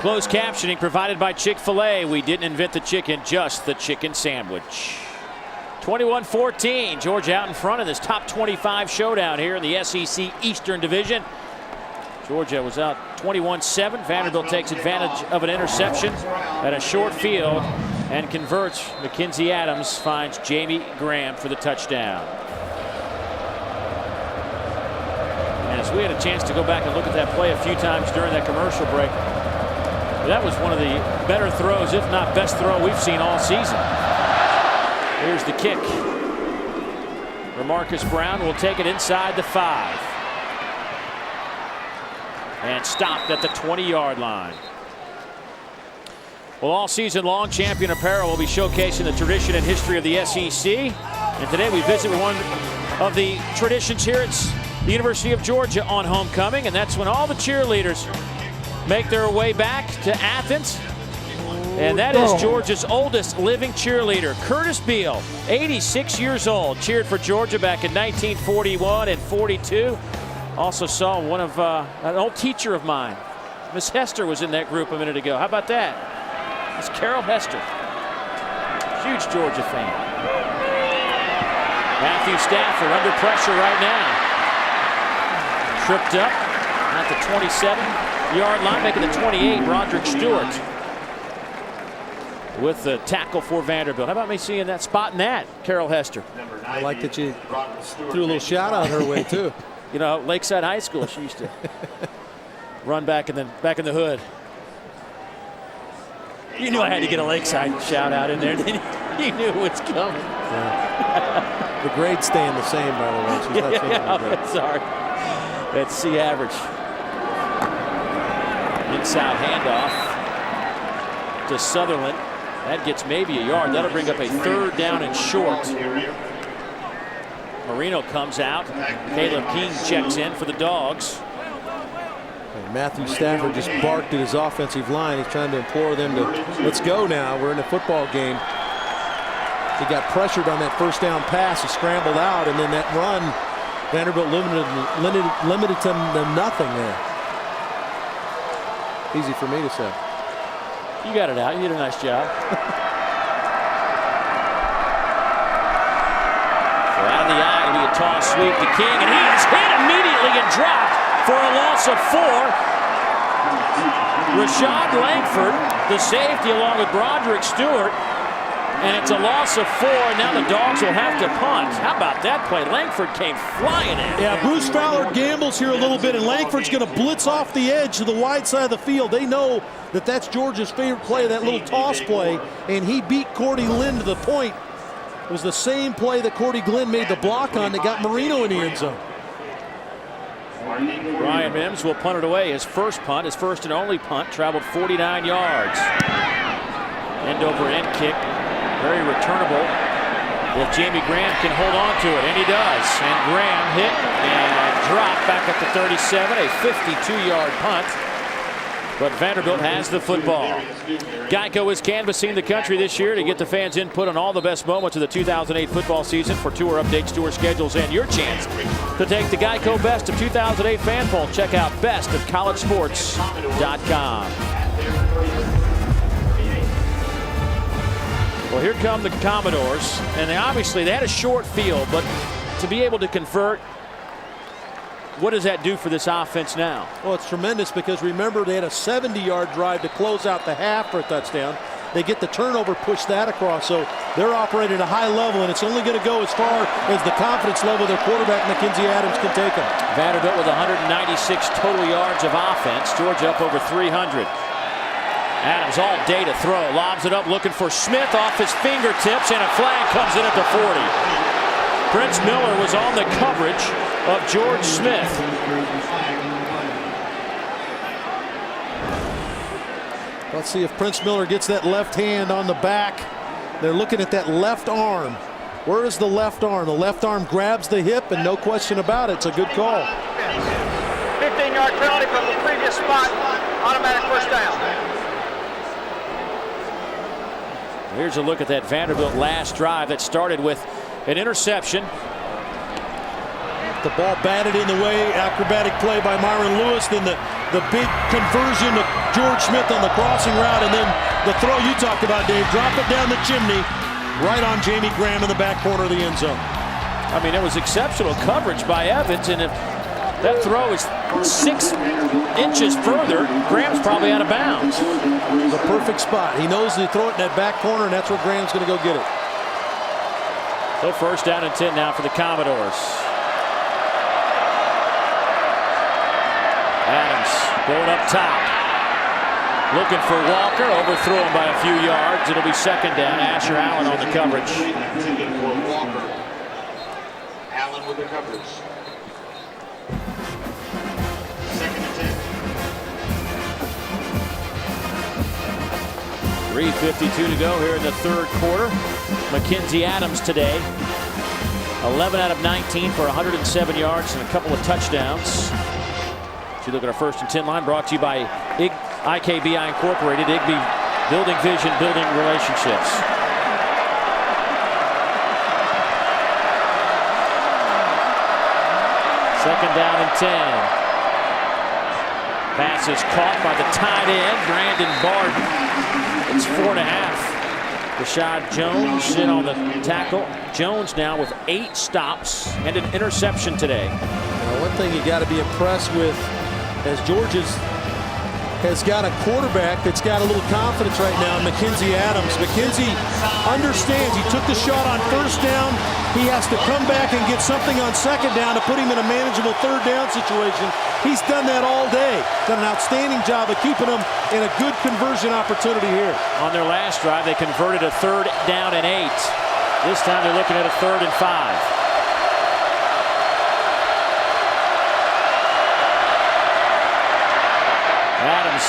Closed captioning provided by Chick-fil-A. We didn't invent the chicken, just the chicken sandwich. 21-14, Georgia out in front in this top 25 showdown here in the SEC Eastern Division. Georgia was out 21-7. Vanderbilt takes advantage of an interception at a short field and converts. Mackenzie Adams finds Jamie Graham for the touchdown. And as we had a chance to go back and look at that play a few times during that commercial break, that was one of the better throws, if not best throw, we've seen all season. Here's the kick. Marcus Brown will take it inside the 5. And stopped at the 20-yard line. Well, all season long, Champion Apparel will be showcasing the tradition and history of the SEC. And today we visit with one of the traditions here at the University of Georgia on homecoming. And that's when all the cheerleaders make their way back to Athens. And that is Georgia's oldest living cheerleader, Curtis Beal, 86 years old. Cheered for Georgia back in 1941 and 42. Also saw one of an old teacher of mine. Miss Hester was in that group a minute ago. How about that? It's Carol Hester. Huge Georgia fan. Matthew Stafford under pressure right now. Tripped up at the 27-yard line, making the 28. Roderick Stewart with the tackle for Vanderbilt. How about me seeing that, spotting that, Carol Hester? I like that you threw a little shout out her way too. You know, Lakeside High School, she used to run back in the hood. You knew I had to get a Lakeside shout out in there, didn't you? You knew it was coming. Yeah. The grade's staying the same, by the way. She's not changing. Sorry. That's C average. Inside handoff to Sutherland. That gets maybe a yard. That'll bring up a 3rd down and short. Marino comes out. Caleb King checks in for the Dogs. And Matthew Stafford just barked at his offensive line. He's trying to implore them to, let's go now. We're in a football game. He got pressured on that 1st down pass. He scrambled out, and then that run, Vanderbilt limited him to nothing there. Easy for me to say. You got it out. You did a nice job. So out of the eye, it'll be a toss sweep to King, and he is hit immediately and dropped for a loss of 4. Rashad Langford, the safety, along with Broderick Stewart. And it's a loss of 4, and now the Dogs will have to punt. How about that play? Langford came flying in. Yeah, Bruce Fowler gambles here a little bit, and Langford's going to blitz off the edge to the wide side of the field. They know that that's Georgia's favorite play, that little toss play, and he beat Cordy Glenn to the point. It was the same play that Cordy Glenn made the block on that got Marino in the end zone. Brian Mims will punt it away. His first punt, his first and only punt, traveled 49 yards. End over end kick. Very returnable if Jamie Graham can hold on to it, and he does. And Graham hit and dropped back at the 37, a 52-yard punt. But Vanderbilt has the football. Geico is canvassing the country this year to get the fans' input on all the best moments of the 2008 football season. For tour updates, tour schedules, and your chance to take the Geico Best of 2008 fan poll, check out bestofcollegesports.com. Well, here come the Commodores, and they had a short field, but to be able to convert, what does that do for this offense now? Well, it's tremendous because remember they had a 70-yard drive to close out the half for a touchdown. They get the turnover, push that across, so they're operating at a high level, and it's only going to go as far as the confidence level their quarterback, Mackenzie Adams, can take them. Vanderbilt with 196 total yards of offense. Georgia up over 300. Adams all day to throw, lobs it up looking for Smith off his fingertips, and a flag comes in at the 40. Prince Miller was on the coverage of George Smith. Let's see if Prince Miller gets that left hand on the back. They're looking at that left arm. Where is the left arm? The left arm grabs the hip, and no question about it, it's a good call. 15-yard penalty from the previous spot, automatic first down. Here's a look at that Vanderbilt last drive that started with an interception. The ball batted in the way, acrobatic play by Myron Lewis, then the big conversion to George Smith on the crossing route, and then the throw you talked about, Dave, drop it down the chimney, right on Jamie Graham in the back corner of the end zone. I mean, it was exceptional coverage by Evans, and if that throw is 6 inches further, Graham's probably out of bounds. The perfect spot. He knows to throw it in that back corner, and that's where Graham's going to go get it. So 1st down and 10 now for the Commodores. Adams going up top. Looking for Walker, overthrew him by a few yards. It'll be 2nd down. Asher Allen on the coverage. Allen with the coverage. 2nd and 10. 3:52 to go here in the 3rd quarter. Mackenzie Adams today, 11 out of 19 for 107 yards and a couple of touchdowns. So you look at our 1st and 10 line, brought to you by IKBI Incorporated. Igby, building vision, building relationships. Second down and 10. Pass is caught by the tight end, Brandon Barden. It's 4.5. Rashad Jones in on the tackle. Jones now with 8 stops and an interception today. I One thing you got to be impressed with, as Georgia has got a quarterback that's got a little confidence right now, Mackenzie Adams. Mackenzie understands he took the shot on first down. He has to come back and get something on second down to put him in a manageable third down situation. He's done that all day. Done an outstanding job of keeping him in a good conversion opportunity here. On their last drive, they converted a 3rd down and 8. This time they're looking at a 3rd and 5. Adams,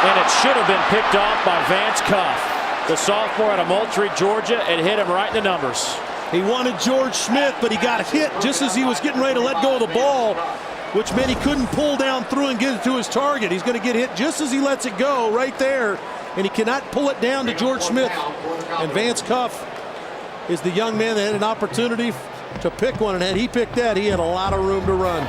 and it should have been picked off by Vance Cuff, the sophomore out of Moultrie, Georgia. It hit him right in the numbers. He wanted George Smith, but he got hit just as he was getting ready to let go of the ball, which meant he couldn't pull down through and get it to his target. He's going to get hit just as he lets it go right there, and he cannot pull it down to George Smith. And Vance Cuff is the young man that had an opportunity to pick one, and had he picked that, he had a lot of room to run.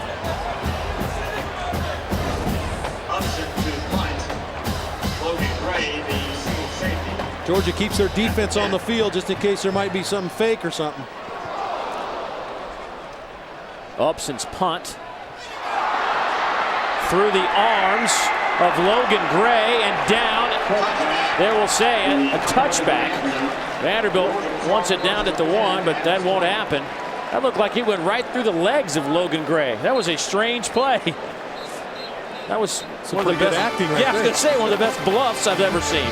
Georgia keeps their defense on the field just in case there might be something fake or something. Upson's punt through the arms of Logan Gray and down. They will say a touchback. Vanderbilt wants it down at the 1, but that won't happen. That looked like he went right through the legs of Logan Gray. That was a strange play. That was one of the best acting right there. I was going to say one of the best bluffs I've ever seen.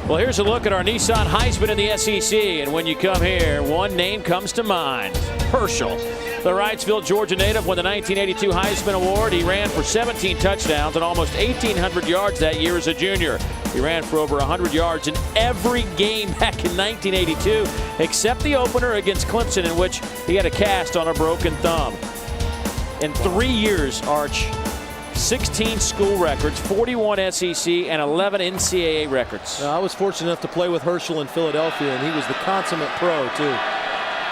Well, here's a look at our Nissan Heisman in the SEC. And when you come here, one name comes to mind: Herschel. The Wrightsville, Georgia native won the 1982 Heisman Award. He ran for 17 touchdowns and almost 1,800 yards that year as a junior. He ran for over 100 yards in every game back in 1982, except the opener against Clemson, in which he had a cast on a broken thumb. In 3 years, Arch, 16 school records, 41 SEC, and 11 NCAA records. I was fortunate enough to play with Herschel in Philadelphia, and he was the consummate pro, too.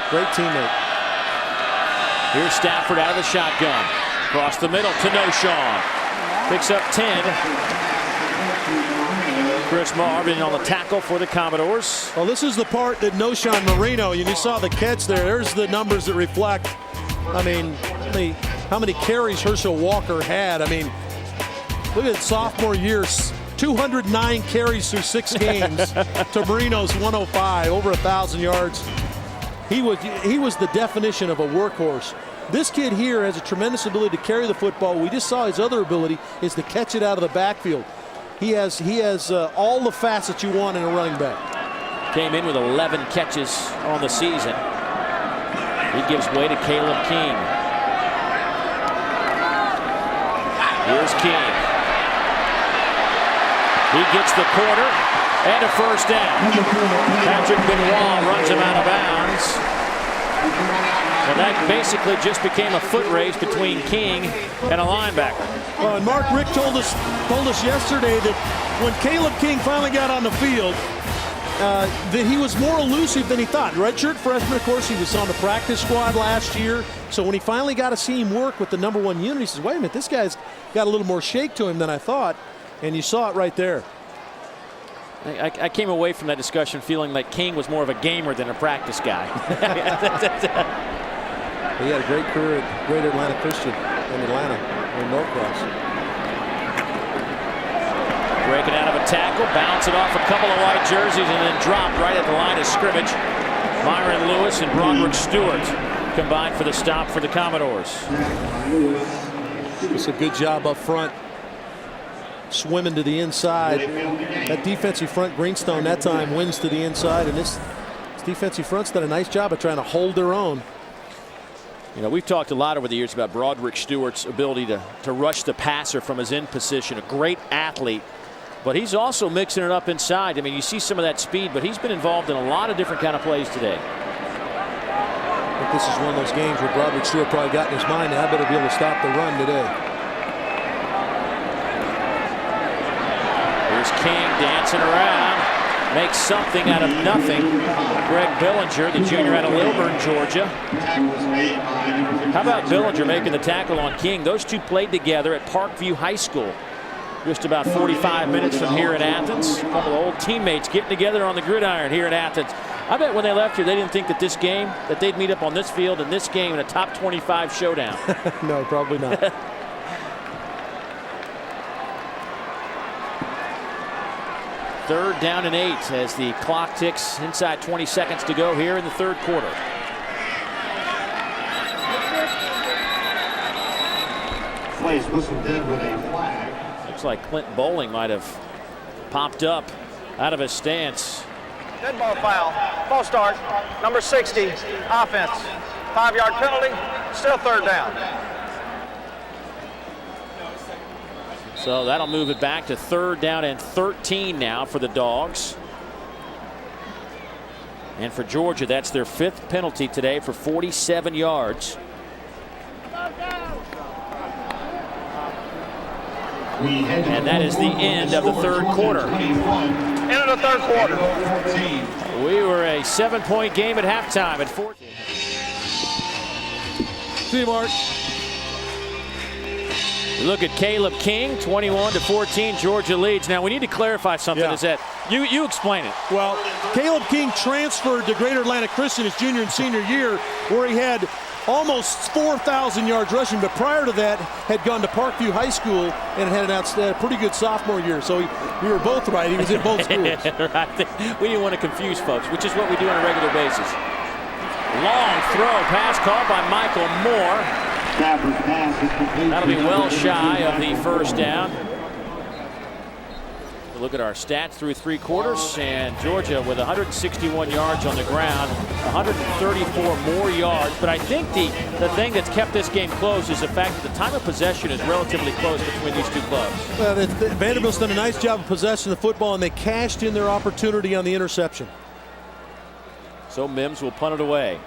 Great teammate. Here's Stafford out of the shotgun. Across the middle to Noshawn. Picks up 10. Chris Marvin on the tackle for the Commodores. Well, this is the part that Noshawn Marino, you saw the catch there. There's the numbers that reflect, I mean, how many carries Herschel Walker had. I mean, look at sophomore year, 209 carries through 6 games to Marino's 105, over 1,000 yards. He was the definition of a workhorse. This kid here has a tremendous ability to carry the football. We just saw his other ability is to catch it out of the backfield. He has all the facets you want in a running back. Came in with 11 catches on the season. He gives way to Caleb King. Here's King. He gets the quarter and a first down. Patrick Benoit runs him out of bounds. And that basically just became a foot race between King and a linebacker. Well, and Mark Richt told us yesterday that when Caleb King finally got on the field, that he was more elusive than he thought. Redshirt freshman, of course, he was on the practice squad last year. So when he finally got to see him work with the #1 unit, he says, wait a minute, this guy's got a little more shake to him than I thought. And you saw it right there. I came away from that discussion feeling like King was more of a gamer than a practice guy. He had a great career at Great Atlanta Christian in Atlanta, in Norcross. Breaking out of a tackle, bouncing off a couple of white jerseys, and then dropped right at the line of scrimmage. Myron Lewis and Broderick Stewart combined for the stop for the Commodores. It's a good job up front, swimming to the inside. That defensive front, Greenstone, that time wins to the inside, and this defensive front's done a nice job of trying to hold their own. You know, we've talked a lot over the years about Broderick Stewart's ability to rush the passer from his end position. A great athlete, but he's also mixing it up inside. I mean, you see some of that speed, but he's been involved in a lot of different kind of plays today. I think this is one of those games where Broderick Stewart probably got in his mind, I better be able to stop the run today. Here's King dancing around, makes something out of nothing. Greg Billinger, the junior out of Lilburn, Georgia. How about Billinger making the tackle on King? Those two played together at Parkview High School. Just about 45 minutes from here in Athens. A couple of old teammates getting together on the gridiron here in Athens. I bet when they left here, they didn't think that this game, that they'd meet up on this field in this game in a top 25 showdown. No, probably not. Third down and 8 as the clock ticks inside 20 seconds to go here in the third quarter. Plays whistled in with a flag. Looks like Clint Bowling might have popped up out of his stance. Dead ball foul. Ball start. Number 60. Offense. 5-yard penalty. Still third down. So that'll move it back to third down and 13 now for the Dogs. And for Georgia, that's their 5th penalty today for 47 yards. And that is the end of the third quarter. End of the third quarter. We were a 7-point game at halftime at 14. See you, Mark. Look at Caleb King, 21-14. Georgia leads. Now we need to clarify something. Yeah. Is that you explain it? Well, Caleb King transferred to Greater Atlantic Christian his junior and senior year, where he had almost 4,000 yards rushing, but prior to that had gone to Parkview High School and had a pretty good sophomore year. So we were both right. He was in both schools. Right. We didn't want to confuse folks, which is what we do on a regular basis. Long throw, pass caught by Michael Moore. That'll be well shy of the first down. We'll look at our stats through 3 quarters, and Georgia with 161 yards on the ground, 134 more yards. But I think the thing that's kept this game close is the fact that the time of possession is relatively close between these two clubs. Well, Vanderbilt's done a nice job of possessing the football, and they cashed in their opportunity on the interception. So Mims will punt it away.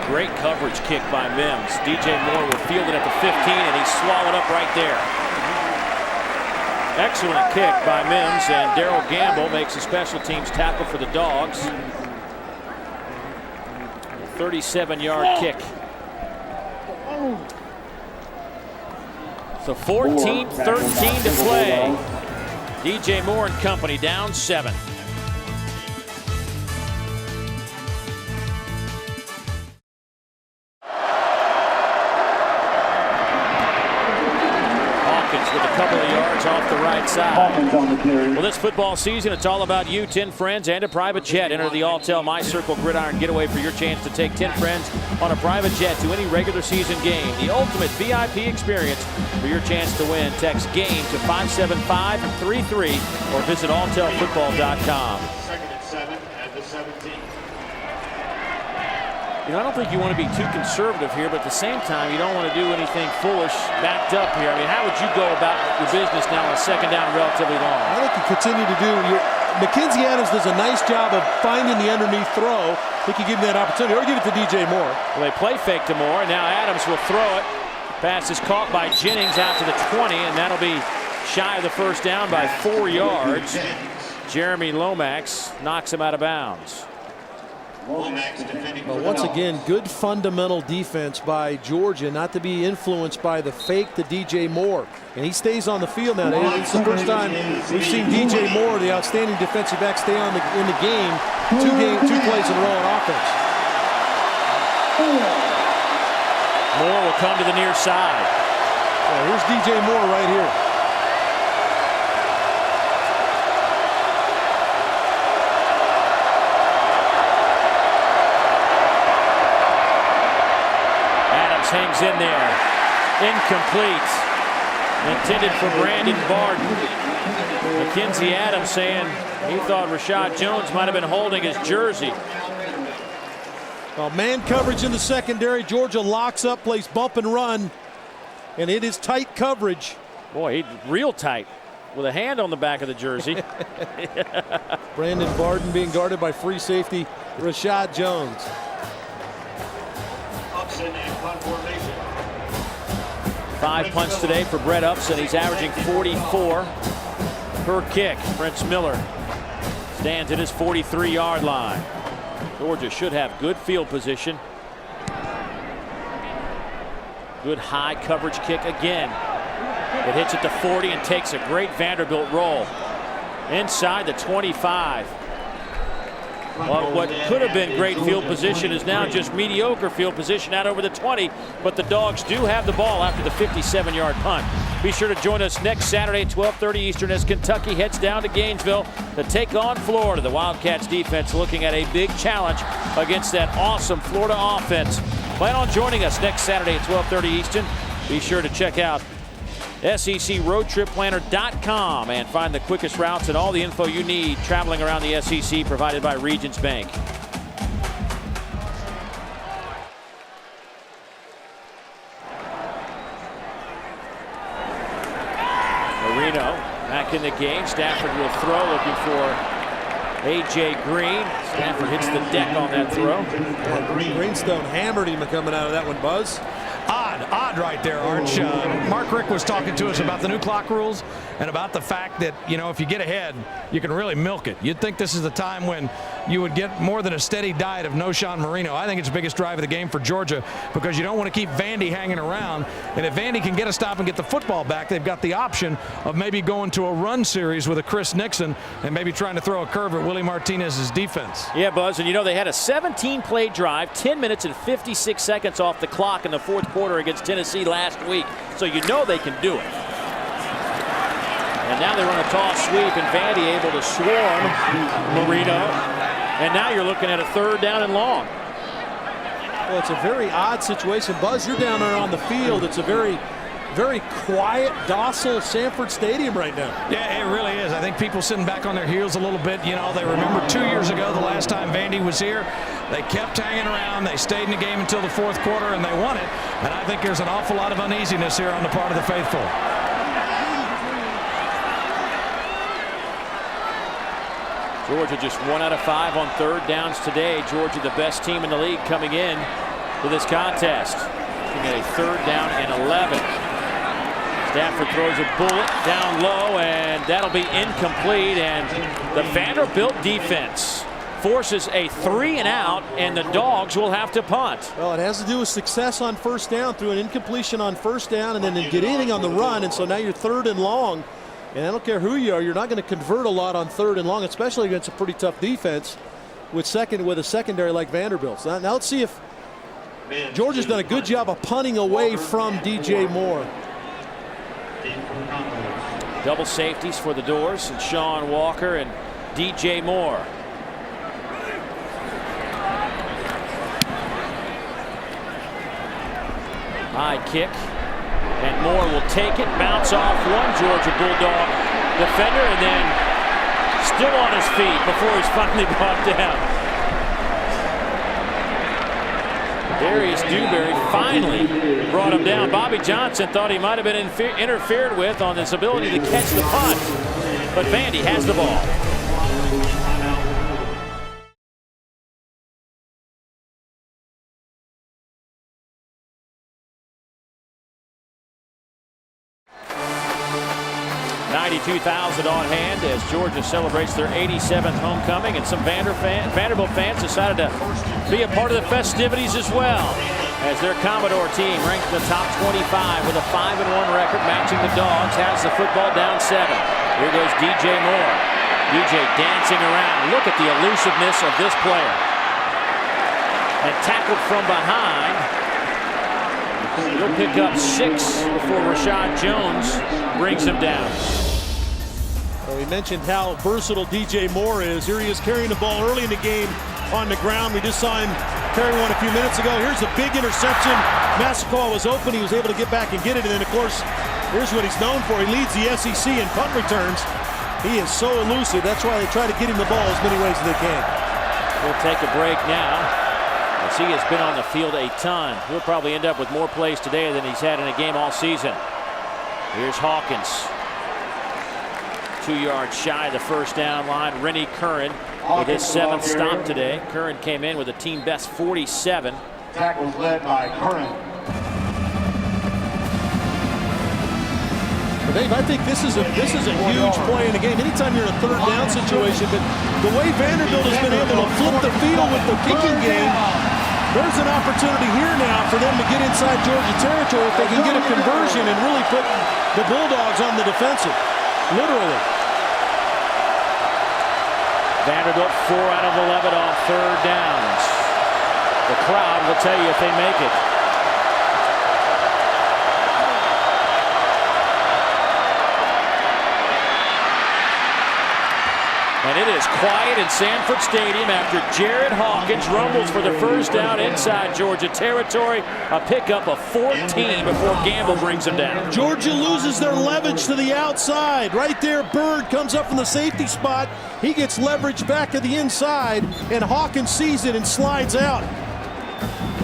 Great coverage kick by Mims. DJ Moore will field it at the 15, and he's swallowed up right there. Excellent kick by Mims, and Darrell Gamble makes a special teams tackle for the Dogs. 37-yard kick. So 14-13 to play. DJ Moore and company down 7. With a couple of yards off the right side. Well, this football season, it's all about you, 10 friends, and a private jet. Enter the Alltel My Circle Gridiron Getaway for your chance to take 10 friends on a private jet to any regular season game. The ultimate VIP experience for your chance to win. Text GAME to 57533 or visit alltelfootball.com. Second and 7 at the 17. You know, I don't think you want to be too conservative here, but at the same time, you don't want to do anything foolish backed up here. I mean, how would you go about your business now on a second down relatively long? I think you continue to do Mackenzie Adams does a nice job of finding the underneath throw. He could give him that opportunity, or give it to DJ Moore. Well, they play fake to Moore, and now Adams will throw it. Pass is caught by Jennings out to the 20, and that'll be shy of the first down by 4 yards. Jeremy Lomax knocks him out of bounds. Well, once again, good fundamental defense by Georgia, not to be influenced by the fake to DJ Moore. And he stays on the field now. It's the first time we've seen DJ Moore, the outstanding defensive back, stay in the game. Two plays in a row on offense. Moore will come to the near side. Here's DJ Moore right here. Hangs in there. Incomplete. Intended for Brandon Barden. Mackenzie Adams saying he thought Rashad Jones might have been holding his jersey. Well, man coverage in the secondary. Georgia locks up, plays bump and run, and it is tight coverage. Boy, he's real tight with a hand on the back of the jersey. Brandon Barden being guarded by free safety Rashad Jones. Upson and punt formation. 5 punts today for Brett Upson. He's averaging 44 per kick. Prince Miller stands at his 43-yard line. Georgia should have good field position. Good high coverage kick again. It hits at the 40 and takes a great Vanderbilt roll. Inside the 25. Well, what could have been great field position is now just mediocre field position out over the 20, but the Dogs do have the ball after the 57-yard punt. Be sure to join us next Saturday at 12:30 Eastern as Kentucky heads down to Gainesville to take on Florida. The Wildcats defense looking at a big challenge against that awesome Florida offense. Plan on joining us next Saturday at 12:30 Eastern. Be sure to check out SECRoadTripPlanner.com and find the quickest routes and all the info you need traveling around the SEC, provided by Regions Bank. Marino back in the game. Stafford will throw, looking for A.J. Green. Stafford hits the deck on that throw. Greenstone hammered him coming out of that one, Buzz. Odd right there, Arch. Mark Richt was talking to us about the new clock rules and about the fact that, you know, if you get ahead, you can really milk it. You'd think this is the time when you would get more than a steady diet of Noshawn Marino. I think it's the biggest drive of the game for Georgia because you don't want to keep Vandy hanging around. And if Vandy can get a stop and get the football back, they've got the option of maybe going to a run series with a Chris Nixon and maybe trying to throw a curve at Willie Martinez's defense. Yeah, Buzz, and you know they had a 17-play drive, 10 minutes and 56 seconds off the clock in the fourth quarter against Tennessee last week, so you know they can do it. And now they run a toss sweep, and Vandy able to swarm Marino, and now you're looking at a 3rd down and long. Well, it's a very odd situation. Buzz, you're down there on the field. It's a very quiet, docile Sanford Stadium right now. Yeah, it really is. I think people sitting back on their heels a little bit. You know, they remember 2 years ago, the last time Vandy was here. They kept hanging around. They stayed in the game until the fourth quarter, and they won it. And I think there's an awful lot of uneasiness here on the part of the faithful. Georgia just 1 out of 5 on 3rd downs today. Georgia, the best team in the league coming in to this contest. Looking at a 3rd down and 11. Stafford throws a bullet down low, and that'll be incomplete. And the Vanderbilt defense forces a 3-and-out, and the Dogs will have to punt. Well, it has to do with success on 1st down through an incompletion on 1st down and then get anything on the run. And so now you're 3rd and long. And I don't care who you are, you're not going to convert a lot on 3rd and long, especially against a pretty tough defense with a secondary like Vanderbilt. So now let's see if Georgia's done a good job of punting away from DJ Moore. Double safeties for the Doors, and Sean Walker and DJ Moore. High kick, and Moore will take it, bounce off one Georgia Bulldog defender, and then still on his feet before he's finally brought down. Darius Dewberry finally brought him down. Bobby Johnson thought he might have been interfered with on his ability to catch the punt, but Vandy has the ball. $92,000 on hand as Georgia celebrates their 87th homecoming, and some Vanderbilt fans decided to be a part of the festivities as well, as their Commodore team, ranked in the top 25 with a 5-1 record, matching the Dogs, has the football down 7. Here goes DJ Moore. DJ dancing around. Look at the elusiveness of this player. And tackled from behind. He'll pick up 6 before Rashad Jones brings him down. Well, we mentioned how versatile DJ Moore is. Here he is carrying the ball early in the game on the ground. We just saw him carry one a few minutes ago. Here's a big interception. Massaquoi was open. He was able to get back and get it. And then, of course, here's what he's known for. He leads the SEC in punt returns. He is so elusive. That's why they try to get him the ball as many ways as they can. We'll take a break now, as he has been on the field a ton. He'll probably end up with more plays today than he's had in a game all season. Here's Hawkins. 2 yards shy of the 1st down line. Rennie Curran with his 7th stop today. Curran came in with a team best 47. Tackles led by Curran. Dave, I think this is a huge play in the game. Anytime you're in a 3rd down situation, but the way Vanderbilt has been able to flip the field with the kicking game, there's an opportunity here now for them to get inside Georgia territory if they can get a conversion and really put the Bulldogs on the defensive, literally. Vanderbilt 4 out of 11 on third downs. The crowd will tell you if they make it. And it is quiet in Sanford Stadium after Jared Hawkins rumbles for the first down inside Georgia territory. A pickup of 14 before Gamble brings him down. Georgia loses their leverage to the outside. Right there, Bird comes up from the safety spot. He gets leverage back to the inside, and Hawkins sees it and slides out.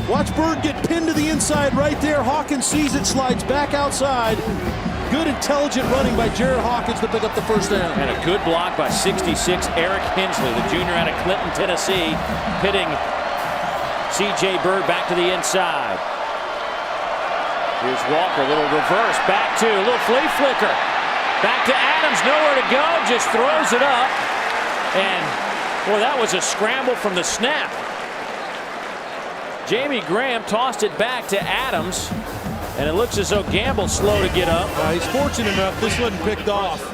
Watch Bird get pinned to the inside right there. Hawkins sees it, slides back outside. Good, intelligent running by Jared Hawkins to pick up the first down. And a good block by 66 Eric Hensley, the junior out of Clinton, Tennessee, pitting C.J. Bird back to the inside. Here's Walker, a little reverse, back to a little flea flicker. Back to Adams, nowhere to go, just throws it up. And, boy, that was a scramble from the snap. Jamie Graham tossed it back to Adams. And it looks as though Gamble's slow to get up. He's fortunate enough this wasn't picked off.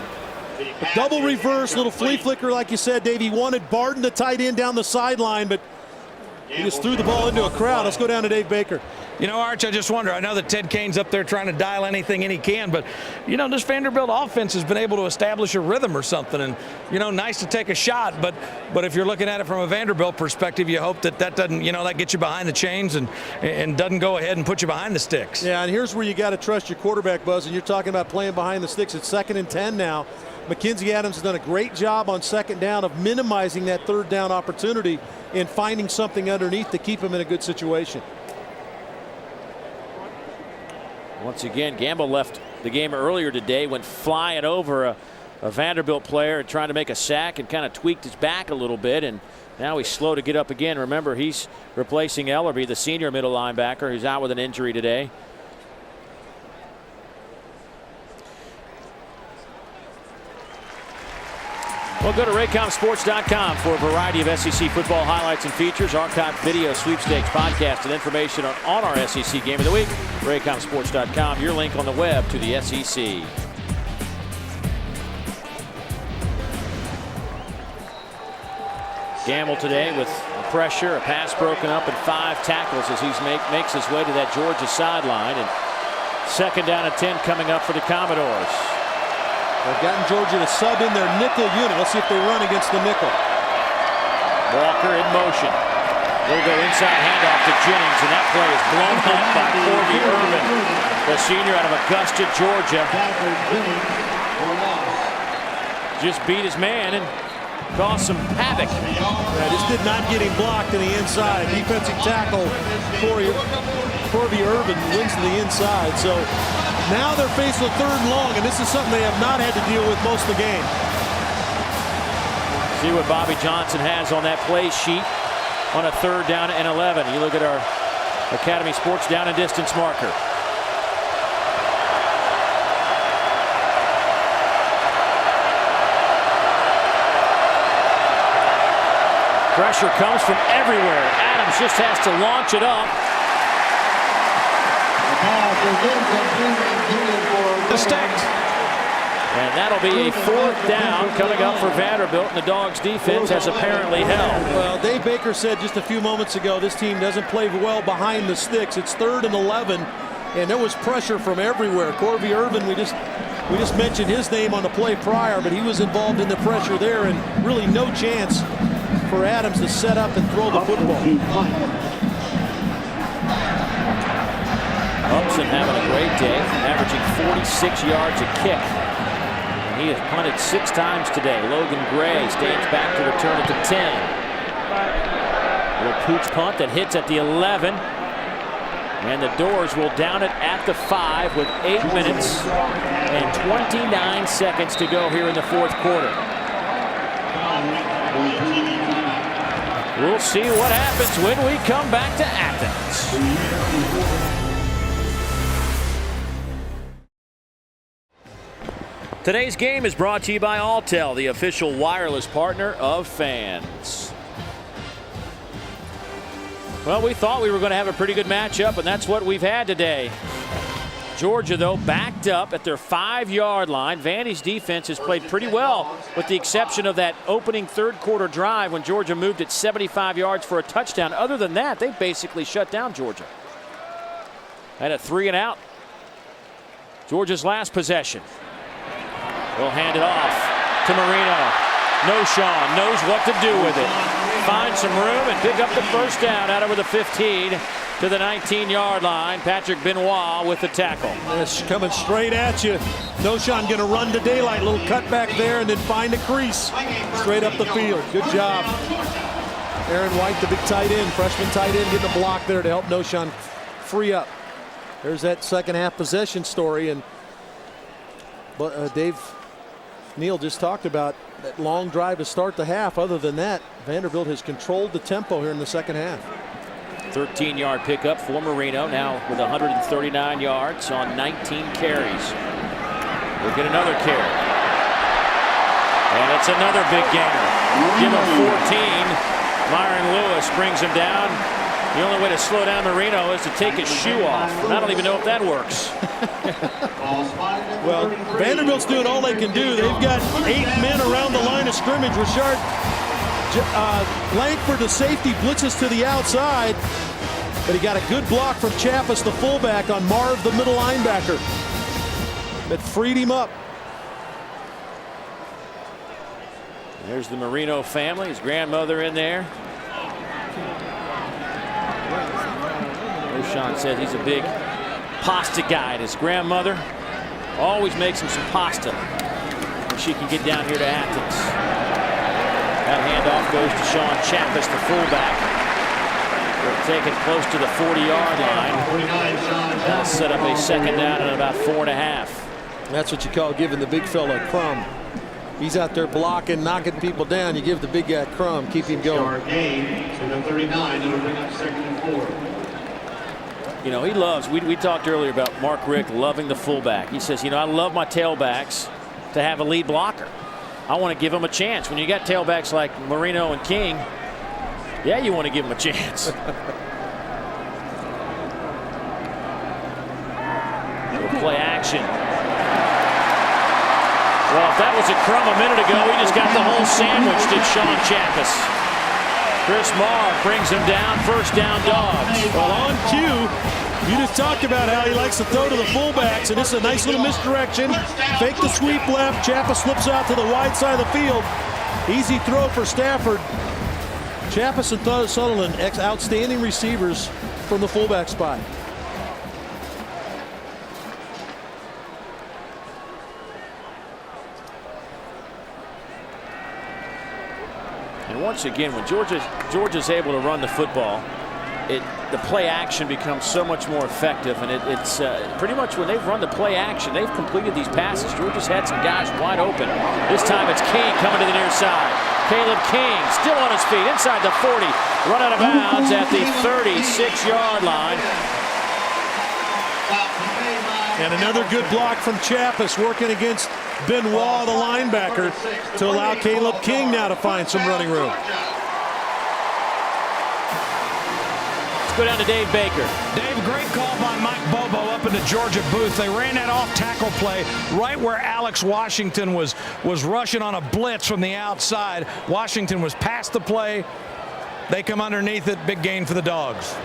A double reverse, little flea flicker like you said, Dave. He wanted Barton to tight end down the sideline, but he just threw the ball into a crowd. Let's go down to Dave Baker. You know, Arch, I just wonder. I know that Ted Kane's up there trying to dial anything in he can, but, you know, this Vanderbilt offense has been able to establish a rhythm or something. And, you know, nice to take a shot, but if you're looking at it from a Vanderbilt perspective, you hope that doesn't, you know, that gets you behind the chains and doesn't go ahead and put you behind the sticks. Yeah, and here's where you got to trust your quarterback, Buzz, and you're talking about playing behind the sticks. It's 2nd and 10 now. Mackenzie Adams has done a great job on 2nd down of minimizing that 3rd down opportunity and finding something underneath to keep him in a good situation. Once again, Gamble left the game earlier today, went flying over a Vanderbilt player and trying to make a sack and kind of tweaked his back a little bit, and now he's slow to get up again. Remember, he's replacing Ellerby, the senior middle linebacker, who's out with an injury today. Well, go to RaycomSports.com for a variety of SEC football highlights and features, archived video, sweepstakes, podcast, and information on our SEC game of the week. RaycomSports.com, your link on the web to the SEC. Gamble today with pressure, a pass broken up, and 5 tackles as he makes his way to that Georgia sideline. And 2nd down and 10 coming up for the Commodores. They've gotten Georgia to sub in their nickel unit. Let's see if they run against the nickel. Walker in motion. They'll go inside handoff to Jennings, and that play is blown up by Corby Irvin, the senior out of Augusta, Georgia. Just beat his man and caused some havoc. Yeah, just did not get him blocked to the inside. Defensive tackle, Corby Irvin wins to the inside. So now they're faced with 3rd and long, and this is something they have not had to deal with most of the game. See what Bobby Johnson has on that play sheet on a 3rd down and 11. You look at our Academy Sports down and distance marker. Pressure comes from everywhere. Adams just has to launch it up. And that'll be a 4th down coming up for Vanderbilt, and the Dogs defense has apparently held. Well, Dave Baker said just a few moments ago this team doesn't play well behind the sticks. It's 3rd and 11, and there was pressure from everywhere. Corby Irvin, we just mentioned his name on the play prior, but he was involved in the pressure there, and really no chance for Adams to set up and throw the football. Upson having a great day, averaging 46 yards a kick. And he has punted 6 times today. Logan Gray stands back to return it to 10. A little pooch punt that hits at the 11. And the Doors will down it at the 5 with 8 minutes and 29 seconds to go here in the 4th quarter. We'll see what happens when we come back to Athens. Today's game is brought to you by Alltel, the official wireless partner of fans. Well, we thought we were going to have a pretty good matchup, and that's what we've had today. Georgia, though, backed up at their 5-yard line. Vandy's defense has played pretty well, with the exception of that opening third-quarter drive when Georgia moved it 75 yards for a touchdown. Other than that, they basically shut down Georgia. Had a 3-and-out. Georgia's last possession. They'll hand it off to Marino. Sean knows what to do with it. Find some room and pick up the first down out over the 15 to the 19-yard line. Patrick Benoit with the tackle. It's coming straight at you. Sean going to run to daylight. Little cut back there and then find a crease. Straight up the field. Good job. Aaron White, the big tight end, freshman tight end, getting a block there to help Sean free up. There's that second half possession story. And Dave Neal just talked about that long drive to start the half. Other than that, Vanderbilt has controlled the tempo here in the second half. 13-yard pickup for Marino, now with 139 yards on 19 carries. We'll get another carry. And it's another big gainer. Give him 14. Myron Lewis brings him down. The only way to slow down Marino is to take his shoe off. I don't even know if that works. Well, Vanderbilt's doing all they can do. They've got 8 men around the line of scrimmage. Rashard Langford, the safety, blitzes to the outside, but he got a good block from Chappis, the fullback, on Marv, the middle linebacker, that freed him up. There's the Marino family, his grandmother in there. Sean says he's a big pasta guy. His grandmother always makes him some pasta when she can get down here to Athens. That handoff goes to Sean Chappis, the fullback. They'll take it close to the 40-yard line. That'll set up a second down at about 4.5. That's what you call giving the big fella a crumb. He's out there blocking, knocking people down. You give the big guy a crumb, keep him going. Gain to the 39. It'll bring up 2nd and 4. You know, he loves, we talked earlier about Mark Richt loving the fullback. He says, you know, I love my tailbacks to have a lead blocker. I want to give them a chance. When you got tailbacks like Marino and King, yeah, you want to give them a chance. Play action. Well, if that was a crumb a minute ago, he just got the whole sandwich, did Sean Chappis. Chris Marr brings him down, first down Dogs. Well, on cue, you just talked about how he likes to throw to the fullbacks, and this is a nice little misdirection. Fake the sweep left, Chappis slips out to the wide side of the field. Easy throw for Stafford. Chappis and Sutherland, outstanding receivers from the fullback spot. And once again, when Georgia's able to run the football, the play action becomes so much more effective. And it's pretty much when they've run the play action, they've completed these passes. Georgia's had some guys wide open. This time it's King coming to the near side. Caleb King still on his feet inside the 40. Run out of bounds at the 36-yard line. And another good block from Chappis, working against Benoit, the linebacker, to allow Caleb King now to find some running room. Let's go down to Dave Baker. Dave, great call by Mike Bobo up in the Georgia booth. They ran that off tackle play right where Alex Washington was rushing on a blitz from the outside. Washington was past the play. They come underneath it. Big gain for the Dogs.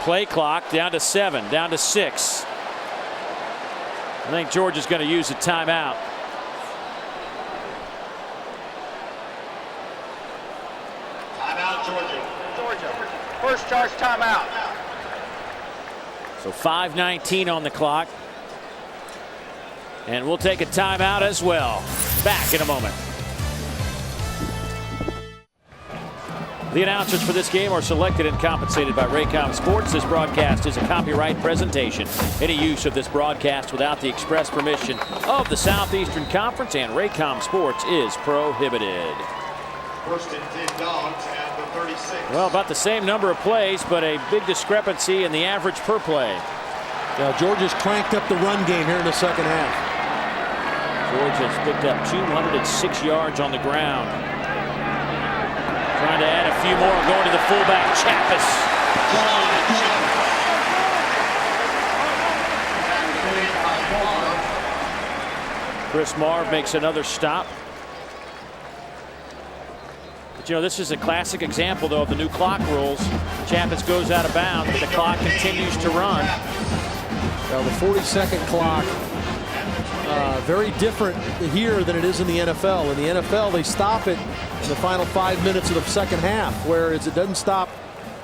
Play clock down to 7, down to 6. I think Georgia's going to use a timeout. Timeout, Georgia. Georgia, first charge timeout. So 5:19 on the clock. And we'll take a timeout as well. Back in a moment. The announcers for this game are selected and compensated by Raycom Sports. This broadcast is a copyright presentation. Any use of this broadcast without the express permission of the Southeastern Conference and Raycom Sports is prohibited. First and 10 Dogs at the 36. Well, about the same number of plays, but a big discrepancy in the average per play. Georgia's cranked up the run game here in the second half. Georgia's picked up 206 yards on the ground. Trying to add a few more, going to the fullback, Chappis. Chris Marv makes another stop. But, you know, this is a classic example, though, of the new clock rules. Chappis goes out of bounds, but the clock continues to run. Now, the 40-second clock, very different here than it is in the NFL. In the NFL, they stop it in the final 5 minutes of the second half, whereas it doesn't stop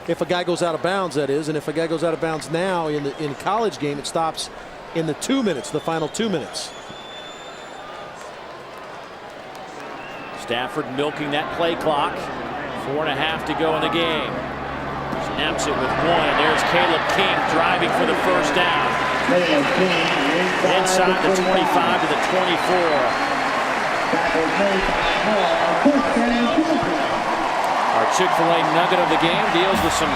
if a guy goes out of bounds, that is. And if a guy goes out of bounds now in college game, it stops in the 2 minutes, the final 2 minutes. Stafford milking that play clock. 4.5 to go in the game. Snaps it with 1, and there's Caleb King driving for the first down. Inside the 25 to the 24. Our Chick-fil-A nugget of the game deals with some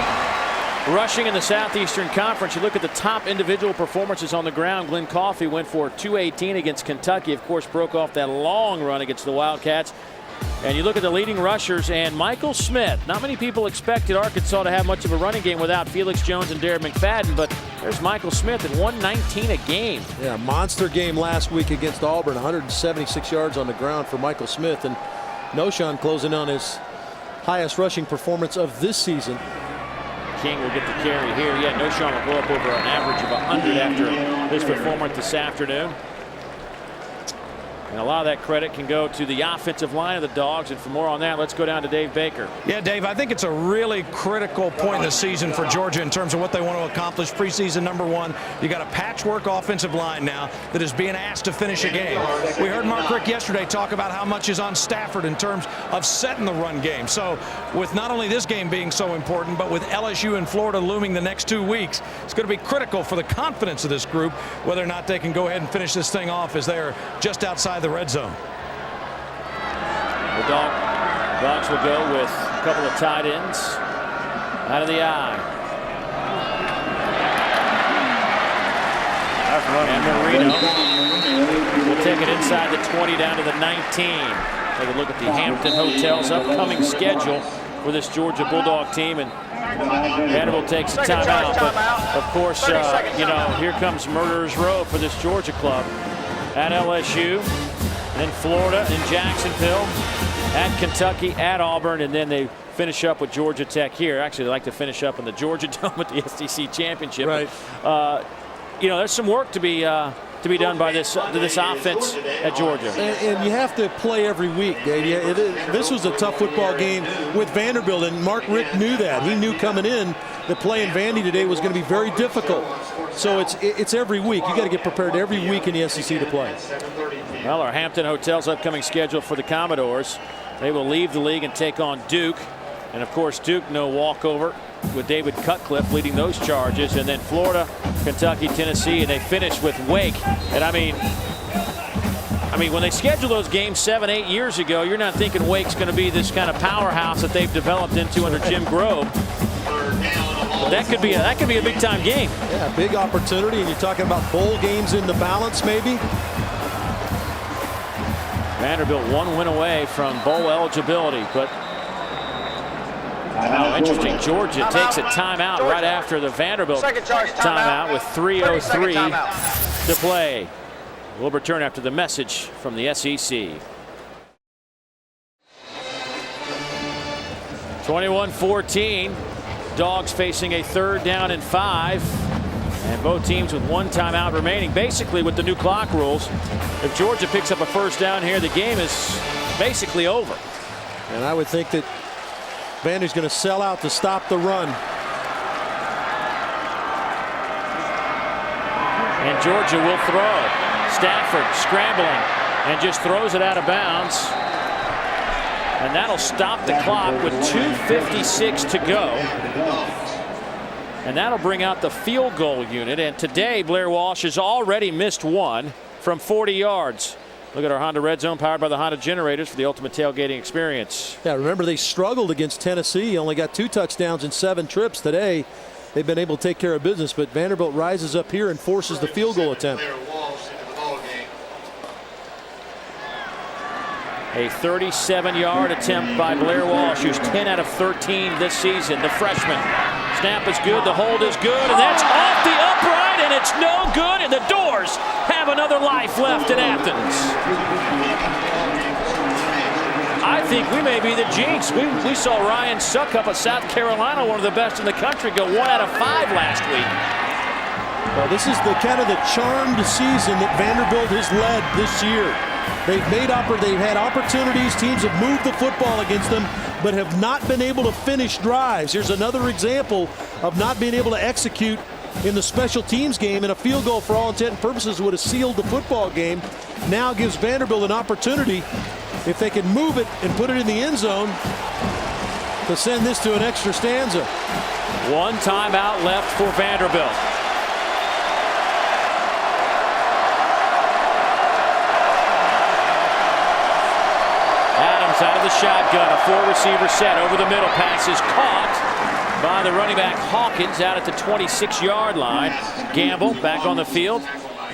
rushing in the Southeastern Conference. You look at the top individual performances on the ground. Glenn Coffey went for 218 against Kentucky. Of course, broke off that long run against the Wildcats. And you look at the leading rushers, and Michael Smith. Not many people expected Arkansas to have much of a running game without Felix Jones and Darren McFadden, but there's Michael Smith at 119 a game. Yeah, monster game last week against Auburn. 176 yards on the ground for Michael Smith. And Noshan closing on his highest rushing performance of this season. King will get the carry here. Yeah, Noshan will go up over an average of 100 after his performance this afternoon. And a lot of that credit can go to the offensive line of the Dogs. And for more on that, let's go down to Dave Baker. Yeah, Dave, I think it's a really critical point in the season for Georgia in terms of what they want to accomplish. Preseason number 1, you got a patchwork offensive line now that is being asked to finish a game. We heard Mark Richt yesterday talk about how much is on Stafford in terms of setting the run game. So with not only this game being so important, but with LSU and Florida looming the next 2 weeks, it's going to be critical for the confidence of this group, whether or not they can go ahead and finish this thing off as they're just outside the red zone. The Dogs will go with a couple of tight ends out of the eye. And Marino will take it inside the 20 down to the 19. Take a look at the Hampton Hotel's upcoming schedule for this Georgia Bulldog team. And Vanderbilt takes a timeout, but of course, you know, here comes Murderers Row for this Georgia club at LSU. Then Florida and Jacksonville, at Kentucky, at Auburn, and then they finish up with Georgia Tech here. Actually, they like to finish up in the Georgia Dome with the SEC championship. Right. But, you know, there's some work to be done by this offense at Georgia. And you have to play every week, Dave. This was a tough football game with Vanderbilt, and Mark Richt knew that. He knew coming in that playing Vandy today was going to be very difficult. So it's every week. You got to get prepared every week in the SEC to play. Well, our Hampton Hotel's upcoming schedule for the Commodores. They will leave the league and take on Duke. And of course, Duke, no walkover, with David Cutcliffe leading those charges. And then Florida, Kentucky, Tennessee, and they finish with Wake. And I mean, when they schedule those games 7-8 years ago, you're not thinking Wake's going to be this kind of powerhouse that they've developed into under Jim Grove. But that could be a big time game. Yeah, big opportunity, and you're talking about bowl games in the balance, maybe. Vanderbilt 1 win away from bowl eligibility, but how interesting. Georgia takes a timeout right after the Vanderbilt timeout with 3:03 to play. We'll return after the message from the SEC. 21-14. Dogs facing a 3rd down and 5. And both teams with 1 timeout remaining. Basically, with the new clock rules, if Georgia picks up a 1st down here, the game is basically over. And I would think that Vandy's going to sell out to stop the run. And Georgia will throw. Stafford scrambling and just throws it out of bounds. And that'll stop the clock with 2:56 to go. And that'll bring out the field goal unit. And today, Blair Walsh has already missed 1 from 40 yards. Look at our Honda Red Zone, powered by the Honda generators for the ultimate tailgating experience. Yeah, remember they struggled against Tennessee. Only got 2 touchdowns in 7 trips today. They've been able to take care of business, but Vanderbilt rises up here and forces the field goal attempt. A 37-yard attempt by Blair Walsh, who's 10 out of 13 this season, the freshman. Snap is good, the hold is good, and that's off the upright, and it's no good, and the Doors have another life left in Athens. I think we may be the jinx. We saw Ryan Suckup of South Carolina, one of the best in the country, go 1 out of 5 last week. Well, this is the kind of the charmed season that Vanderbilt has led this year. They've had opportunities. Teams have moved the football against them, but have not been able to finish drives. Here's another example of not being able to execute in the special teams game, and a field goal for all intent and purposes would have sealed the football game. Now gives Vanderbilt an opportunity, if they can move it and put it in the end zone, to send this to an extra stanza. 1 timeout left for Vanderbilt. Out of the shotgun, a 4-receiver set over the middle. Pass is caught by the running back Hawkins out at the 26-yard line. Gamble back on the field.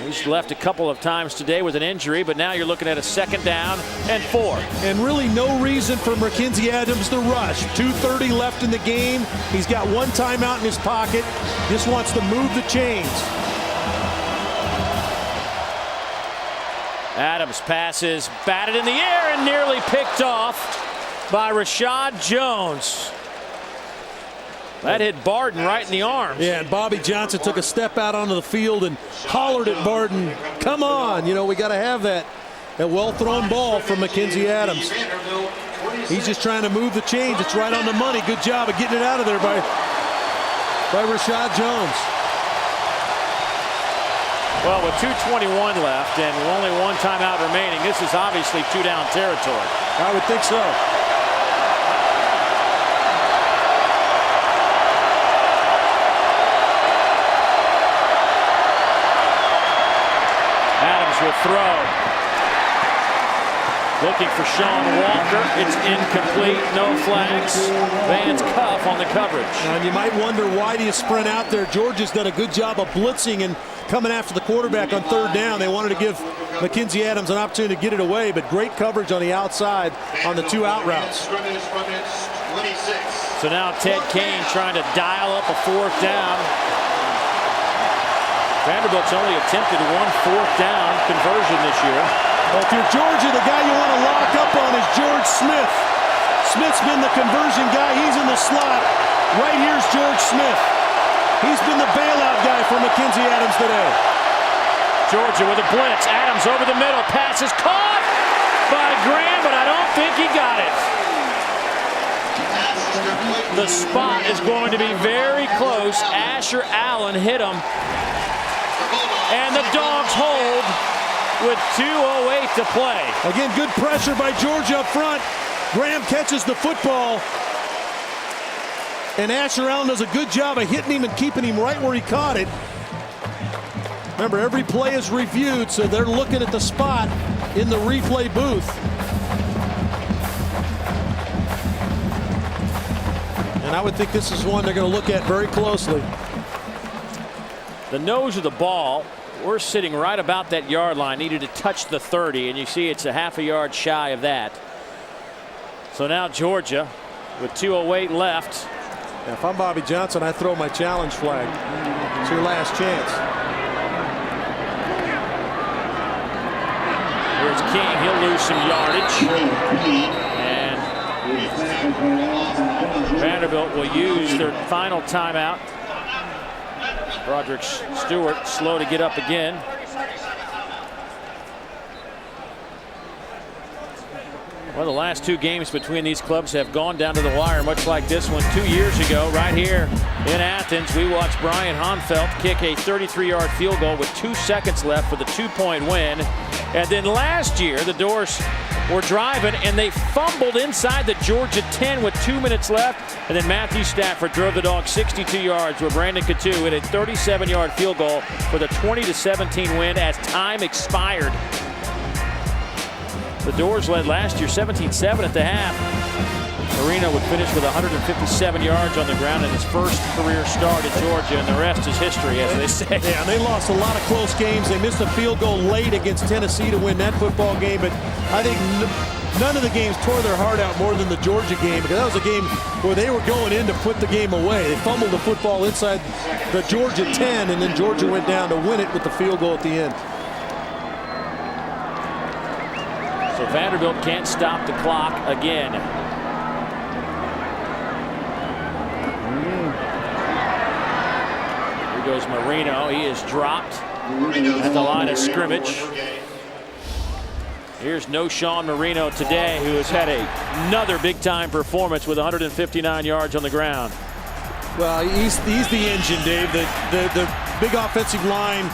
He's left a couple of times today with an injury, but now you're looking at a 2nd down and 4. And really no reason for Mackenzie Adams to rush. 2:30 left in the game. He's got 1 timeout in his pocket. Just wants to move the chains. Adams passes, batted in the air and nearly picked off by Rashad Jones. That hit Barden right in the arms. Yeah, and Bobby Johnson took a step out onto the field and hollered at Barden, come on, you know, we got to have that well-thrown ball from Mackenzie Adams. He's just trying to move the chains. It's right on the money. Good job of getting it out of there by Rashad Jones. Well, with 2:21 left and only 1 timeout remaining, this is obviously 2-down territory. I would think so. Adams will throw. Looking for Sean Walker. It's incomplete. No flags. Van's cuff on the coverage. And you might wonder, why do you sprint out there? Georgia's done a good job of blitzing and coming after the quarterback on 3rd down. They wanted to give Mackenzie Adams an opportunity to get it away, but great coverage on the outside on the 2 out routes. So now Ted Kane trying to dial up a 4th down. Vanderbilt's only attempted 1 4th down conversion this year. Well, if you're Georgia, the guy you want to lock up on is George Smith. Smith's been the conversion guy. He's in the slot. Right here's George Smith. He's been the bailout guy for Mackenzie Adams today. Georgia with a blitz. Adams over the middle. Pass is caught by Graham, but I don't think he got it. The spot is going to be very close. Asher Allen hit him. And the Dogs hold with 2:08 to play. Again, good pressure by Georgia up front. Graham catches the football. And Asher Allen does a good job of hitting him and keeping him right where he caught it. Remember, every play is reviewed, so they're looking at the spot in the replay booth. And I would think this is one they're going to look at very closely. The nose of the ball, we're sitting right about that yard line. Needed to touch the 30, and you see it's a half a yard shy of that. So now Georgia with 2:08 left. Yeah, if I'm Bobby Johnson, I throw my challenge flag. It's your last chance. Here's King. He'll lose some yardage. And Vanderbilt will use their final timeout. Broderick Stewart slow to get up again. Well, the last 2 games between these clubs have gone down to the wire, much like this one 2 years ago. Right here in Athens, we watched Brian Honfelt kick a 33-yard field goal with 2 seconds left for the 2-point win. And then last year, the Doors were driving, and they fumbled inside the Georgia 10 with 2 minutes left. And then Matthew Stafford drove the Dogs 62 yards, where Brandon Coutu hit a 37-yard field goal for the 20-17 win as time expired. The Doors led last year 17-7 at the half. Marino would finish with 157 yards on the ground in his first career start at Georgia, and the rest is history, as they say. Yeah, and they lost a lot of close games. They missed a field goal late against Tennessee to win that football game, but I think none of the games tore their heart out more than the Georgia game, because that was a game where they were going in to put the game away. They fumbled the football inside the Georgia 10, and then Georgia went down to win it with the field goal at the end. So Vanderbilt can't stop the clock again. Here goes Marino. He is dropped at the line of scrimmage. Here's no Sean Marino today, who has had another big-time performance with 159 yards on the ground. Well, he's the engine, Dave. The big offensive line,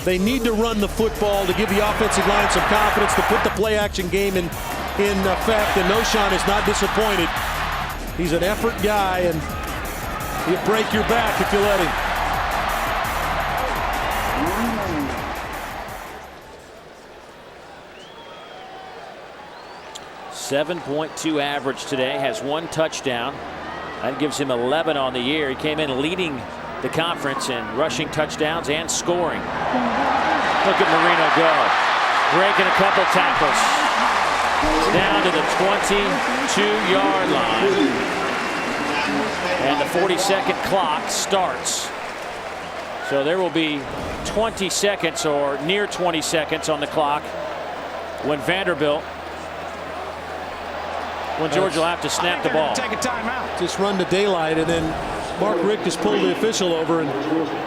they need to run the football to give the offensive line some confidence to put the play-action game in effect, and Noshawn is not disappointed. He's an effort guy, and he'll break your back if you let him. .7.2 average today, has 1 touchdown. That gives him 11 on the year. He came in leading the conference in rushing touchdowns and scoring. Look at Marino go. Breaking a couple tackles. Down to the 22-yard line. And the 40-second clock starts. So there will be 20 seconds or near 20 seconds on the clock when Georgia will have to snap the ball. Take a timeout. Just run to daylight, and then Mark Richt just pulled the official over, and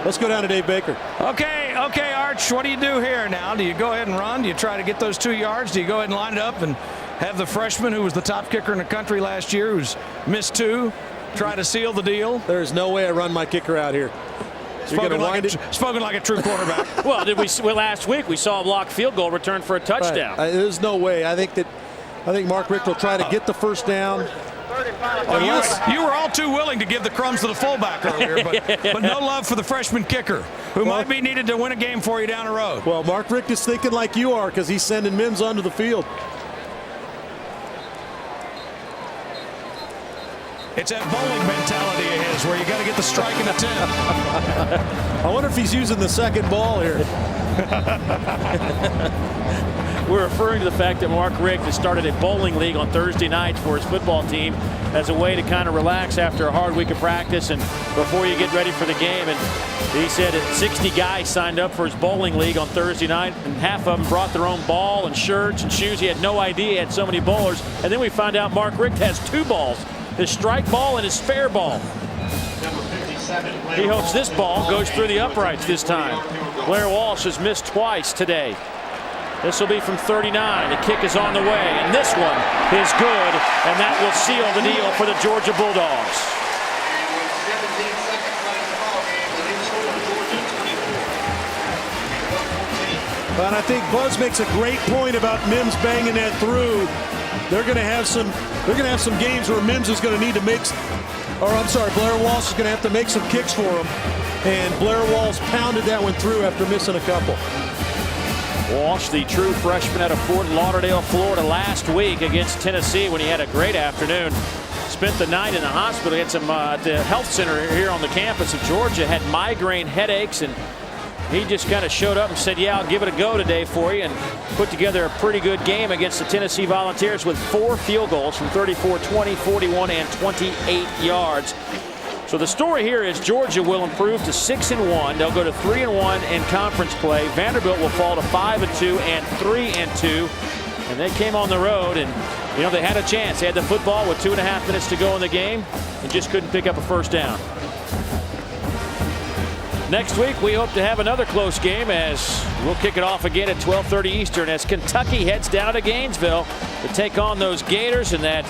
let's go down to Dave Baker. Okay, Arch, what do you do here now? Do you go ahead and run? Do you try to get those 2 yards? Do you go ahead and line it up and have the freshman who was the top kicker in the country last year, who's missed 2, try to seal the deal? There's no way I run my kicker out here. Spoken like a true quarterback. Well, last week we saw a blocked field goal return for a touchdown. Right. There's no way. I think Mark Richt will try to get the first down. You were all too willing to give the crumbs to the fullback earlier, but no love for the freshman kicker, who might be needed to win a game for you down the road. Well, Mark Richt is thinking like you are, because he's sending Mims onto the field. It's that bowling mentality of his, where you got to get the strike and the 10. I wonder if he's using the second ball here. We're referring to the fact that Mark Richt has started a bowling league on Thursday nights for his football team as a way to kind of relax after a hard week of practice and before you get ready for the game. And he said that 60 guys signed up for his bowling league on Thursday night, and half of them brought their own ball and shirts and shoes. He had no idea he had so many bowlers. And then we find out Mark Richt has 2 balls, his strike ball and his spare ball. He hopes this ball goes through the uprights this time. Blair Walsh has missed twice today. This will be from 39. The kick is on the way, and this one is good, and that will seal the deal for the Georgia Bulldogs. And I think Buzz makes a great point about Mims banging that through. They're going to have some games where Mims is going to need to make, Blair Walsh is going to have to make some kicks for him, and Blair Walsh pounded that one through after missing a couple. Walsh, the true freshman out of Fort Lauderdale, Florida, last week against Tennessee when he had a great afternoon. Spent the night in the hospital, had some at the health center here on the campus of Georgia, had migraine headaches, and he just kind of showed up and said, yeah, I'll give it a go today for you, and put together a pretty good game against the Tennessee Volunteers with 4 field goals from 34, 20, 41, and 28 yards. So the story here is Georgia will improve to 6-1. They'll go to 3-1 in conference play. Vanderbilt will fall to 5-2 and 3-2. And they came on the road, and they had a chance. They had the football with 2.5 minutes to go in the game and just couldn't pick up a first down. Next week, we hope to have another close game, as we'll kick it off again at 12:30 Eastern as Kentucky heads down to Gainesville to take on those Gators, and that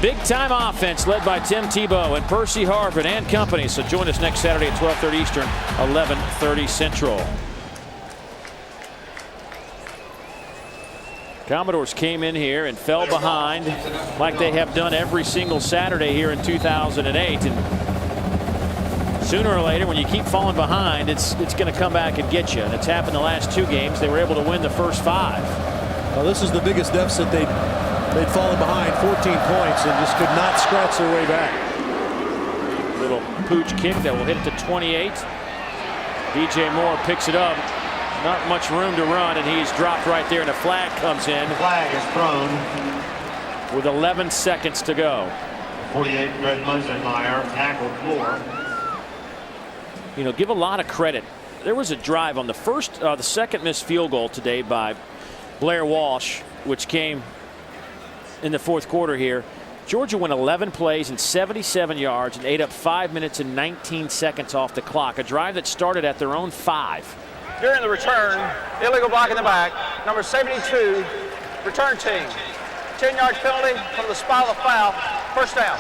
big-time offense led by Tim Tebow and Percy Harvin and company. So join us next Saturday at 12:30 Eastern, 11:30 Central. Commodores came in here and fell behind like they have done every single Saturday here in 2008. And sooner or later, when you keep falling behind, it's going to come back and get you. And it's happened the last 2 games. They were able to win the first 5. Well, this is the biggest deficit they'd fallen behind, 14 points, and just could not scratch their way back. Little pooch kick that will hit it to 28. DJ Moore picks it up. Not much room to run, and he's dropped right there, and a flag comes in. Flag is thrown. With 11 seconds to go. 48, Greg Munzenmeyer, tackled floor. You know, give a lot of credit. There was a drive on the second missed field goal today by Blair Walsh, which came in the fourth quarter here. Georgia went 11 plays and 77 yards and ate up 5 minutes and 19 seconds off the clock. A drive that started at their own 5. During the return, illegal block in the back, number 72, return team. 10-yard penalty from the spot of the foul, first down.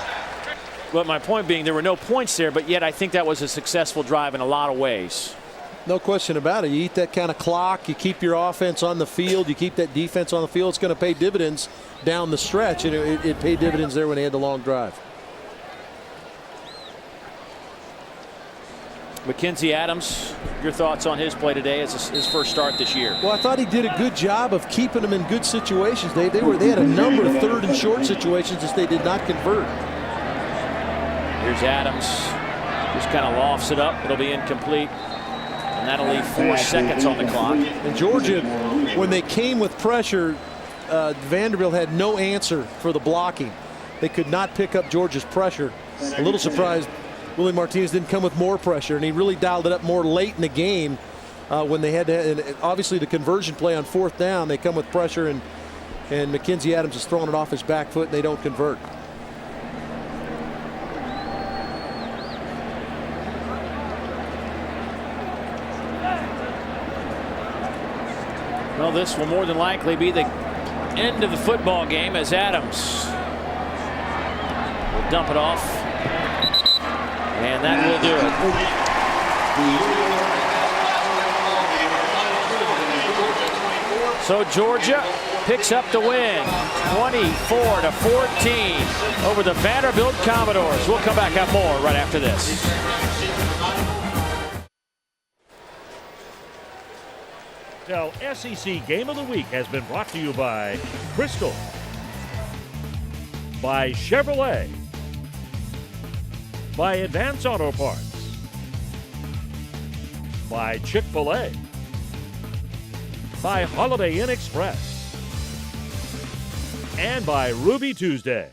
But my point being, there were no points there, but yet I think that was a successful drive in a lot of ways. No question about it. You eat that kind of clock, you keep your offense on the field, you keep that defense on the field, it's going to pay dividends down the stretch, and it paid dividends there when they had the long drive. Mackenzie Adams, your thoughts on his play today as his first start this year? Well, I thought he did a good job of keeping them in good situations. They had a number of third and short situations that they did not convert. Here's Adams, just kind of lofts it up. It'll be incomplete, and that'll leave 4 seconds on the clock. And Georgia, when they came with pressure, Vanderbilt had no answer for the blocking. They could not pick up Georgia's pressure. A little surprised Willie Martinez didn't come with more pressure, and he really dialed it up more late in the game when they had to. And obviously, the conversion play on fourth down, they come with pressure, and Mackenzie Adams is throwing it off his back foot, and they don't convert. Well, this will more than likely be the end of the football game as Adams will dump it off. And that will do it. So Georgia picks up the win, 24-14 over the Vanderbilt Commodores. We'll come back, have more right after this. Now, SEC Game of the Week has been brought to you by Crystal, by Chevrolet, by Advance Auto Parts, by Chick-fil-A, by Holiday Inn Express, and by Ruby Tuesday.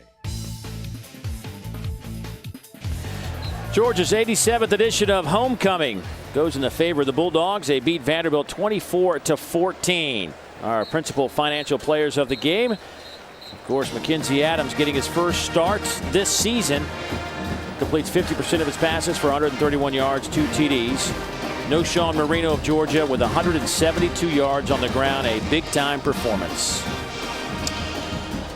Georgia's 87th edition of Homecoming goes in the favor of the Bulldogs. They beat Vanderbilt 24-14. Our principal financial players of the game, of course, Mackenzie Adams getting his first start this season. Completes 50% of his passes for 131 yards, 2 TDs. No Sean Marino of Georgia with 172 yards on the ground, a big-time performance.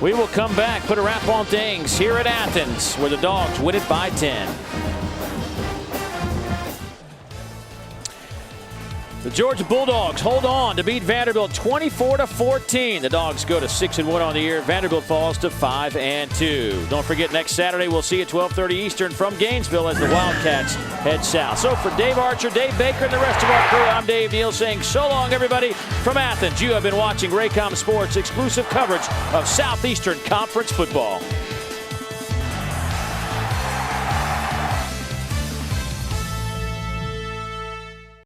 We will come back, put a wrap on things here at Athens, where the Dogs win it by 10. The Georgia Bulldogs hold on to beat Vanderbilt 24-14. The Dogs go to 6-1 on the year. Vanderbilt falls to 5-2. Don't forget, next Saturday we'll see you at 12:30 Eastern from Gainesville as the Wildcats head south. So for Dave Archer, Dave Baker, and the rest of our crew, I'm Dave Neal saying so long, everybody, from Athens. You have been watching Raycom Sports' exclusive coverage of Southeastern Conference football.